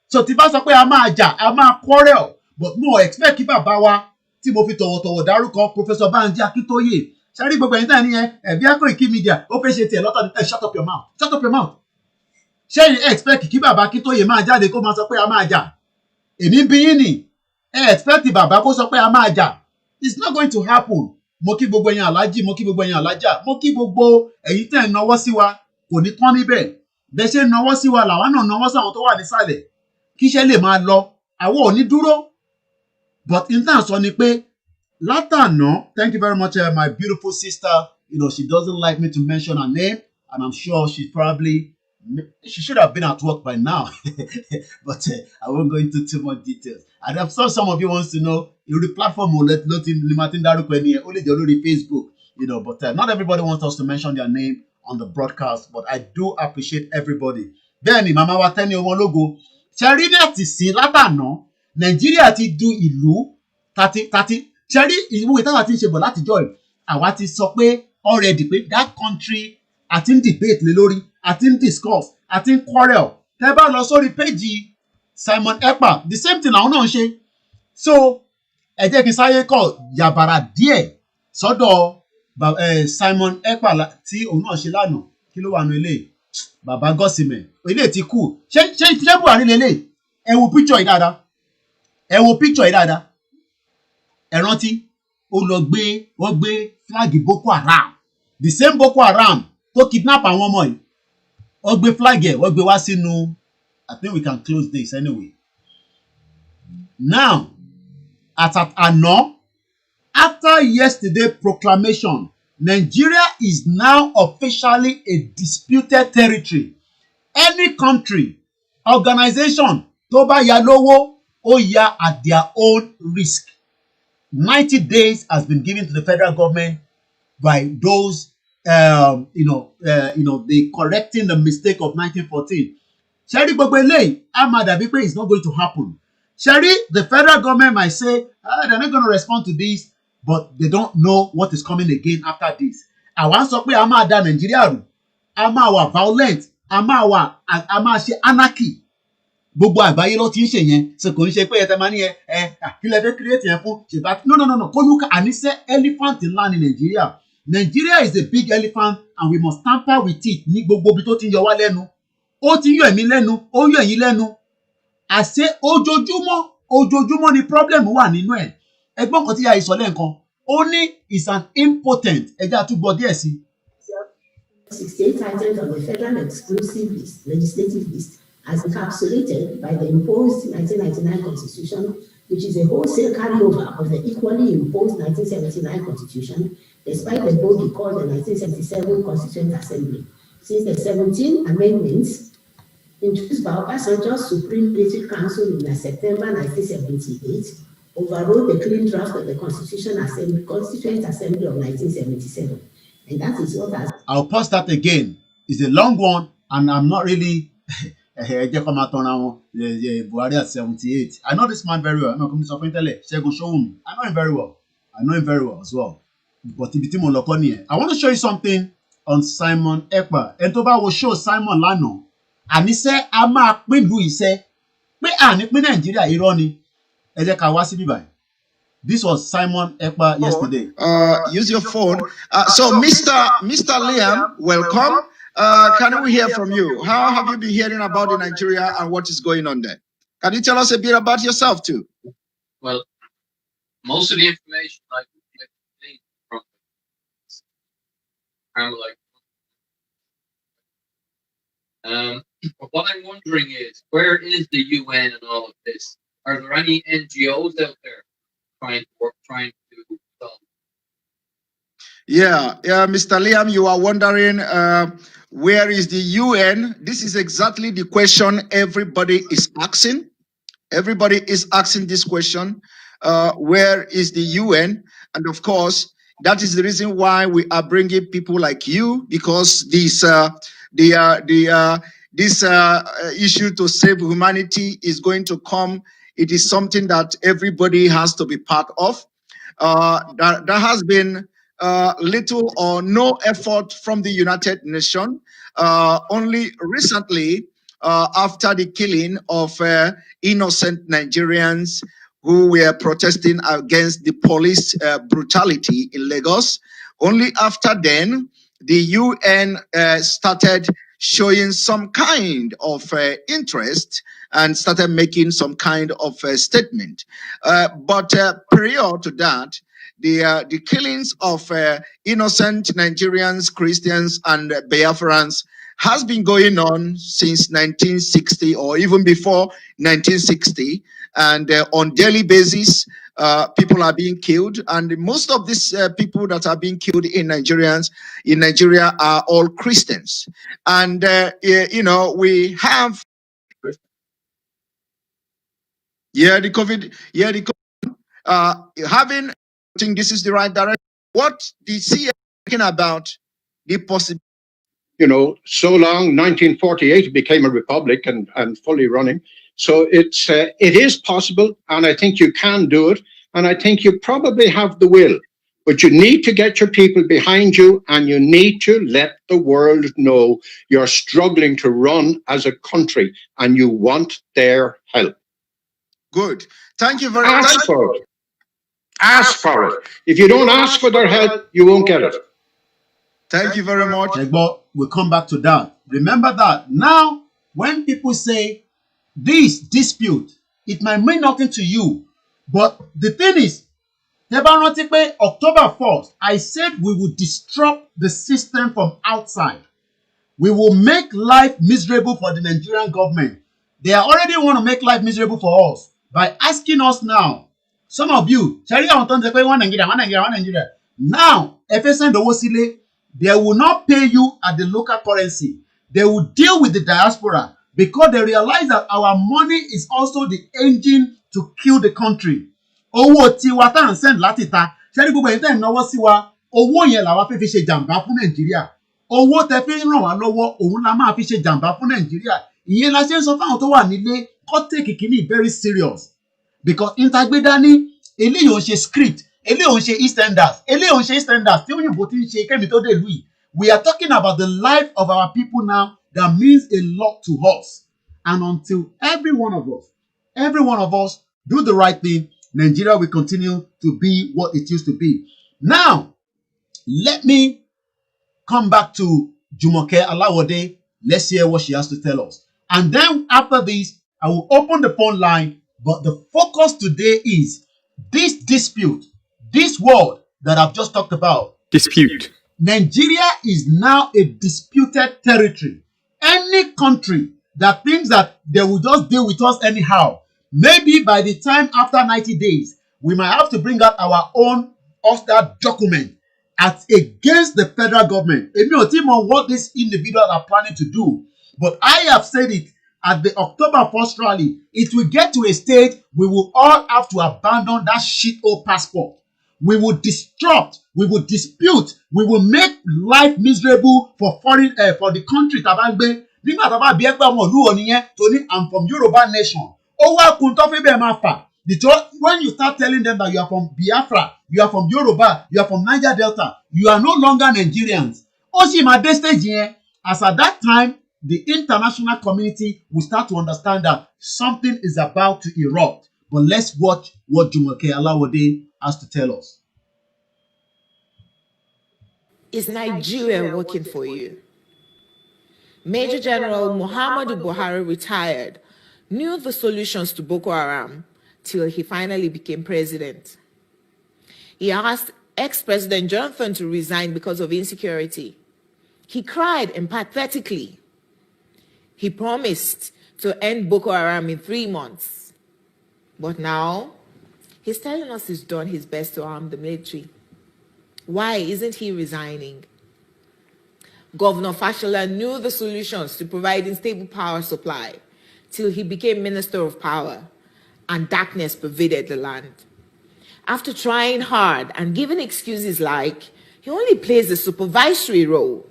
So tí bá sọ pé a máa jà, a máa quarrel. But mo expect kí bàbá wa tí mo fi tọ̀wọ̀tọ̀wọ̀ dárúkọ Professor Banji Akintoye. Ṣárí gbogbo ẹ̀yin tán ní HANDBILLS ó fẹ́ ṣe tiẹ̀ lọ́tọ̀ ní shut up your mouth. Shut up your mouth. Ṣé you expect kí bàbá Akintoye máa jáde kó máa sọ pé a máa jà? Èmi bí yín ni. Expect bàbá kó sọ pé a máa jà. It's not going to happen. Mo kí gbogbo ẹ̀yin aláàjì, mo kí gbogbo ẹ̀yin aláàjà, mo kí gbogbo ẹ̀yin tẹ́ ń nawọ́ sí wa kò ní tán níbẹ̀. Bẹ́ẹ̀ ṣe ń nawọ́ sí wa làwa náà nawọ́ sí àwọn tó wà nísàlẹ̀. Kí iṣẹ́ lè máa lọ. Àwọn ò ní dúró. But in terms of pé látàná, thank you very much, my beautiful sister. She doesn't like me to mention her name, and I'm sure she should have been at work by now. But I won't go into too much details. And I'm sure some of you wants to know. The platform will let Martin Daruko only the Facebook. But not everybody wants us to mention their name on the broadcast. But I do appreciate everybody. Then, Mama Wateni Omologo, Charina ti sin látàná. Nigeria ti du ìlú ṣẹ́rí ìwé táwa ti ń ṣe bọ̀ láti jọ́ ẹ̀ àwa ti sọ pé already pé that country àti ń debate lé lórí àti ń discuss àti ń quarrel tẹ́ bá lọ sórí péjì Simon Ekpa the same thing làwọn náà ń ṣe so ẹ jẹ́ kí n sáyé kọ̀ yàbàrà díẹ̀ sọ́dọ̀ Simon Ekpa tí òun náà ṣe lánàá kí ló wà nù ilé bàbá gọ́sìmẹ̀ ilé ti kú ṣé Buhari lélẹ̀ ẹ wo picture yìí dáadáa. Ẹ wo picture yìí dáadáa. Ẹ rántí wọ́n gbé flag Boko Haram. The same Boko Haram tó kidnap àwọn ọmọ yìí. Wọ́n gbé flag ẹ̀, wọ́n gbé wá sínú. I think we can close this anyway. Now, àná, after yesterday proclamation, Nigeria is now officially a disputed territory. Any country, organization tó bá yá lówó at their own risk. 90 days has been given to the federal government by those, they correcting the mistake of 1914. Sherry Bogbele, Amada Bipe is not going to happen. Sherry, the federal government might say, they're not going to respond to this. but they don't know what is coming again after this. Àwa sọ pé a máa da Nàìjíríà rú, a máa wà violent, a máa ṣe anarchy. Gbogbo àgbáyé ló ti ń ṣe yẹn, so kò ní ṣe pé ẹ tẹ́ máa ní kí lẹ fẹ́ create yẹn fún ṣèbá. No. Kóyúká àníṣe elephant ńlá ní Nàìjíríà. Nigeria is a big elephant and we must tamper with it ní gbogbo ibi tó ti ń yọ wá lẹ́nu. Ó ti ń yọ èmi lẹ́nu, ó ń yọ ẹ̀yin lẹ́nu. Àṣé ojoojúmọ́ ni problem wà nínú ẹ̀. Ẹgbọ́n kan tí ya ìsọ̀lẹ̀ nǹkan, ó ní is an impotent. Ẹja tún gbọ́ díẹ̀ sí. 68 items on the federal exclusive list, legislative list, as encapsulated by the imposed 1999 Constitution, which is a wholesale carryover of the equally imposed 1979 Constitution, despite the bogey called the 1977 Constituent Assembly. Since the 17 amendments introduced by Obasanjo's Supreme Military Council in September 1978 overrode the clean draft of the Constituent Assembly of 1977. And that is what has... I'll pause that again. It's a long one, and I'm not really... Buhari at 78. I know this man very well. I know him very well. I know him very well as well. But I want to show you something on Simon Ekpa. And to will show Simon Lano. And he said, I'm a queen who he said, Nigeria irony. This was Simon Ekpa yesterday. Use your phone. So Mr. Liam, welcome. Can we hear from you? How have you been hearing about in Nigeria and what is going on there? Can you tell us a bit about yourself too? Well, most of the information I get from kind of like. But what I'm wondering is, where is the UN in all of this? Are there any NGOs out there trying to solve? Yeah, Mr. Liam, you are wondering where is the UN? This is exactly the question everybody is asking. Everybody is asking this question. Where is the UN? And of course, that is the reason why we are bringing people like you, because this issue to save humanity is going to come. It is something that everybody has to be part of. There has been little or no effort from the United Nations. Only recently, after the killing of innocent Nigerians who were protesting against the police brutality in Lagos, only after then, the UN started showing some kind of interest and started making some kind of statement. But prior to that, the killings of innocent Nigerians, Christians, and Biafrans has been going on since 1960 or even before 1960. And on daily basis, people are being killed. And most of these people that are being killed in Nigeria are all Christians. And, we have... the COVID, having... I think this is the right direction. What the CA thinking about the possibility? So long, 1948 became a republic and fully running. So it is possible, and I think you can do it, and I think you probably have the will. But you need to get your people behind you, and you need to let the world know you're struggling to run as a country, and you want their help. Good. Thank you very much. Ask for it. Ask for it. If you don't ask for their help, you won't get it. Thank you very much. We'll come back to that. Remember that. Now, when people say this dispute, it might mean nothing to you. But the thing is, October 1st, I said we will disrupt the system from outside. We will make life miserable for the Nigerian government. They already want to make life miserable for us by asking us now. Some of you, now, if you send the they will not pay you at the local currency. They will deal with the diaspora because they realize that our money is also the engine to kill the country. Owó tiwa tá ń send láti ta. Ṣé gbogbo ẹ̀yin tẹ́ ń náwó sí wa, owó yẹn làwa fi ṣe jàǹbá fún Nàìjíríà. Owó tẹ́ fi ń ràn wá lọ́wọ́, òun la máa fi ṣe jàǹbá fún Nàìjíríà. Ìyẹn la ṣe ń sọ fáwọn tó wà nílé kó take ìkíní very serious. Because ìtagbédání eléyìí ò ṣe script. Ele on ṣe EastEnders, ele on ṣe EastEnders, tí òyìnbó ti ń ṣe kẹ́mi tó dé ìlú. We are talking about the life of our people now that means a lot to us. And until every one of us do the right thing, Nigeria will continue to be what it used to be. Now, let me come back to Jumoke Alawode. Let's hear what she has to tell us. And then after this, I will open the phone line. But the focus today is this dispute, this word that I've just talked about. Dispute. Nigeria is now a disputed territory. Any country that thinks that they will just deal with us anyhow, maybe by the time after 90 days, we might have to bring out our own hostile document against the federal government. If you think on what these individuals are planning to do, but I have said it at the October 1st rally, it will get to a stage we will all have to abandon that shit old passport. We will disrupt, we will dispute, we will make life miserable for foreign for the country tabagbe. Nígbà tá bá bí ẹgbẹ́ ọmọ ìlú òní yẹn tó ní I'm from Yoruba nation. Ó wá kun tó fi bẹ́ẹ̀ máa fà. When you start telling them that you are from Biafra, you are from Yoruba, you are from Niger Delta, you are no longer Nigerians. Ó sì máa dé stage yẹn. As at that time, the international community will start to understand that something is about to erupt. But let's watch what Jumoke Alawode has to tell us. Is Nigeria working for you? Major General Muhammadu Buhari retired, knew the solutions to Boko Haram till he finally became president. He asked ex-President Jonathan to resign because of insecurity. He cried empathetically. He promised to end Boko Haram in 3 months. But now, he's telling us he's done his best to arm the military. Why isn't he resigning? Governor Fashola knew the solutions to providing stable power supply till he became Minister of Power, and darkness pervaded the land. After trying hard and giving excuses like he only plays a supervisory role,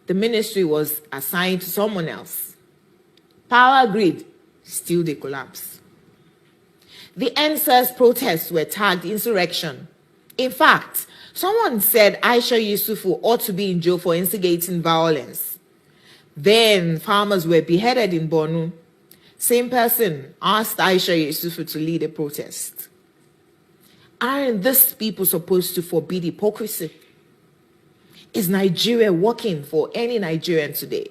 the ministry was assigned to someone else. Power grid, still they collapse. The NSAS protests were tagged insurrection. In fact, someone said Aisha Yusufu ought to be in jail for instigating violence. Then farmers were beheaded in Borno. Same person asked Aisha Yusufu to lead a protest. Aren't these people supposed to forbid hypocrisy? Is Nigeria working for any Nigerian today?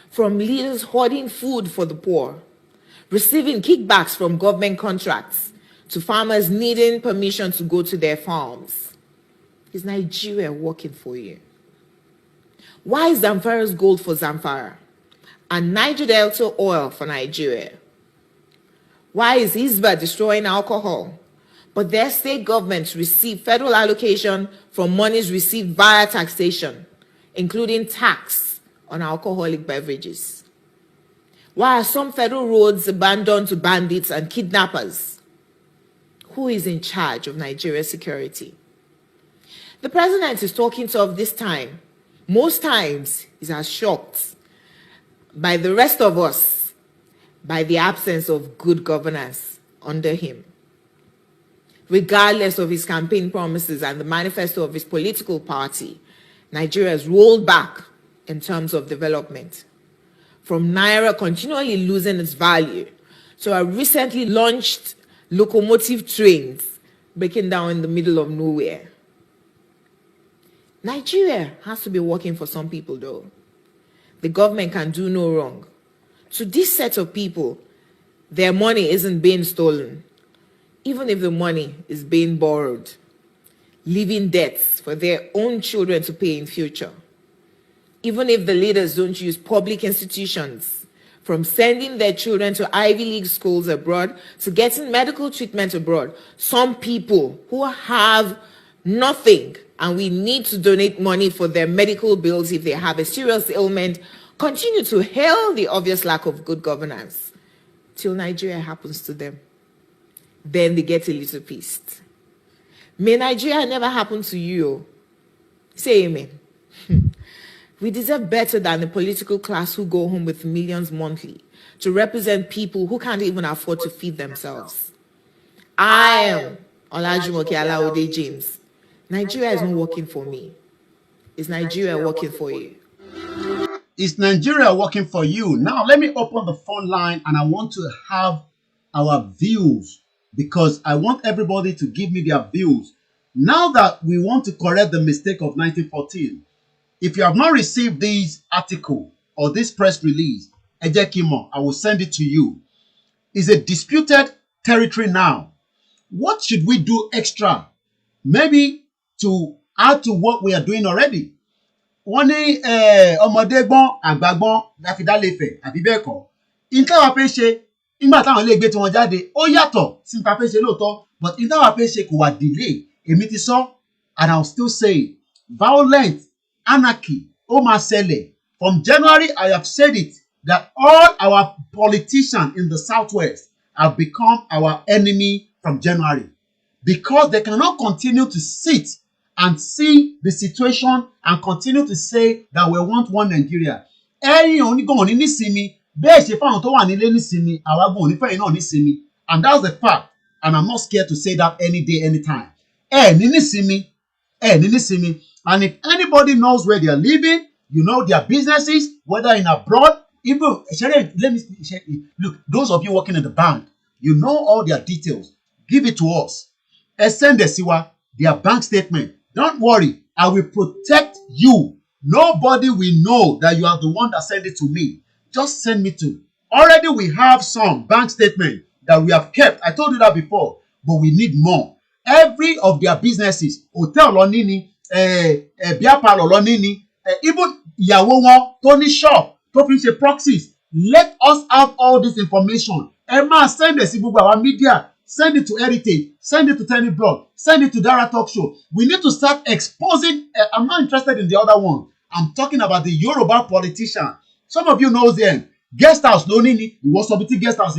From leaders hoarding food for the poor, receiving kickbacks from government contracts, to farmers needing permission to go to their farms. Is Nigeria working for you? Why is Zamfara's gold for Zamfara and Niger Delta oil for Nigeria? Why is Hisba destroying alcohol, but their state governments receive federal allocation from monies received via taxation, including tax on alcoholic beverages? Why are some federal roads abandoned to bandits and kidnappers? Who is in charge of Nigeria's security? The president is talking tough this time. Most times, he's as shocked by the rest of us by the absence of good governance under him. Regardless of his campaign promises and the manifesto of his political party, Nigeria has rolled back in terms of development. From Naira continually losing its value to our recently launched locomotive trains breaking down in the middle of nowhere. Nigeria has to be working for some people, though. The government can do no wrong. To this set of people, their money isn't being stolen, even if the money is being borrowed, leaving debts for their own children to pay in future. Even if the leaders don't use public institutions, from sending their children to Ivy League schools abroad to getting medical treatment abroad, some people who have nothing and we need to donate money for their medical bills if they have a serious ailment, continue to hail the obvious lack of good governance till Nigeria happens to them. Then they get a little pissed. May Nigeria never happen to you. Say amen. We deserve better than the political class who go home with millions monthly to represent people who can't even afford to feed themselves. I am Olajumoke Alaude James. Nigeria is not working for me. Is Nigeria working for you? Is Nigeria working for you? Now, let me open the phone line and I want to have our views because I want everybody to give me their views. Now that we want to correct the mistake of 1914, if you have not received this article or this press release, Ejekimo, I will send it to you. It's a disputed territory now. What should we do extra? Maybe to add to what we are doing already. Wọ́n ní ọmọdé gbọ́n àgbà gbọ́n dáfídá lè fẹ̀ àbí bẹ́ẹ̀ kọ́. Ìtawà fẹ́ ṣe nígbà táwọn ilé ìgbé tí wọ́n jáde ó yàtọ̀ sí nípa fẹ́ ṣe lóòótọ́ but ìtawà fẹ́ ṣe kò wà delay èmi ti sọ and I will still say violent anarchy ó máa ṣẹlẹ̀. From January I have said it that all our politicians in the southwest have become our enemy from January because they cannot continue to sit and see the situation and continue to say that we want one Nigeria. Ẹ̀yin onígan òní nísinmi bẹ́ẹ̀ ṣe fáwọn tó wà nílé nísinmi àwa gan òní fẹ́yìn náà nísinmi and that's the fact and I'm not scared to say that any day anytime. Ní nísinmi and if anybody knows where they are living, you know their businesses, whether in abroad, even let me look, those of you working in the bank, you know all their details. Give it to us. Send their bank statement. Don't worry, I will protect you. Nobody will know that you are the one that sent it to me. Just send me to. Already we have some bank statement that we have kept. I told you that before, but we need more. Every of their businesses, hotel lonini, beer parlor lonini, even ìyàwó wọn tó ní shop tó fi ṣe proxies. Let us have all this information. Emma, send it to our media. Send it to Heritage. Send it to Tenny Blog. Send it to Dara Talk Show. We need to start exposing. I'm not interested in the other one. I'm talking about the Yoruba politician. Some of you know them. Guest house, no nini. We was submitting guest house.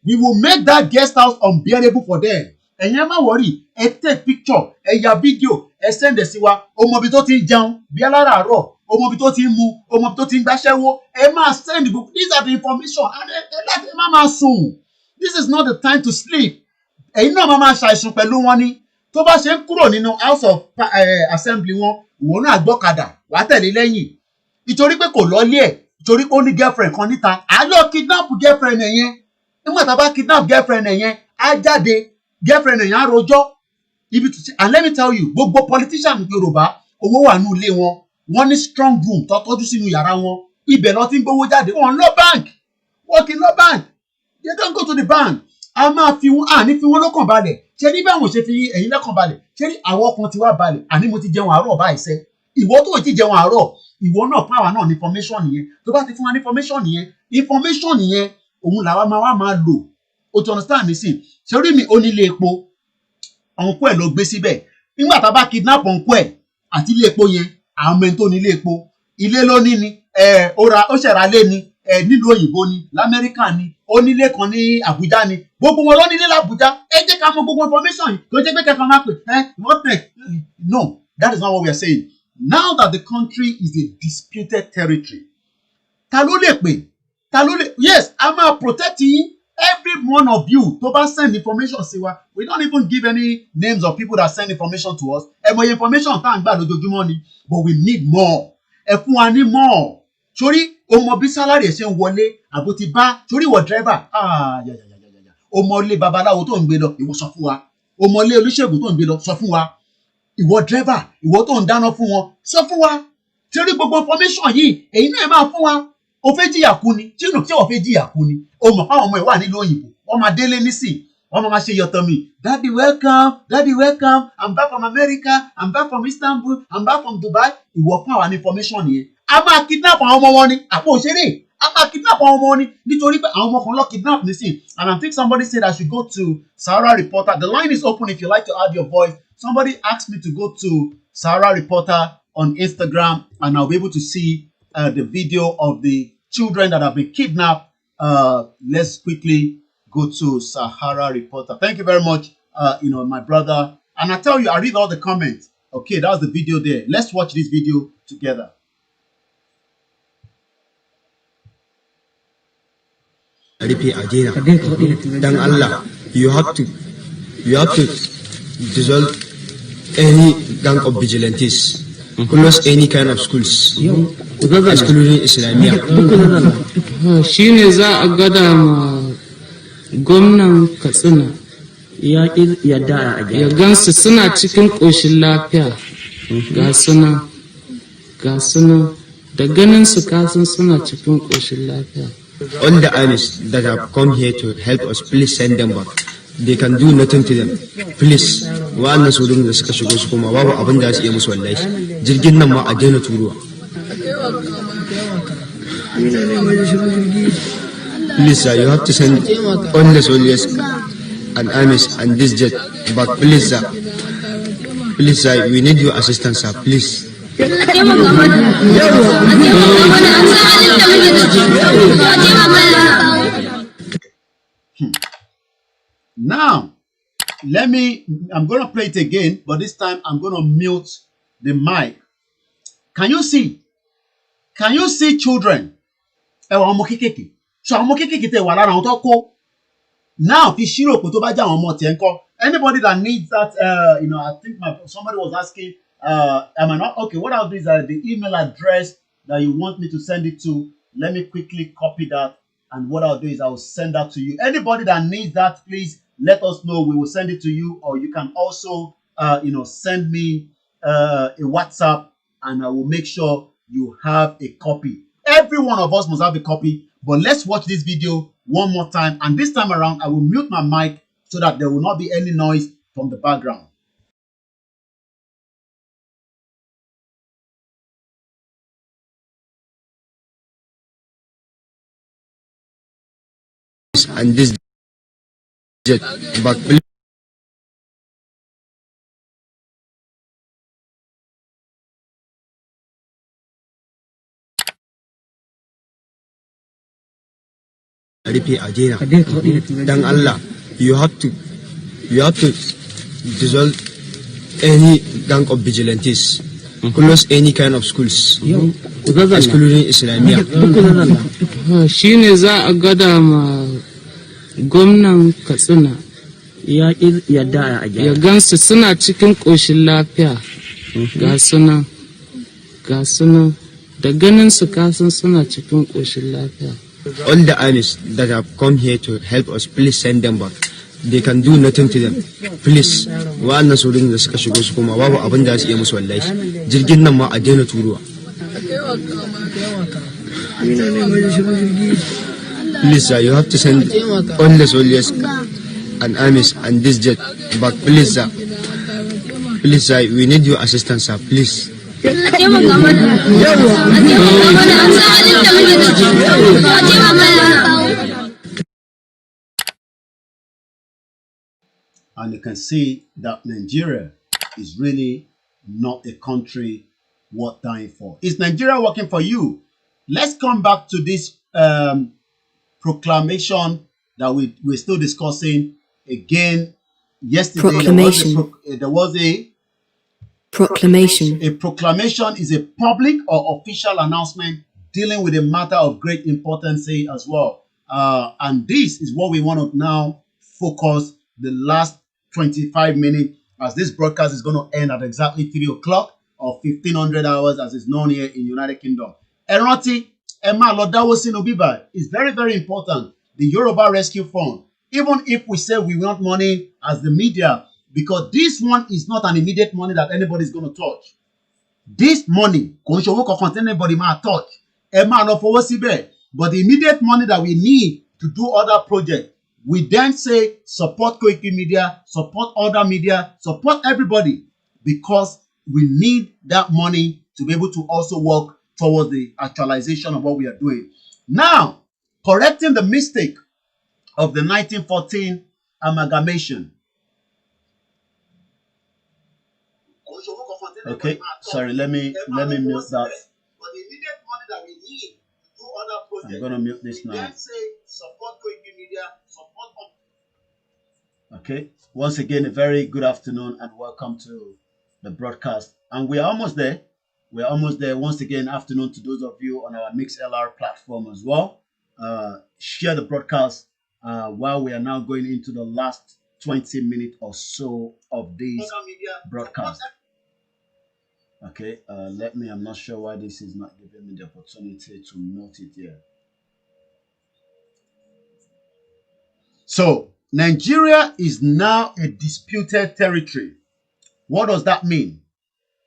We will make that guest house unbearable for them. And you never worry. Take picture. Ya video. Send the siwa. Omobi tó ti jẹun. Bí alára àárọ̀. Omobi tó ti mu. Omobi tó ti gbàṣẹ́wó. Emma, send the book. These are the information. And let Emma soon. This is not the time to sleep. Ẹ̀yin náà máa ṣàìsùn pẹ̀lú wọn ni tó bá ṣe ń kúrò nínú house of assembly wọn ìwọ náà gbọ́kadà wàá tẹ̀lé lẹ́yìn nítorí pé kò lọ́lé ẹ̀ nítorí pé ó ní girlfriend kan níta àlọ́ kidnap girlfriend ẹ̀ yẹn nígbà tá a bá kidnap girlfriend ẹ̀ yẹn á jáde girlfriend ẹ̀ yẹn á rojọ́ ibi tó ṣe and let me tell you gbogbo politician Yorùbá owó wà nínú ilé wọn wọ́n ní strong room tó tọ́jú sínú yàrá wọn ibẹ̀ lọ ti ń gbowó jáde wọn lọ bank working lọ bank they don't go to the bank. A máa fi wọn àní fi wọn lọ́kàn balẹ̀ ṣe ní báwọn ṣe fi ẹ̀yin lọ́kàn balẹ̀ ṣe ní àwọn ọkàn ti wá balẹ̀ àní mo ti jẹun àárọ̀ báyìí ṣe ìwọ tó ti jẹun àárọ̀ ìwọ náà pàwọn náà ní information nìyẹn tó bá ti fún wa ní information nìyẹn òun làwa máa lò o ti understand mi sí ṣe rí mi onílé epo ọ̀nkú ẹ̀ ló gbé síbẹ̀ nígbà tá a bá kidnap ọ̀nkú ẹ̀ àti ilé epo yẹn àwọn ọmọ ẹni tó ní ilé epo ilé ló ní ni ó ṣẹ̀ra lé ni nílùú òyìnbó ni lamẹ́ríkà ni onílé kan ní Àbújá ni gbogbo wọn ló nílé l'Àbújá ẹ jẹ́ ká mọ gbogbo information yìí tó jẹ́ pé kẹ́kọ̀ọ́ máa pè what next no that is not what we are saying now that the country is a disputed territory ta ló lè pè ta ló lè yes a máa protect yín every one of you tó bá send information sí wa we don't even give any names of people that send information to us ẹ mọ information tá à ń gbà lójoojúmọ́ ni but we need more ẹ fún wa ní more sórí ọmọ bí sálárì ẹ ṣe ń wọlé àbò ti bá sórí ìwọ dírẹ́fà ọmọ ilé babaláwo tó ń gbé lọ ìwọ sọ fún wa ọmọ ilé olùṣègùn tó ń gbé lọ sọ fún wa ìwọ dírẹ́fà ìwọ tó ń dáná fún wọn sọ fún wa torí gbogbo information yìí èyí náà máa fún wa o fẹ́ jìyà kú ni tí o fẹ́ jìyà kú ni o mọ̀ fáwọn ọmọ ẹ̀ wà nílùú òyìnbó wọ́n máa délé nísìn wọ́n máa ṣe yọ̀tọ̀ mi daddy welcome I'm back from America I'm back from Istanbul I'm back from Dubai ìwọ fún àwọn information yẹn a máa kidnap àwọn ọmọ wọn ni àpò òṣèré a máa kidnap àwọn ọmọ wọn ni nítorí pé àwọn ọmọ kan lọ kidnap nísìn and I think somebody said I should go to Sahara Reporter. The line is open if you like to add your voice. Somebody asked me to go to Sahara Reporter on Instagram and I'll be able to see the video of the children that have been kidnapped. Let's quickly go to Sahara Reporter. Thank you very much, my brother. And I tell you, I read all the comments. Okay, that was the video there. Let's watch this video together. rufe a daina dan Allah you have to dissolve any gang of vigilantes, close any kind of schools, excluding Islamia. Shi ne za a gada ma gwamnan Katsina ya gansu suna cikin ƙoshin lafiya ga suna da ganin su kasan suna cikin ƙoshin lafiya. All the armies that have come here to help us, please send them back. They can do nothing to them. Please, wa'annan sojojin da suka shigo su kuma babu abin da su iya musu wallahi. Jirgin nan ma a daina turuwa. Please, sir, you have to send all the soldiers and armies and this jet back. Please, sir. Please, sir, we need your assistance, sir. Please. Now, I'm going to play it again, but this time I'm going to mute the mic. Can you see? Can you see children? So now, anybody that needs that, I think somebody was asking, am I not? Okay, what I'll do is the email address that you want me to send it to, let me quickly copy that. And what I'll do is I'll send that to you. Anybody that needs that, please let us know. We will send it to you. Or you can also, send me a WhatsApp and I will make sure you have a copy. Every one of us must have a copy. But let's watch this video one more time. And this time around, I will mute my mic so that there will not be any noise from the background. And this jet back. Dan Allah, you have to dissolve any gang of vigilantes, close any kind of schools, excluding Islamia. Shi ne za a gada ma gwamnan Katsina ya gansu suna cikin ƙoshin lafiya ga suna da ganin su kasan suna cikin ƙoshin lafiya. All the armies that have come here to help us, please send them back. They can do nothing to them. Please, wa'annan sojojin da suka shigo su kuma babu abin da su iya musu wallahi. Jirgin nan ma a daina turuwa. Please, sir, you have to send all the soldiers and armies and this jet back. Please, sir. Please, sir, we need your assistance, sir. Please. And you can see that Nigeria is really not a country worth dying for. Is Nigeria working for you? Let's come back to this proclamation that we're still discussing again. Yesterday, Proclamation. There was a Proclamation. A proclamation is a public or official announcement dealing with a matter of great importance as well. And this is what we want to now focus the last 25 minutes, as this broadcast is going to end at exactly 3 o'clock or 1500 hours as is known here in United Kingdom. Eroti, Emma Lodawosino Biba is very, very important. The Yoruba Rescue Fund. Even if we say we want money as the media, because this one is not an immediate money that anybody is going to touch. This money, anybody might touch. But the immediate money that we need to do other projects, we then say support Koiki Media, support other media, support everybody, because we need that money to be able to also work towards the actualization of what we are doing. Now, correcting the mistake of the 1914 amalgamation. Okay, sorry, let me mute that. I'm gonna mute this now. Okay, once again, a very good afternoon and welcome to the broadcast. And we are almost there. We're almost there. Once again, afternoon to those of you on our MixLR platform as well. Share the broadcast while we are now going into the last 20 minutes or so of this broadcast. Okay, I'm not sure why this is not giving me the opportunity to note it here. So, Nigeria is now a disputed territory. What does that mean?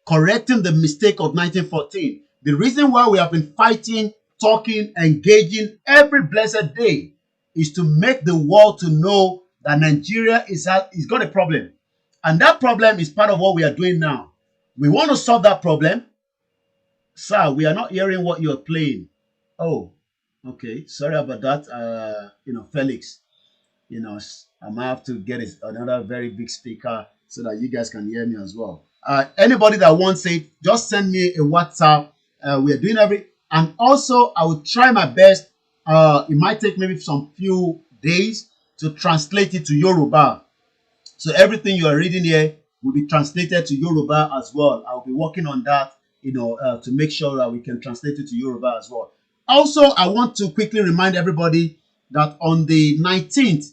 Correcting the mistake of 1914. The reason why we have been fighting, talking, engaging every blessed day is to make the world to know that Nigeria is got a problem. And that problem is part of what we are doing now. We want to solve that problem. Sir, we are not hearing what you're playing. Oh, okay. Sorry about that. Felix, I might have to get another very big speaker so that you guys can hear me as well. Anybody that wants it, just send me a WhatsApp. We are doing and also I will try my best. It might take maybe some few days to translate it to Yoruba. So everything you are reading here will be translated to Yoruba as well. I'll be working on that, to make sure that we can translate it to Yoruba as well. Also, I want to quickly remind everybody that on the 19th,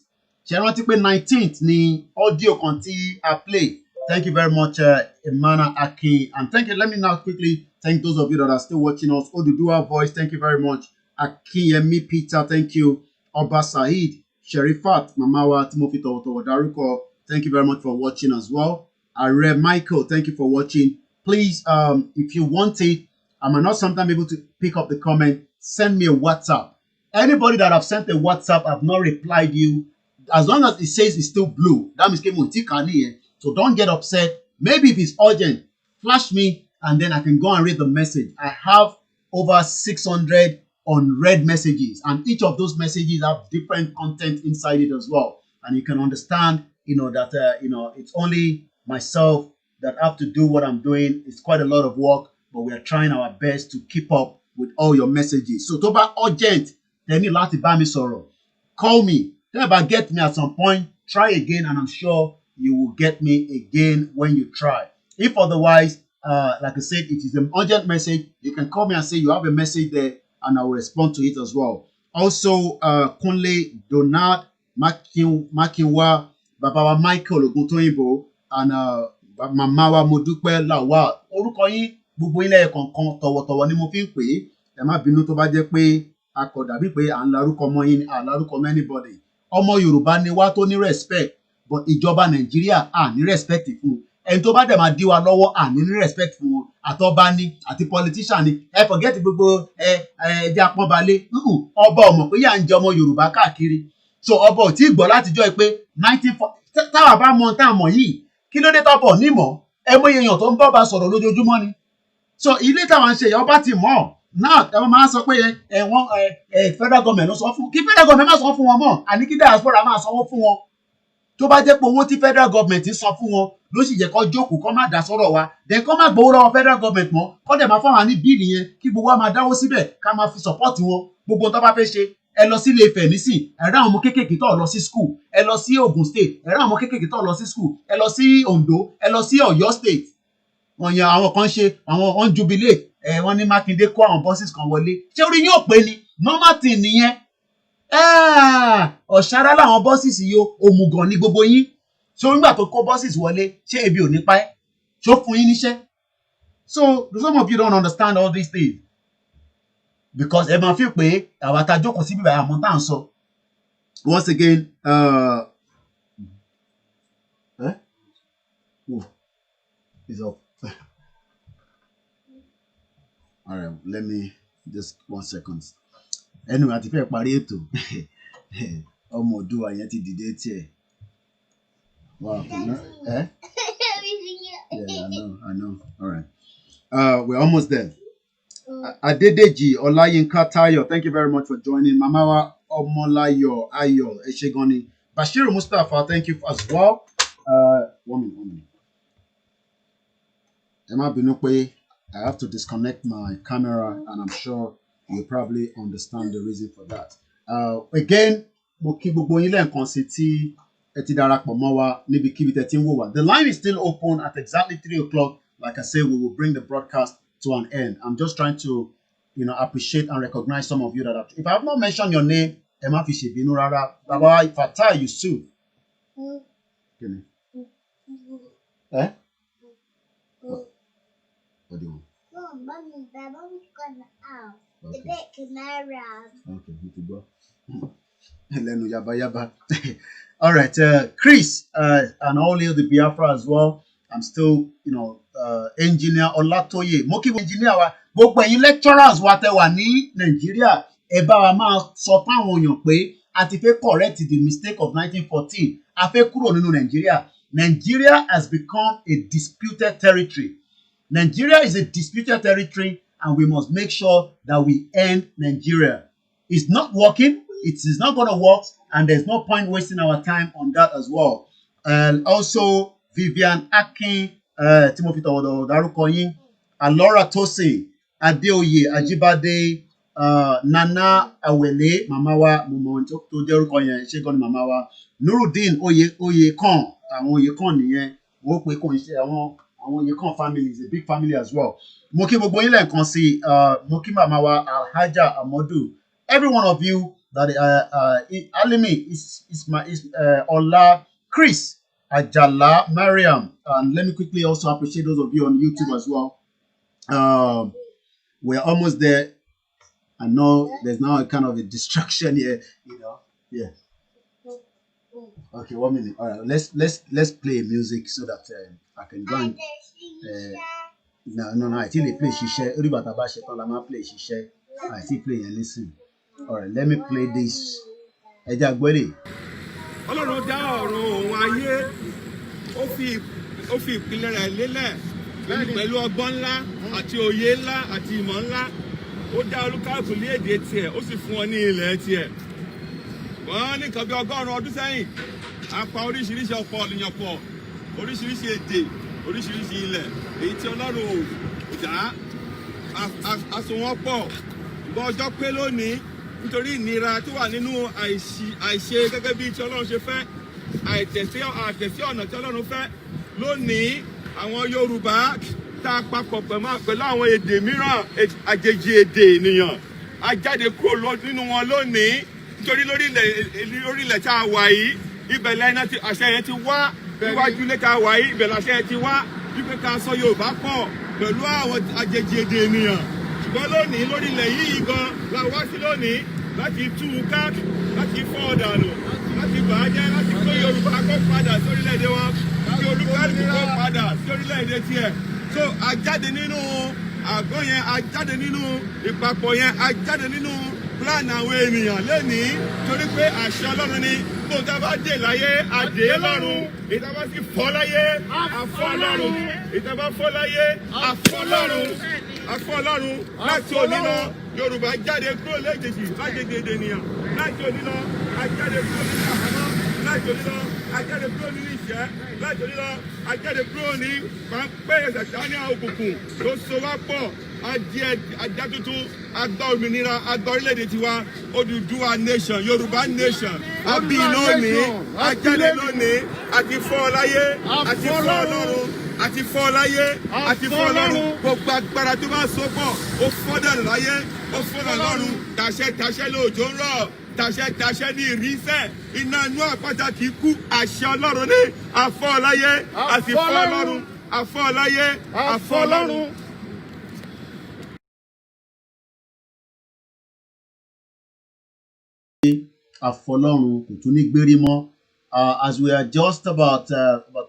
19th ni audio kan tí I play. Thank you very much, Emana Aki. And let me now quickly thank those of you that are still watching us. Oduduwa Voice, thank you very much. Akiyemi Peter, thank you. Oba Said, Sherifat, Mamawa, Timothy Daruko, thank you very much for watching as well. Are Michael, thank you for watching. Please, if you want it, I might not sometimes able to pick up the comment, send me a WhatsApp. Anybody that I've sent a WhatsApp, I've not replied you. As long as it says it's still blue, that means so don't get upset. Maybe if it's urgent, flash me and then I can go and read the message. I have over 600 unread messages, and each of those messages have different content inside it as well. And you can understand, that it's only myself that have to do what I'm doing. It's quite a lot of work, but we are trying our best to keep up with all your messages. So to be urgent, then you have to buy me sorrow. Call me. Never get me at some point. Try again, and I'm sure you will get me again when you try. If otherwise, like I said, it is an urgent message. You can call me and say you have a message there, and I will respond to it as well. Also, Kunle Donald Makinwa, Babawa Michael Oguntoyinbo, and Mamawa Modupe Lawal. Orúkọ yín gbogbo ilé kọ̀ọ̀kan tọ̀wọ̀tọ̀wọ̀ ni mo fi ń pè é. Ẹ má bínú tó bá jẹ́ pé a kò dàbí pé à ń larúkọ mọ́ yín, à ń larúkọ mọ́ anybody. Ọmọ Yorùbá ni wá tó ní respect, but ìjọba Nàìjíríà à ní respect fún un. Ẹni tó bá dẹ̀ máa dí wa lọ́wọ́ à ní respect fún wọn. Àtọba ni àti politician ni. Ẹ forget gbogbo ẹjẹ apọ́nbalé. Ọba ọmọ pé yà ń jẹ ọmọ Yorùbá káàkiri. So ọba ò tí ì gbọ́ látijọ́ pé 1940 táwa bá mọ tá a mọ̀ yìí, kí ló dé tọ́bọ̀ nímọ̀? Ẹ mọ èèyàn tó ń bọ́ bá sọ̀rọ̀ lójoojúmọ́ ni. So ilé táwọn ń ṣe ọba ti mọ̀. Now ẹ máa sọ pé federal government ló sọ fún, kí federal government má sọ fún wọn mọ́, àní kí diaspora máa sanwó fún wọn. Tó bá jẹ́ pé owó tí federal government ń san fún wọn ló sì jẹ́ kó jókòó kó má dá sọ̀rọ̀ wa, then kó má gbowó lọ́wọ́ federal government mọ́, kó dẹ̀ máa fáwọn ní bíìlì yẹn kí gbogbo wa máa dáwó síbẹ̀ ká máa fi support wọn gbogbo tó bá fẹ́ ṣe. Ẹ lọ sí Ilé-Ifẹ̀ nísìn, ẹ rá àwọn ọmọ kéékèèké tó lọ sí school, ẹ lọ sí Ogun State, ẹ rá àwọn ọmọ kéékèèké tó lọ sí school, ẹ lọ sí Ondo, ẹ lọ sí Ọ̀yọ́ State. Wọ́n yan àwọn kan ṣe àwọn on jubilate, wọ́n ní Mákindé kó àwọn buses kan wọlé. Ṣé orí yóò pé ni? Normal thing nìyẹn. Ọ̀ṣàrá làwọn buses yìí òmùgọ̀ ní gbogbo yín. So nígbà tó kó buses wọlé, ṣé ebi ò ní pa ẹ́? Ṣó fún yín níṣẹ́? So some of you don't understand all these things. Because ẹ máa fi pé àwa tá jókòó sí bíbá àmọ́ tá à ń sọ. Once again, it's up. All right, let me just 1 second. Anyway, àti fẹ́ parí ètò. Ọmọ Òdùwà yẹn ti dìde tiẹ̀. Wow. Yeah, I know. All right. We're almost there. Adedeji Olayinka Tayo, thank you very much for joining. Mamawa Omolayo Ayo Eshegoni. Bashiru Mustafa, thank you as well. 1 minute. Emma Binukwe, I have to disconnect my camera, and I'm sure you probably understand the reason for that. Again, the line is still open at exactly 3 o'clock. Like I said, we will bring the broadcast to an end. I'm just trying to, appreciate and recognize some of you that have. If I have not mentioned your name, Emma Fishe Binurara, Baba Fatah Yusuf. Kenny. Eh? What do you want? No, mommy, Baba's gonna out. The bit can around. Okay, good to go. Hello, yaba yaba. All right, Chris, and all the Biafra as well. I'm still, engineer Olatoye. Mo kí engineer wa, gbogbo ẹ̀yin lecturers wa tẹ́ wà ní Nàìjíríà, ẹ bá wa máa sọ fáwọn èèyàn pé a ti fẹ́ correct the mistake of 1914. A fẹ́ kúrò nínú Nàìjíríà. Nigeria has become a disputed territory. Nigeria is a disputed territory, and we must make sure that we end Nigeria. It's not working. It is not going to work, and there's no point wasting our time on that as well. And also, Vivian Akin, Timothy Darukoyin, Alora Tosin, Adeoye, Ajibade, Nana Awele, Mamawa, Mumonto, to Darukoyin, Shegon Mamawa, Nuruddin Oye Kon, Oye Kon, Wo pe kon ise àwọn Yekan family is a big family as well. Mo kí gbogbo yín lẹ́ẹ̀kan sí mo kí màmá wa Alhaja Amadu. Every one of you that Alimi is Ola, Chris, Ajala, Mariam, and let me quickly also appreciate those of you on YouTube as well. We're almost there. I know there's now a kind of a distraction here, Yeah. Okay, 1 minute. All right, let's play music so that I can go and no. I think they play Shisha. Everybody about Shetala play Shisha. I still play and listen. All right, let me play this. Eja Gbele. Ọlọ́run dá ọ̀run òun ayé, ó fi ìpìlẹ̀ rẹ̀ lélẹ̀ pẹ̀lú ọgbọ́n ńlá àti òye ńlá àti ìmọ̀ ńlá. Ó dá olúkálùkù ní èdè tiẹ̀, ó sì fún wọn ní ilẹ̀ tiẹ̀. Wọ́n ní nǹkan bí 100 ọdún sẹ́yìn, a pa oríṣiríṣi ọ̀pọ̀ ènìyàn pọ̀, oríṣiríṣi èdè, oríṣiríṣi ilẹ̀, èyí tí Ọlọ́run ò dá, a so wọ́n pọ̀. Ṣùgbọ́n ọjọ́ pé lónìí, nítorí ìnira tó wà nínú àìṣe gẹ́gẹ́ bí tí Ọlọ́run ṣe fẹ́, àìtẹ̀sí ọ̀nà tí Ọlọ́run fẹ́. Lónìí, àwọn Yorùbá tá a papọ̀ pẹ̀lú àwọn èdè mìíràn, àjèjì èdè ènìyàn, a jáde kúrò nínú wọn lónìí. Nítorí lórí ilẹ̀ tá a wà yìí, ibẹ̀ lẹ́yìn tí àṣẹ yẹn ti wá, níwájú ilé tá a wà yìí, ibẹ̀ làṣẹ yẹn ti wá, wípé ká sọ Yorùbá pọ̀ pẹ̀lú àwọn àjèjì èdè ènìyàn. Ṣùgbọ́n lónìí lórí ilẹ̀ yìí gan la wá sí lónìí láti tú u ká, láti fọ́ ọ̀dànù, láti bà á jẹ́, láti kó Yorùbá kó padà sórílẹ̀-èdè wọn, kí olúkálùkù kó padà sórílẹ̀-èdè tiẹ̀. So a jáde nínú àgọ́ yẹn, a jáde nínú ìpapọ̀ yẹn, a jáde nínú plan àwọn ènìyàn lónìí, torí pé àṣẹ Ọlọ́run ni bó tá bá dé láyé àdé lọ́run, ìta bá sì fọ́ láyé àfọ́ lọ́run, ìta bá fọ́ láyé àfọ́ lọ́run, àfọ́ lọ́run. Láti òní lọ Yorùbá jáde kúrò léjèèjì lájèjì èdè ènìyàn. Láti òní lọ a jáde kúrò nínú àhámọ́. Láti òní lọ a jáde kúrò nínú ìṣẹ́. Láti òní lọ a jáde kúrò ní pàǹpẹ́ Sátánì òkùnkùn tó so wá pọ̀. Ajá tuntun, agbá òmìnira, agbá orílẹ̀-èdè tiwa, Odùduwà nation, Yorùbá nation, àbí lónìí, ajáde lónìí, àti fọ́ láyé, àti fọ́ Ọlọ́run, àti fọ́ láyé, àti fọ́ Ọlọ́run, gbogbo agbára tó bá so pọ̀, ó fọ́ dànù láyé, ó fọ́ Ọlọ́run, tàṣẹ lóòjó ń rọ̀, tàṣẹ ní ìrísẹ̀, iná inú àpáta kì í kú, àṣẹ Ọlọ́run ní àfọ́ láyé, àti fọ́ Ọlọ́run, àfọ́ láyé, àfọ́ Ọlọ́run. Àfọlọ́run kò tún ní gbérí mọ́. As we are just about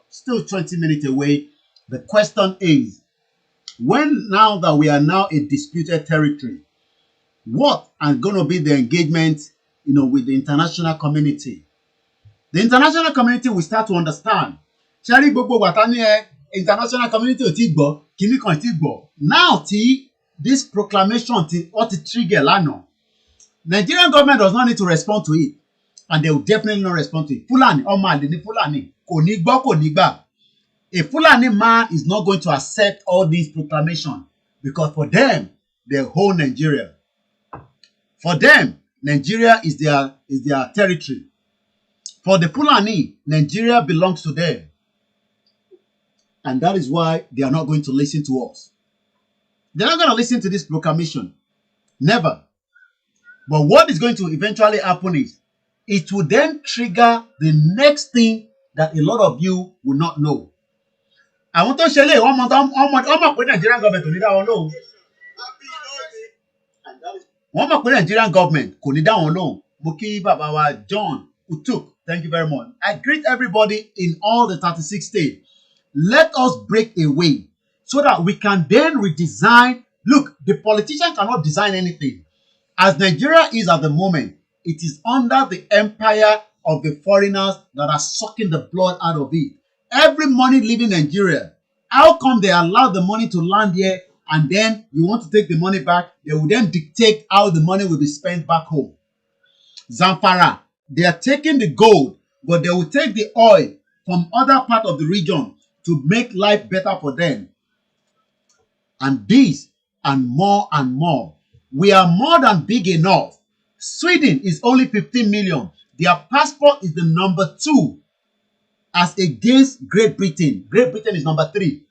still 20 minutes away, the question is, now that we are now a disputed territory, what are going to be the engagement, with the international community? The international community will start to understand. Ṣé gbogbo wàtá ní international community ò tí gbọ́, kìíní kan tí gbọ́. Now this proclamation ti trigger lánàá. Nigerian government does not need to respond to it, and they will definitely not respond to it. Fulani, ọmọ àlè ni Fulani, kò ní gbọ́ kò ní gbà. A Fulani man is not going to accept all these proclamations because for them, they hold Nigeria. For them, Nigeria is their territory. For the Fulani, Nigeria belongs to them. And that is why they are not going to listen to us. They're not going to listen to this proclamation. Never. But what is going to eventually happen is, it will then trigger the next thing that a lot of you will not know. Àwọn tó ṣe lè ọmọ pé Nigerian government kò ní dá wọn lóhùn. Wọ́n mọ̀ pé Nigerian government kò ní dá wọn lóhùn. Mo kí bàbá wa John Utuk, thank you very much. I greet everybody in all the 36 states. Let us break away so that we can then redesign. Look, the politician cannot design anything. As Nigeria is at the moment, it is under the empire of the foreigners that are sucking the blood out of it. Every money leaving Nigeria, how come they allow the money to land here and then you want to take the money back? They will then dictate how the money will be spent back home. Zamfara, they are taking the gold, but they will take the oil from other part of the region to make life better for them. And this and more and more. We are more than big enough. Sweden is only 15 million. Their passport is the number 2 as against Great Britain. Great Britain is number 3.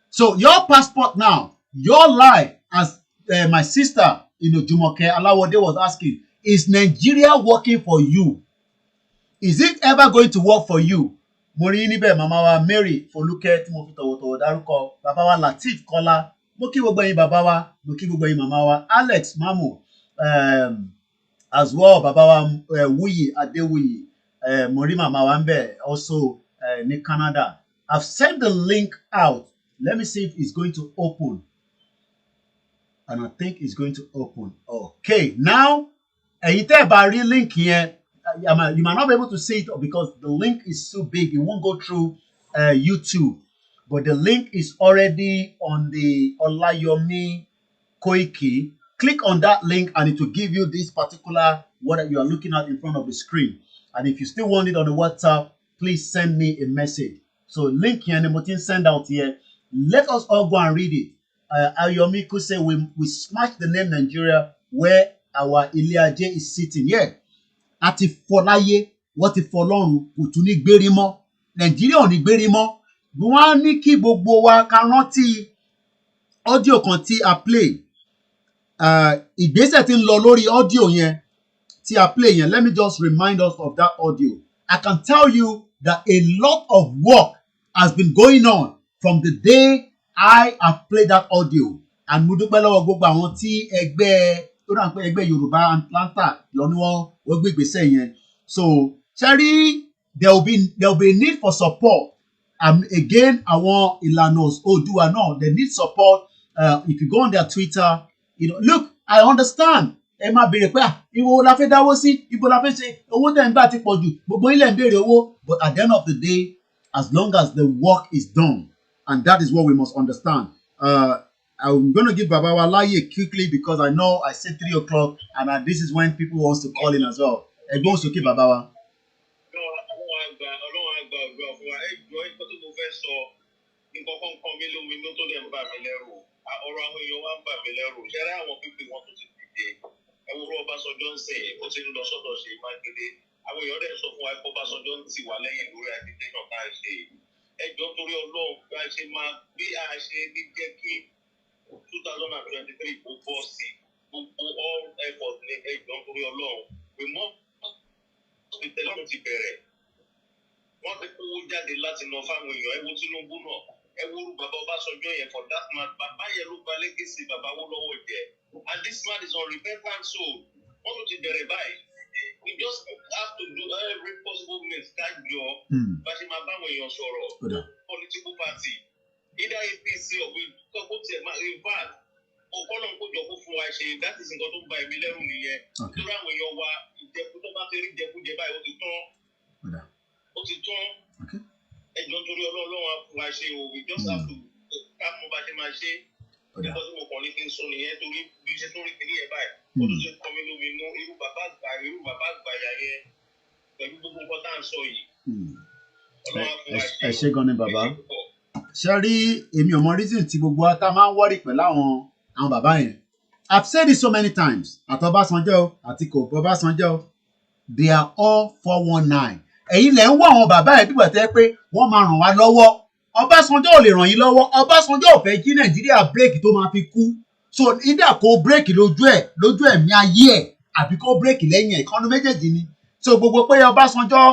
So your passport now, your life, as my sister, Jumoke Alawode was asking, is Nigeria working for you? Is it ever going to work for you? Mori níbẹ̀ màmá wa Mary Folúkẹ́ tí mo fi tọ̀wọ̀tọ̀wọ̀ dárúkọ, bàbá wa Lateef Kọ́lá, mo kí gbogbo yín bàbá wa, mo kí gbogbo yín màmá wa Alex Mamu, as well bàbá wa Wuyi Adewuyi, mo rí màmá wa ńbẹ̀ also ní Canada. I've sent the link out. Let me see if it's going to open. And I think it's going to open. Okay, now ẹ̀yin tẹ́ ẹ bá rí link yẹn, you might not be able to see it because the link is so big. It won't go through YouTube. But the link is already on the Olayomi Koiki. Click on that link and it will give you this particular what you are looking at in front of the screen. And if you still want it on the WhatsApp, please send me a message. So link here, Nemotin send out here. Let us all go and read it. Ayomi could say we smashed the name Nigeria where our Iliaje is sitting. Yeah. Àti fọláyé wọ́n ti fọlọ́run kò tún ní gbérí mọ́. Nàìjíríà ò ní gbérí mọ́. Wọ́n á ní kí gbogbo wa ká rántí ọ́díò kan tí a play. Ìgbésẹ̀ tí ń lọ lórí ọ́díò yẹn tí a play yẹn. Let me just remind us of that audio. I can tell you that a lot of work has been going on from the day I have played that audio. And mo dúpẹ́ lọ́wọ́ gbogbo àwọn tí ẹgbẹ́ Yoruba Atlanta lọ ní wọ́n gbé ìgbésẹ̀ yẹn. So Cherry, there will be a need for support. Again, àwọn ìlànà Oòduà náà, they need support. If you go on their Twitter, look, I understand. Ẹ máa béèrè pé ìwọ la fẹ́ dáwó sí, ibo la fẹ́ ṣe, owó tẹ̀ ń gbà ti pọ̀ jù, gbogbo ilẹ̀ ń béèrè owó. But at the end of the day, as long as the work is done, and that is what we must understand. I'm going to give Babawa Laye quickly because I know I said 3 o'clock and this is when people want to call in as well. Ẹ̀gbọ́n sókè Babawa. Ẹjọ́ torí Ọlọ́run bá ṣe máa bí a ṣe ní jẹ́ kí 2023 kó bọ́ sí gbogbo all effort ní ẹjọ́ torí Ọlọ́run pé mọ́ ìtẹ́lọ́run ti bẹ̀rẹ̀ wọ́n ti kówó jáde láti ná fáwọn èèyàn ẹ wo Tinubu náà ẹ wo orú bàbá Ọbásanjọ́ yẹn for that man bàbá yẹn ló gba legacy bàbá wó lọ́wọ́ jẹ and this man is unrepentant soul wọ́n tún ti bẹ̀rẹ̀ báyìí. We just have to do every possible means that job. But in my political party, either APC or we talk about in fact, or call on put your for that is in got by Mileru here. To run with your wa, the battery, the put by what you turn. And don't do your long we just have to come over to my shade. Because we are only things on here to be story clear by. What does it come in? We know you by here. The people who got answer you. Ẹ ṣé gan ni bàbá. Ṣé rí èmi ò mọ reason tí gbogbo wa tá máa ń worry pẹ̀lú àwọn bàbá yẹn. I've said it so many times. Àti Ọbásanjọ́ àti kò Ọbásanjọ́, they are all 419. Ẹ̀yin lẹ ń wá àwọn bàbá yẹn bíbọ̀ tẹ́ pé wọ́n máa ràn wá lọ́wọ́. Ọbásanjọ́ ò lè ràn yín lọ́wọ́. Ọbásanjọ́ ò fẹ́ kí Nàìjíríà break tó máa fi kú. So either kó break lójú ẹ̀mí ayé ẹ̀ àbí kó break lẹ́yìn ẹ̀. Ìkànnì méjèèjì ni. so gbogbo pé Ọbásanjọ́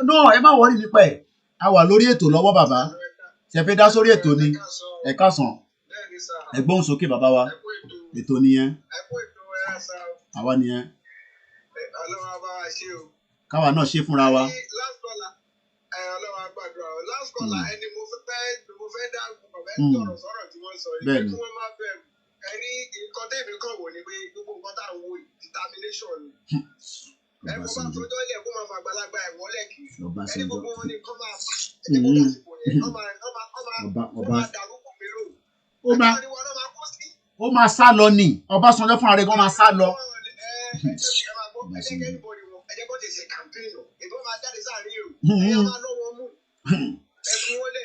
no ẹ má wọrí nípa ẹ̀ a wà lórí ètò lọ́wọ́ bàbá ṣe fẹ́ dá sórí ètò ni ẹ káàsán ẹ gbóhùn sókè bàbá wa ètò nìyẹn àwa nìyẹn káwa náà ṣe fúnra wa. Ọlọ́run àgbàdúrà last caller ẹni mo fẹ́ dá sọ̀rọ̀ tí wọ́n sọ yìí kí wọ́n má bẹ̀rù ẹni nǹkan tẹ̀mí kàn wò ni pé gbogbo nǹkan tá à ń wò determination ni ẹni mo bá tọjọ́ ilẹ̀ kó máa fàgbàlagbà ẹ̀ wọlé kì í ẹni gbogbo wọn ni kọ́ máa ẹni gbogbo àsìkò yẹn kọ́ máa dàrúkọ mi lò ó máa sá lọ ni Ọbásanjọ́ fún ààrẹ gan máa sá lọ. Ẹjẹ́ kó ti ṣe campaign o, ìbọn máa jáde sáàrin èrò, ẹ̀yà máa lọ́wọ́ mú, ẹ̀fún wọlé,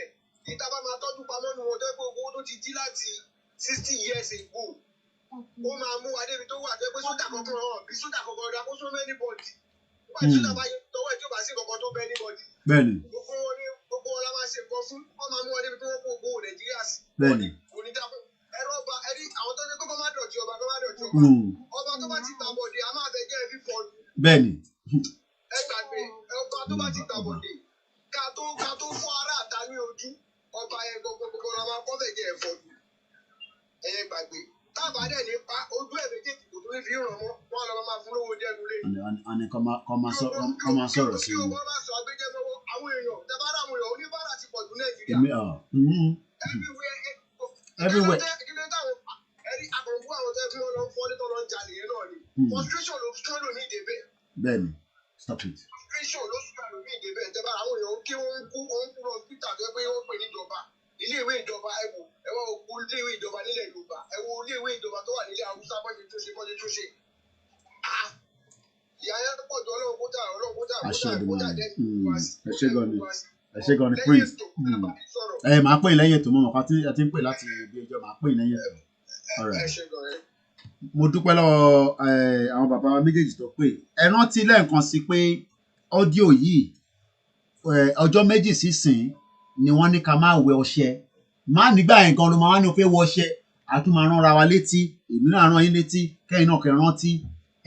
ìta bá máa tọ́jú pamọ́ nu wọn tó pé owó tó ti jí láti 60 years ago, ó máa mú wa débi tó wà tó pé sódà kankan hàn bí sódà kankan ọ̀dà kó sómọ́ anybody, nígbà tí sódà bá yẹ tọwọ́ ẹ̀ tí ó bá sí kankan tó bẹ́ anybody. Bẹ́ẹ̀ni. Gbogbo wọn la máa ṣe nǹkan fún, wọ́n máa mú wa débi tó wọ́n kó gbogbo Nàìjíríà sí. Bẹ́ẹ̀ni. Onídàpọ̀ ẹ̀rọ ọba ẹni àwọn tó ní kókó má dọ̀tí ọba ọba tó bá ti gbàbọ̀dé a máa fẹ́ jẹ́ ẹbí fọ́ọ̀lù. Bẹ́ẹ̀ni. Ẹ gbàgbé ọba tó bá ti gbàbọ̀dé ká tó fọ́ ara àta ní ojú ọba yẹn gbogbo la máa kọ́ fẹ́ jẹ́ ẹ̀fọ́ ẹ̀yẹ gbàgbé tábà dẹ̀ ní pa ojú ẹ̀ méjèèjì kò tó ní fi ràn mọ́ wọn lọ máa fún lówó dẹ́nu lé. Àní kọ́ máa sọ̀rọ̀ sí i. kí o bá sọ agbẹjẹmọ́wọ́ àwọn èèyàn tẹ́bárà àwọn èèyàn oníbàárà ti pọ̀ jù Nàìjíríà. Everywhere. Ẹni àkànwó àwọn tẹ́ fún wọn lọ fọ́ nítorí wọn jalè yẹn náà ni. Frustration ló sún lò ní ìdèbè. Bẹ́ẹ̀ni, stop it. Frustration ló sún lò ní ìdèbè. Ìjọba àwọn èèyàn kí wọ́n kú lọ hospital tó pé wọ́n pè ní ìjọba. Ilé-ìwé ìjọba ẹ wo òkú ilé-ìwé ìjọba nílẹ̀ Yorùbá. Ẹ wo ilé-ìwé ìjọba tó wà nílẹ̀ Haúsá bọ́dé tó ṣe. Ìyá yẹn pọ̀ jù ọlọ́run kó ẹ ṣe gan ni prince máa pè lẹ́yìn ètò mọ́ mọ́ àti ń pè láti ibi ìjọ máa pè lẹ́yìn ètò. Mo dúpẹ́ lọ́wọ́ àwọn bàbá wa méjèèjì tó pè ẹ rántí lẹ́ẹ̀kan sí pé ọ́díò yìí ọjọ́ méjì sísìn ni wọ́n ní ká máa wẹ ọṣẹ má nígbà yẹn gan ló máa wá ní o fẹ́ wọ ọṣẹ àtún máa rán ra wa létí èmi náà rán yín létí kẹ́yìn náà kẹ́ rántí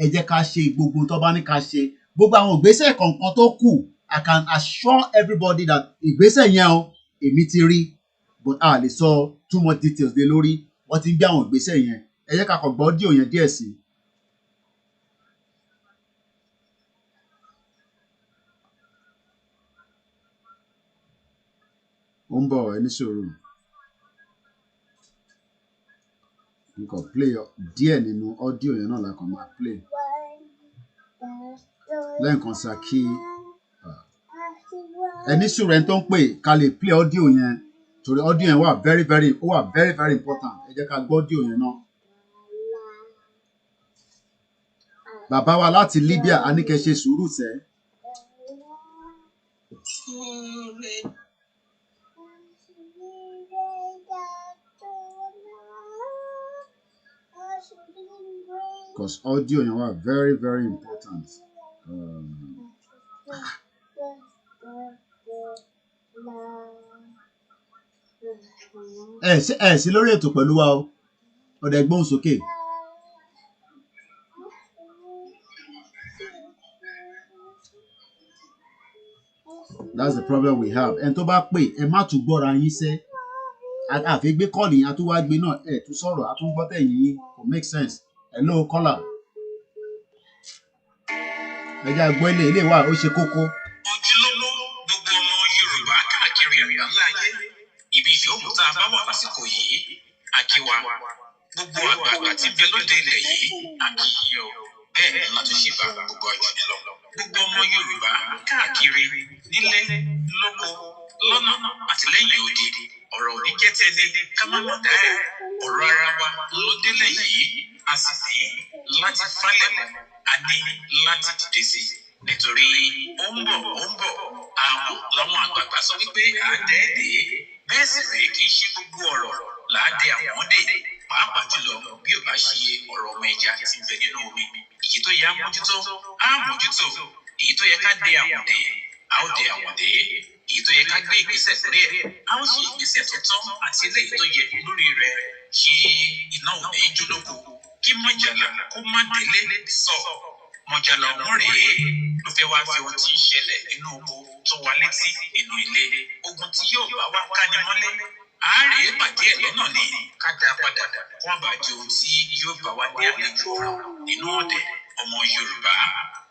ẹ jẹ́ ká ṣe gbogbo tó bá ní ká ṣe gbogbo àwọn ìgbésẹ̀ kọ̀ọ̀kan tó kù I can assure everybody that ìgbésẹ̀ yẹn o èmi ti rí but a lè sọ too much details lé lórí wọ́n ti ń gbé àwọn ìgbésẹ̀ yẹn ẹ jẹ́ ká kàn gbọ́ díò yẹn díẹ̀ sí. Ó ń bọ̀ ẹni sòrò nǹkan play díẹ̀ nínú ọ́díò yẹn náà la kàn máa play lẹ́ẹ̀kan sí kí ẹni sùúrù ẹni tó ń pè ká lè play audio yẹn torí audio yẹn wà very very important ẹ jẹ́ ká gbọ́ audio yẹn náà. Bàbá wa láti Libya a ní kẹ́ ṣe sùúrù sẹ́. Because audio yẹn wà very very important. Ẹ sí lórí ètò pẹ̀lú wa o ọ̀dẹ̀ gbóhùn sókè. That's the problem we have. Ẹni tó bá pè ẹ má tún gbọ́ra yín sẹ́ àfi gbé kọ́ọ̀lì yẹn àtúwá gbé náà ẹ tún sọ̀rọ̀ àtúngbọ́ tẹ̀yìn yín kò make sense. Hello caller. Ẹ jẹ́ àgbọ̀ ilé wa ó ṣe kókó. Ojúlówó gbogbo ọmọ Yorùbá káàkiri àgbáńlá ayé ibi yòówù tá a bá wà lásìkò yìí àkíwá gbogbo àgbààgbà tí bẹ lóde ilẹ̀ yìí àkìyẹ o bẹ́ẹ̀ látúnṣe bá gbogbo àjùní lọ. Gbogbo ọmọ Yorùbá káàkiri nílé lóko lọ́nà àti lẹ́yìn odi ọ̀rọ̀ òní jẹ́ tẹ́lẹ̀ ká má mọ̀ dá ẹ̀ ọ̀rọ̀ ara wa ló délẹ̀ yìí a sì ní láti falẹ̀ mọ́ a ní láti dìde sí nítorí ó ń bọ̀ àwọn làwọn àgbààgbà sọ wípé àdẹ́ẹ̀dẹ́ bẹ́ẹ̀ sì rèé kì í ṣe gbogbo ọ̀rọ̀ làádé àwọn dè pàápàá jùlọ bí ò bá ṣe ọ̀rọ̀ ọmọ ẹja tí ń bẹ nínú omi èyí tó yẹ á mójútó èyí tó yẹ ká dé àwọn dè á ó dé àwọn dè èyí tó yẹ ká gbé ìgbésẹ̀ lórí ẹ̀ á ó ṣe ìgbésẹ̀ tó tọ́ àti eléyìí tó yẹ lórí rẹ̀ kí iná ò ní jólóko kí mọ̀jàlá kó má délé sọ Mọ̀jàlá ọ̀hún rèé ló fẹ́ wá fi ohun tí ń ṣẹlẹ̀ nínú oko tó wá létí nínú ilé. Ogun tí yóò bá wá káni mọ́lé. Àárẹ̀ pàdé ẹ̀ lọ́nà ni ká dá padà kó má bàa di ohun tí yóò bá wá ní àlejò ọ̀rọ̀ nínú ọ̀dẹ̀ ọmọ Yorùbá.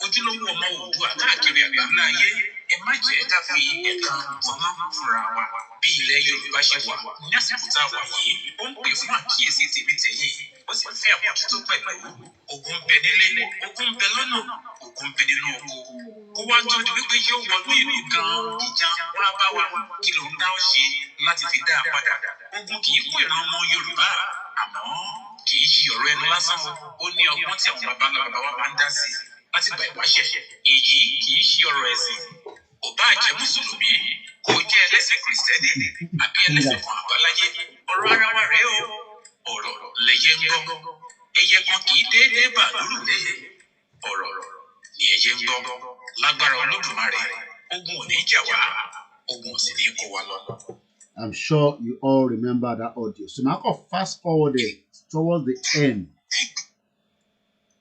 Ojúlówó ọmọ Oòduà káàkiri àgbáńlá ayé. Ẹ má jẹ́ ká fi ẹ̀tàn bọ̀nà fúnra wa. Bí ilẹ̀ Yorùbá ṣe wà ní àsìkò tá a wà yìí, ó ń pè fún àkíyèsí tèmítẹ̀yìn. Ó sì fẹ́ àmójútó pẹ̀lú. Ogun bẹ nílé, ogun bẹ lọ́nà, ogun bẹ nínú oko. Kó wá tó di wípé yóò wọnú ìlú gan-an ìjà wá bá wa. Kí ló ń dá ó ṣe láti fi dá a padà? Ogun kì í kó ìran ọmọ Yorùbá, àmọ́ kì í ṣe ọ̀rọ̀ ẹnu lásán. Ó ní ọgbọ́n tí àwọn bàbá wa máa ń dá sí láti gbà ìwáṣẹ̀. Èyí kì í ṣe ọ̀rọ̀ ẹ̀sìn. Ò bá jẹ́ Mùsùlùmí, kó jẹ́ ẹlẹ́sìn Kìrìsìtẹ́nì àbí ẹlẹ́sìn kan àbáláyé. Ọ̀rọ̀ ara wa rèé o. Ọ̀rọ̀ lẹ̀yẹ ń gbọ́. Ẹyẹ kan kì í déédéé bà lórùlé. Ọ̀rọ̀ ni ẹyẹ ń gbọ́. Lágbára Olódùmarè, ogun ò ní jà wá, ogun ò sì ní kó wa lọ. I'm sure you all remember that audio. So now I can fast forward it towards the end.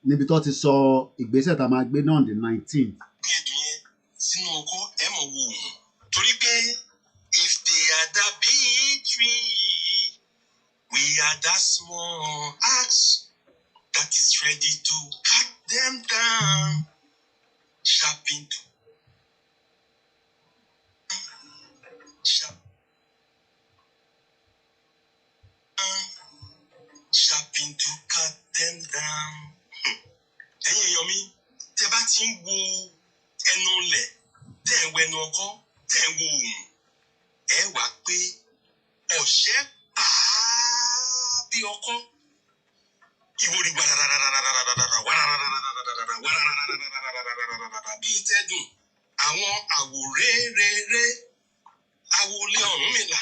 Níbi tó ti sọ ìgbésẹ̀ tá a máa gbé náà on the 19th. Sínú oko ẹ mọ̀ wo òun. Torí pé if they are that big tree, we are that small axe that is ready to cut them down. Sharp into. Sharp. Sharpen to cut them down. Ẹ̀yin èèyàn mi, tẹ́ bá ti ń wo ẹnu lẹ̀, tẹ́ ń wo ẹnu ọkọ́, tẹ́ ń wo òun, ẹ wá pé ọ̀ṣẹ́ pàá bí ọkọ́. Ìwòrì bí tẹ́dùn. Àwọn àwòrérèrè àwòlé Ọ̀rúnmìlà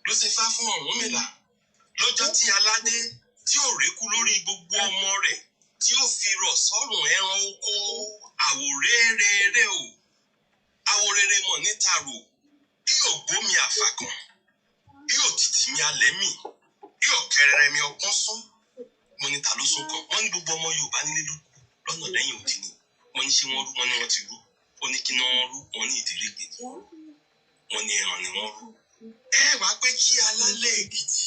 ló ṣe fá fún Ọ̀rúnmìlà. Lọ́jọ́ tí aládé tí ò rékú lórí gbogbo ọmọ rẹ̀ tí ó fi rọ̀ sọ́rùn ẹran oko àwòrérèrè o. Àwòrérè mọ̀ níta rò bí ògbómi àfàkàn, bí òtítì mi alẹ́ mì, bí ọ̀kẹ́rẹ́ mi ọpọ́n sún. Mo ní ta ló sún kan? Wọ́n ní gbogbo ọmọ Yorùbá nílé ló kù lọ́nà lẹ́yìn òdì ni. Wọ́n ní ṣé wọ́n rú, wọ́n ní wọ́n ti rú. Ó ní kí náà rú, wọ́n ní ìdílé gbè. Wọ́n ní ẹran ni wọ́n rú. Ẹ wá pé kí alálẹ̀ Èkìtì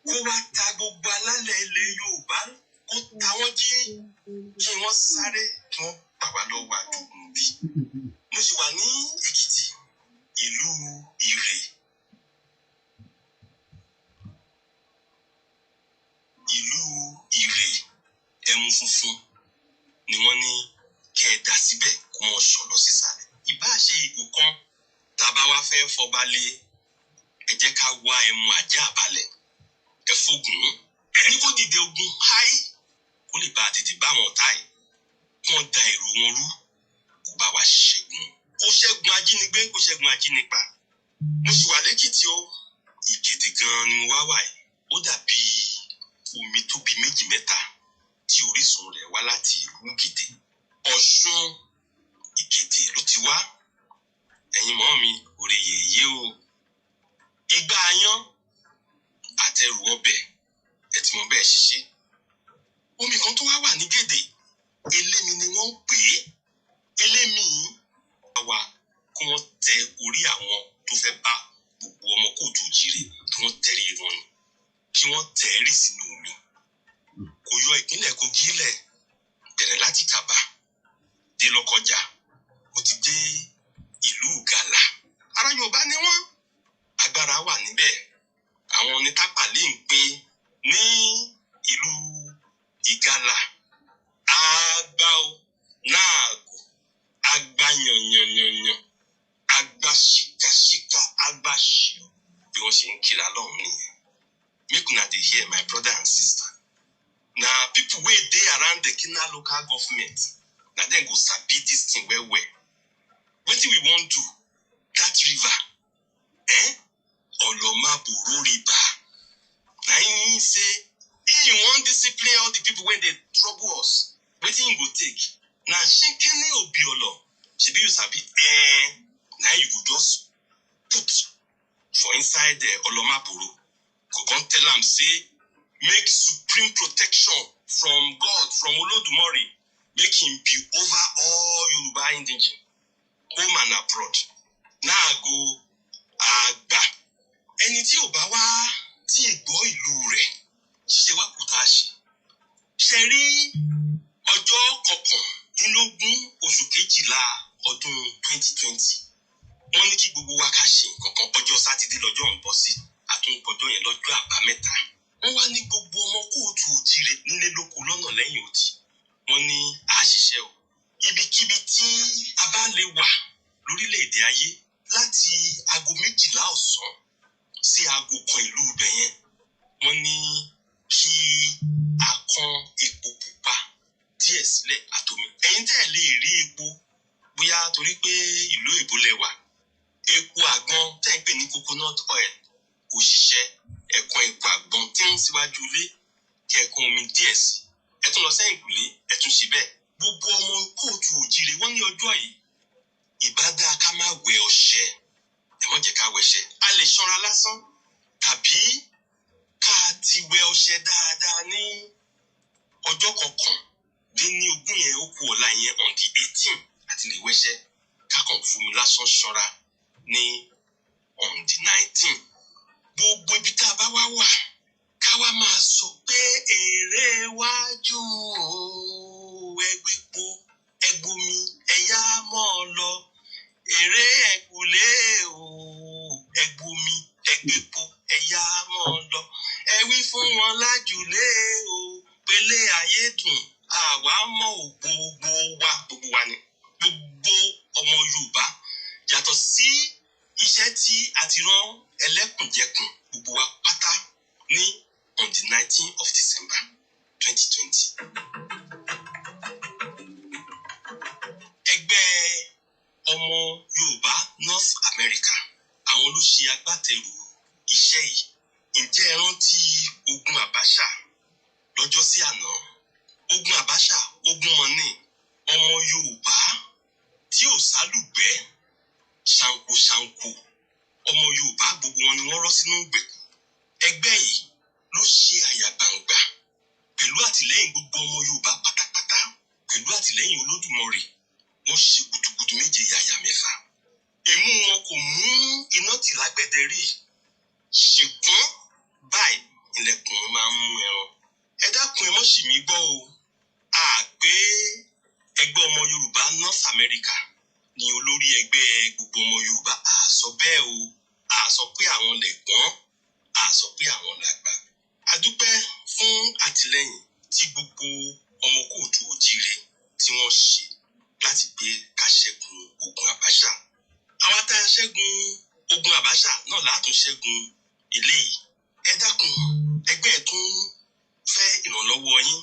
kó wá ta gbogbo alálẹ̀ ilẹ̀ Yorùbá kó ta wọ́n jí kí wọ́n sáré kí wọ́n bà wá lọ́wọ́ àdúgbò bí. Mo sì wà ní Èkìtì, ìlú Ìrè. Ìlú Ìrè, ẹmu funfun ni wọ́n ní kẹ́ ẹ dà síbẹ̀ kó mọ̀ ṣàn lọ sísàlẹ̀. Ìbá ṣe ìgò kan tàbá wá fẹ́ fọba lé, ẹ jẹ́ ká wá ẹmu ajá àbálẹ̀. Ẹ fògùn, ẹni kó dìde ogun háì kó lè bá tètè bá wọn táì. Wọ́n da èrò wọn rú, kó bá wa ṣẹ́gun. Kó ṣẹ́gun ajínigbé, kó ṣẹ́gun ajínipa. Mo sì wà lẹ́kìtì o. Ìgèdè gan-an ni mo wá wà yìí. Ó dàbí omi tó bí méjì mẹ́ta tí orísun rẹ̀ wá láti ìlú Ìgèdè. Ọ̀ṣun Ìgèdè ló ti wá. Ẹ̀yin mọ́ mi, òrè yèyé o. Ìgbà ayán àtẹrù ọbẹ̀ ẹ ti mọ bẹ́ẹ̀ ṣiṣẹ́. Omi kan tó wá wà ní Gèdè, elémi ni wọ́n ń pè é. Elémi yìí wá kí wọ́n tẹ orí àwọn tó fẹ́ bá gbogbo ọmọ kóòtù jíire kí wọ́n tẹ̀rí wọn ni, kí wọ́n tẹ̀rí sínú omi. Kò yọ ìpínlẹ̀ Kogi lẹ̀, bẹ̀rẹ̀ láti Kàbá dé Lọ́kọ́jà, ó ti dé ìlú Ìgalà. Ará Yorùbá ni wọ́n, agbára wà níbẹ̀. Àwọn onítàpàlẹ́ ń pè ní ìlú Ìgalà àgbà o náàgò, àgbà yànyànyànyàn, àgbà ṣíkàṣíkà, àgbà ṣíò bí wọ́n ṣe ń kíra lọ́hùn nìyẹn. Make una dey hear my brother and sister. Na people wey dey around the Kina local government, na dem go sabi this thing well well. Wetin we wan do? That river, Olomaboro River. Na him say he wan discipline all the people wey dey trouble us. Wetin he go take? Na shekini obiolo. Shebi you sabi? Na you go just put for inside the Olomaboro. Go come tell am say make supreme protection from God, from Olodumare. make him be over all Yoruba indigene, home and abroad. Náà go àgbà. Ẹni tí ò bá wá tí ìgbọ́ ìlú rẹ̀ ṣe wá kò tá a ṣe. Ṣe rí ọjọ́ kọkàndínlógún oṣù kejìlá ọdún 2020. Wọ́n ní kí gbogbo wa ká ṣe nǹkan kan ọjọ́ Sátidé lọ́jọ́ ń bọ̀ sí. Àtúnpọ̀jọ́ yẹn lọ́jọ́ àbámẹ́ta. Wọ́n wá ní gbogbo ọmọ kóòtù òjìrè nílé lóko lọ́nà lẹ́yìn odi. Wọ́n ní a ṣiṣẹ́ o. Ibikíbi tí a bá lè wà lórílẹ̀-èdè ayé láti aago 12 ọ̀sán sí aago 1 ìlú ibẹ̀ yẹn. Wọ́n ní kí a kan epo pupa díẹ̀ sílẹ̀ àtomi. Ẹ̀yin tẹ́ lè rí epo bóyá torí pé ìlú èbó lẹ wà. Epo àgbọn tẹ́ ń pè ní coconut oil kò ṣiṣẹ́. Ẹ̀kan epo àgbọn tí ń síwájú ilé kẹ̀kan omi díẹ̀ sí. Ẹ tún lọ sẹ́yìn kùlé ẹ tún ṣe bẹ́ẹ̀. Gbogbo ọmọ kóòtù òjìrè wọ́n ní ọjọ́ yìí ìbádá ká má wẹ ọṣẹ. Ẹ má jẹ́ ká wẹṣẹ. A lè ṣanra lásán tàbí ká ti wẹ ọṣẹ dáadáa ní ọjọ́ kọkàndínlógún yẹn ó kù ọ̀la yẹn on the 18 àti lè wẹṣẹ. Ká kàn fún mi lásán ṣanra ní on the 19. Gbogbo ibi tá a bá wà ká wá máa sọ pé èrè wájú o ẹgbẹ́po ẹgbomi ẹ̀yà mọ́ ọ lọ. Èrè ẹ̀kúlé o ẹgbomi ẹgbẹ́po ẹ̀yà mọ́ ọ lọ. Ẹ wí fún wọn lájúlé o pélé ayé dùn àwa mọ̀ ò gbogbo wa ni. Gbogbo ọmọ Yorùbá yàtọ̀ sí iṣẹ́ tí a ti rán ẹlẹ́kùnjẹkùn gbogbo wa pátá ní on the 19th of December 2020. Ẹgbẹ́ ọmọ Yorùbá North America àwọn ló ṣe agbátẹrù iṣẹ́ yìí. Ǹjẹ́ ẹ rántí ogun Àbáṣà lọ́jọ́ sí àná? Ogun Àbáṣà ogun mọ̀nì ọmọ Yorùbá tí ò sálùgbẹ́ ṣàǹkóṣàǹkó ọmọ Yorùbá gbogbo wọn ni wọ́n rọ́ sínú ìgbèkùn. Ẹgbẹ́ yìí ló ṣe àyàgbàǹgbà pẹ̀lú àtìlẹ́yìn gbogbo ọmọ Yorùbá pátápátá pẹ̀lú àtìlẹ́yìn Olódùmarè. Wọ́n ṣe gudugudu méje yàyà mẹ́fà. Èmú wọn kò mú iná tì lágbẹ̀dẹ rí. Ṣèkún báyìí ilẹ̀kùn máa ń mú ẹran. Ẹ dákun ẹ mọ́ ṣì mí gbọ́ o. A pé ẹgbẹ́ ọmọ Yorùbá North America ni olórí ẹgbẹ́ gbogbo ọmọ Yorùbá. A sọ bẹ́ẹ̀ o. A sọ pé àwọn lẹ̀gbọ́n. A sọ pé àwọn làgbà. A dúpẹ́ fún àtìlẹ́yìn tí gbogbo ọmọ kóòtù òjìrè tí wọ́n ṣe láti pé ká ṣẹ́gun ogun Àbáṣà. Àwa tá a ṣẹ́gun ogun Àbáṣà náà látún ṣẹ́gun eléyìí. Ẹ dákun ẹgbẹ́ tún fẹ́ ìrànlọ́wọ́ yín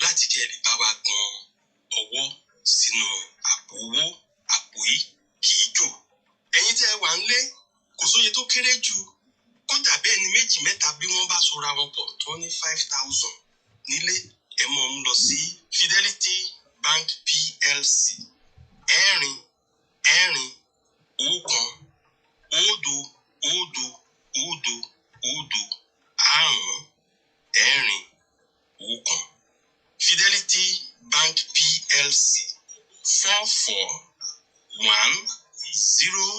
láti kẹ́ lè bá wa gbọn ọwọ́ sínú àpò owó àpò yìí kì í jò. Ẹ̀yin tẹ́ wà ń lé kò sóye tó kéré jù kódà bẹ́ẹ̀ ni méjì mẹ́ta bí wọ́n bá sora wọn pọ̀ tó ní 5,000 nílé ẹ mọ̀ ń lọ sí Fidelity Bank PLC 1 1 1 òdo òdo òdo òdo 5 1 1 Fidelity Bank PLC 44 1 0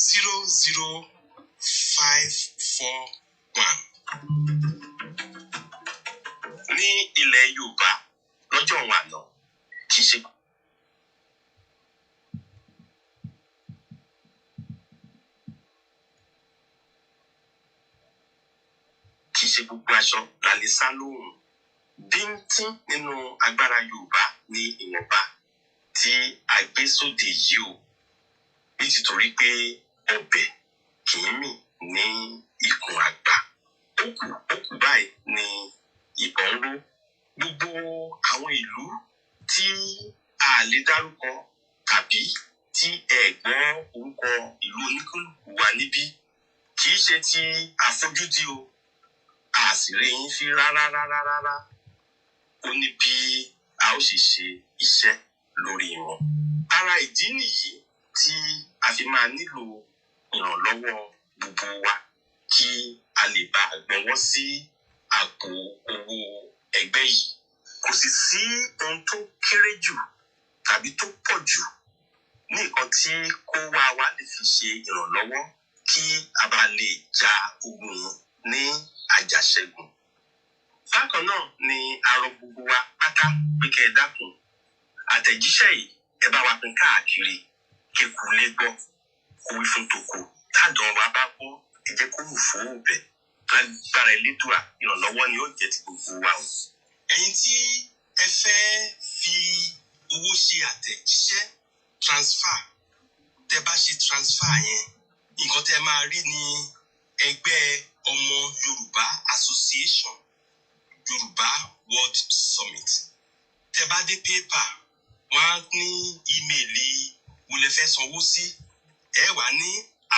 0 0 541. Ní ilẹ̀ Yorùbá lọ́jọ́ òun àná kì í ṣe gbogbo aṣọ la lè sá lóòrùn. Bíntín nínú agbára Yorùbá ní ìwọ̀nba tí a gbé sóde yìí o. Nítorí pé ọbẹ̀ kì í mì ní ikùn àgbà. Ó kù báyìí ni ìbọn ró. Gbogbo àwọn ìlú tí a lè dárúkọ tàbí tí ẹ gbọ́ orúkọ ìlú oníkálùkù wa níbí kì í ṣe ti àfojúdi o. A sì rí yín fi rárá. Ó ní bí a ó sì ṣe iṣẹ́ lórí wọn. Ara ìdí nìyí tí a fi máa nílò ìrànlọ́wọ́ gbogbo wa kí a lè bá gbọ́wọ́ sí àpò owó ẹgbẹ́ yìí. kò sì sí ohun tó kéré jù tàbí tó pọ̀ jù ní nǹkan tí kó wá wá lè fi ṣe ìrànlọ́wọ́ kí a bá lè ja ogun yìí ní àjàṣẹ́gun. Bákan náà ni a rọ gbogbo wa pátá pé kẹ́ ẹ dákun àtẹ̀jíṣẹ́ yìí ẹ bá wa pín káàkiri kíkú lé gbọ́ kó wí fún tòkó tádàn wa bá gbọ́ ẹ jẹ́ kó wù fún òbẹ̀ lágbára elédùà ìrànlọ́wọ́ ni ó jẹ́ ti gbogbo wa o. Ẹ̀yin tí ẹ fẹ́ fi owó ṣe àtẹ̀jíṣẹ́ transfer tẹ́ bá ṣe transfer yẹn nǹkan tẹ́ máa rí ní ẹgbẹ́ ọmọ Yorùbá Association Yorùbá World Summit. Tẹ́ bá dé paper wọ́n á ní ímeèlì wo lẹ fẹ́ sanwó sí ẹ wà ní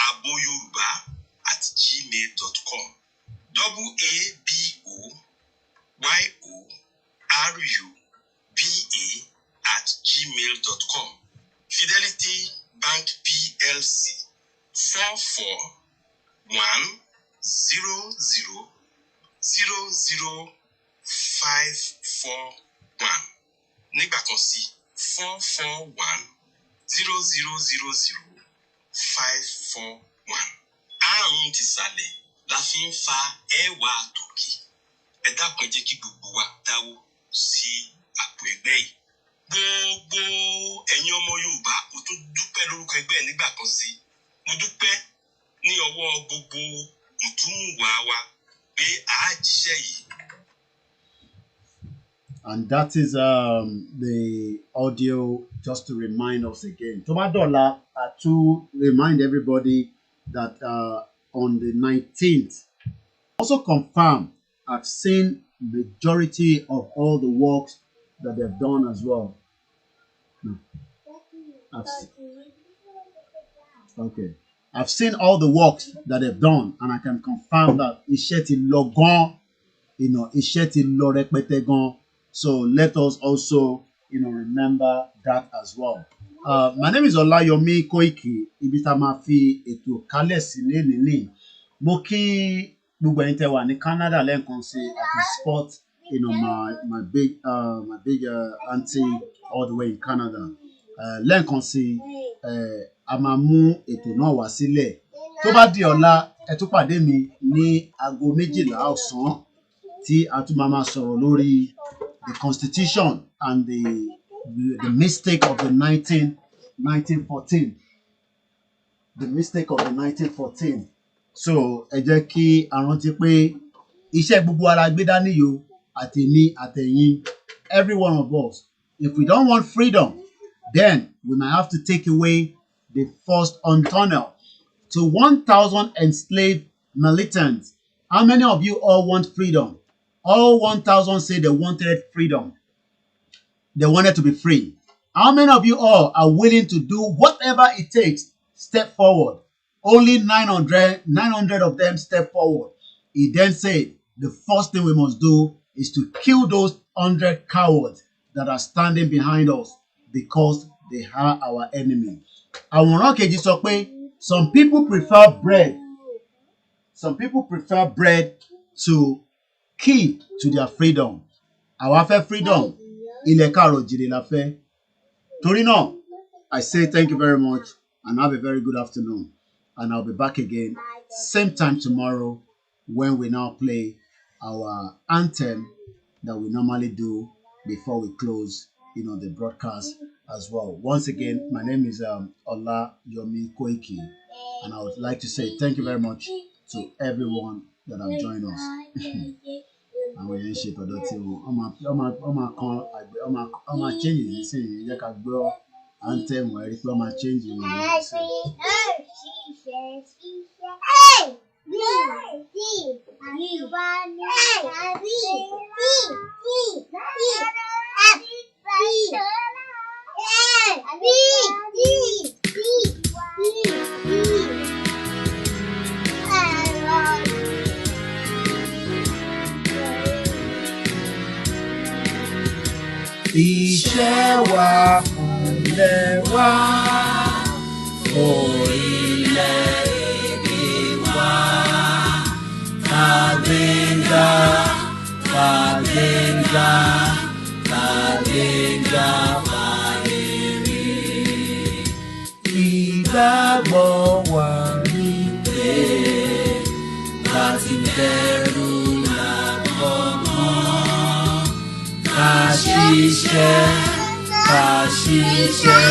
aboyoruba@gmail.com aboyoruba@gmail.com. Fidelity Bank PLC 4410000541. Nígbà kan sí 4410000541. Àrùn ti sàlẹ̀ la fi ń fa ẹwà tòkè. Ẹ dákun jẹ́ kí gbogbo wa dáwó sí àpò ẹgbẹ́ yìí. Gbogbo ẹ̀yin ọmọ Yorùbá mo tún dúpẹ́ lórúkọ ẹgbẹ́ nígbà kan sí. Mo dúpẹ́ ní ọwọ́ gbogbo ìtúmùwà wa pé àájíṣẹ́ yìí. And that is the audio, just to remind us again. Tomadola, to remind everybody that on the 19th, also confirm, I've seen majority of all the works that they've done as well. No. I've seen all the works that they've done, and I can confirm that iṣẹ́ ti lọ gan, iṣẹ́ ti lọ rẹpẹtẹ gan. So let us also, remember that as well. My name is Olayomi Koiki. Ibi tá máa fi ètò kálẹ̀ sí lénìí. Mo kí gbogbo ẹ̀yin tẹ́ wà ní Canada lẹ́ẹ̀kan sí I can spot, my big auntie all the way in Canada. Lẹ́ẹ̀kan sí a máa mú ètò náà wá sílẹ̀. Tó bá di ọ̀la ẹ tún pàdé mi ní aago 12 ọ̀sán tí a tún máa sọ̀rọ̀ lórí the Constitution and the mistake of the 1914. The mistake of the 1914. So ẹ jẹ́ kí a rántí pé iṣẹ́ gbogbo ara gbé dání yo àtèmi àtẹ̀yin, every one of us. If we don't want freedom, then we might have to take away the first on tunnel. To 1,000 enslaved militants, how many of you all want freedom? All 1,000 say they wanted freedom. They wanted to be free. How many of you all are willing to do whatever it takes? Step forward. Only 900 of them step forward. He then said, the first thing we must do is to kill those 100 cowards that are standing behind us because they are our enemy. Àwòrán kejì sọ pé some people prefer bread. Some people prefer bread to key to their freedom. Àwa fẹ́ freedom. Ilẹ̀ káàrọ̀ oòjíire la fẹ́. Torí náà, I say thank you very much and have a very good afternoon. And I'll be back again same time tomorrow when we now play our anthem that we normally do before we close, the broadcast as well. Once again, my name is Olayomi Koiki, and I would like to say thank you very much to everyone that have joined us. Àwọn èèyàn ń ṣe tọ̀dọ̀ tí ọmọ change ní sí ìyẹn jẹ́ ká gbọ́ anthem ẹ̀rí pé ọmọ change ní ìyẹn sí. Iṣẹ́ wa ilẹ̀ wa, orílẹ̀-èdè wa, Fàgbéǹga, gbẹ̀ngà máa lè rí. Ìgbàgbọ́ wa ní pé láti bẹ̀rù làbọ̀ mọ́. Ká ṣiṣẹ́, ká ṣiṣẹ́,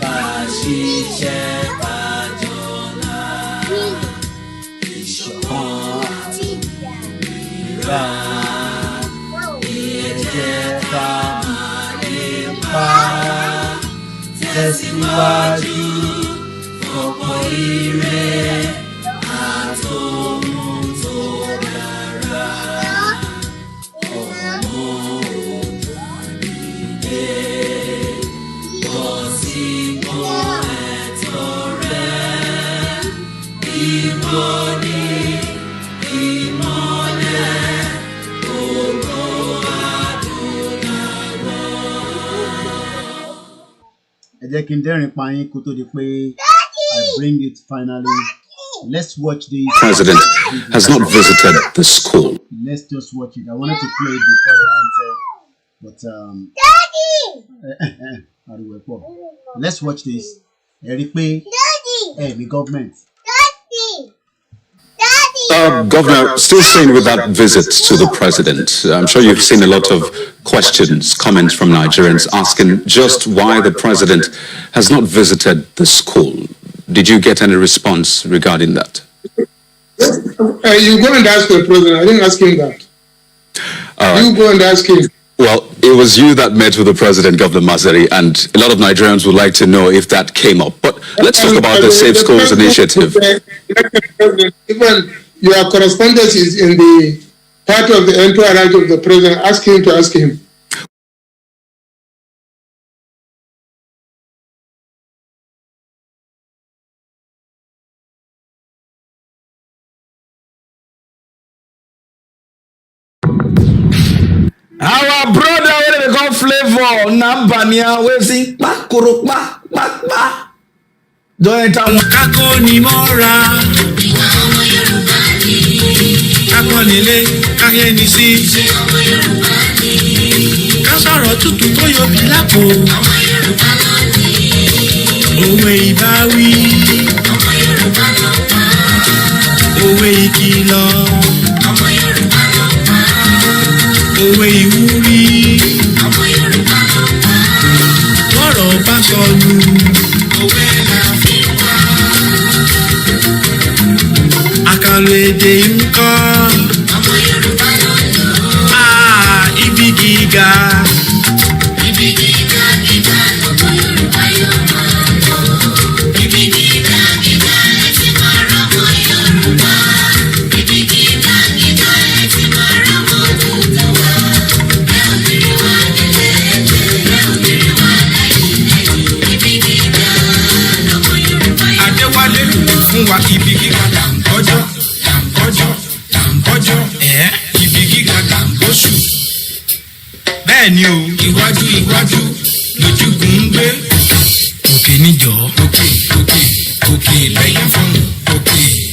ká ṣiṣẹ́ ká jọlá. Ìṣọ̀kan àti ìlera ìyẹ̀jẹ̀ ká máa lè pa. Tẹ̀síwájú ọ̀pọ̀ ire àtòhun tó dára. Ọmọ òdìdé bọ́ sípò ẹ̀tọ́ rẹ̀. Ìwọ ni ìmọ́lẹ̀ ògo ẹ jẹ́ kí n dẹ́rìn pa yín kó tó di pé I bring it finally. Let's watch this. President has not visited the school. Let's just watch it. I wanted to play it before the answer, but let's watch this. Ẹ rí pé the government. Governor, still staying with that visit to the president, I'm sure you've seen a lot of questions, comments from Nigerians asking just why the president has not visited the school. Did you get any response regarding that? You go and ask the president. I didn't ask him that. You go and ask him. Well, it was you that met with the president, Governor Mazari, and a lot of Nigerians would like to know if that came up. But let's talk about the Safe Schools initiative. Even your correspondence is in the part of the entourage of the president. Ask him to ask him. Our brother wey dey call Flavor Nambania wey sing kpakorokpa kpakpa don enter one. Kákó ni mọ́ra. Ìwà ọmọ Yorùbá ni. Kápọ̀ nílé káyé ní sí. Ṣé ọmọ Yorùbá ni? Ká sọ̀rọ̀ tútù tó yọbi lápò. Ọmọ Yorùbá ló ní. Òwe ìbáwí. Ọmọ Yorùbá ló pa. Òwe ìkìlọ̀. Ọmọ Yorùbá ló pa. Òwe ìwúrí. Ọmọ Yorùbá ló pa. Lọ́rọ̀ bá sọnù. Òwe là fi wá. Àkàlò èdè ń kọ́. Ọmọ Yorùbá ló lò. Ibi gíga. Ibi gíga gíga lọ́mọ Yorùbá yóò máa lọ. Ibi gíga gíga lẹ́tí máa rọ́mọ Yorùbá. Ibi gíga gíga lẹ́tí máa rọ́mọ Odùduwà. Adéwálé fún wa ibi gíga ọjọ́ ibi gíga oṣù. Bẹ́ẹ̀ ni o, iwájú lójúkùn ń gbé. Òkè níjọ́, òkè lẹ́yìn fún òkè.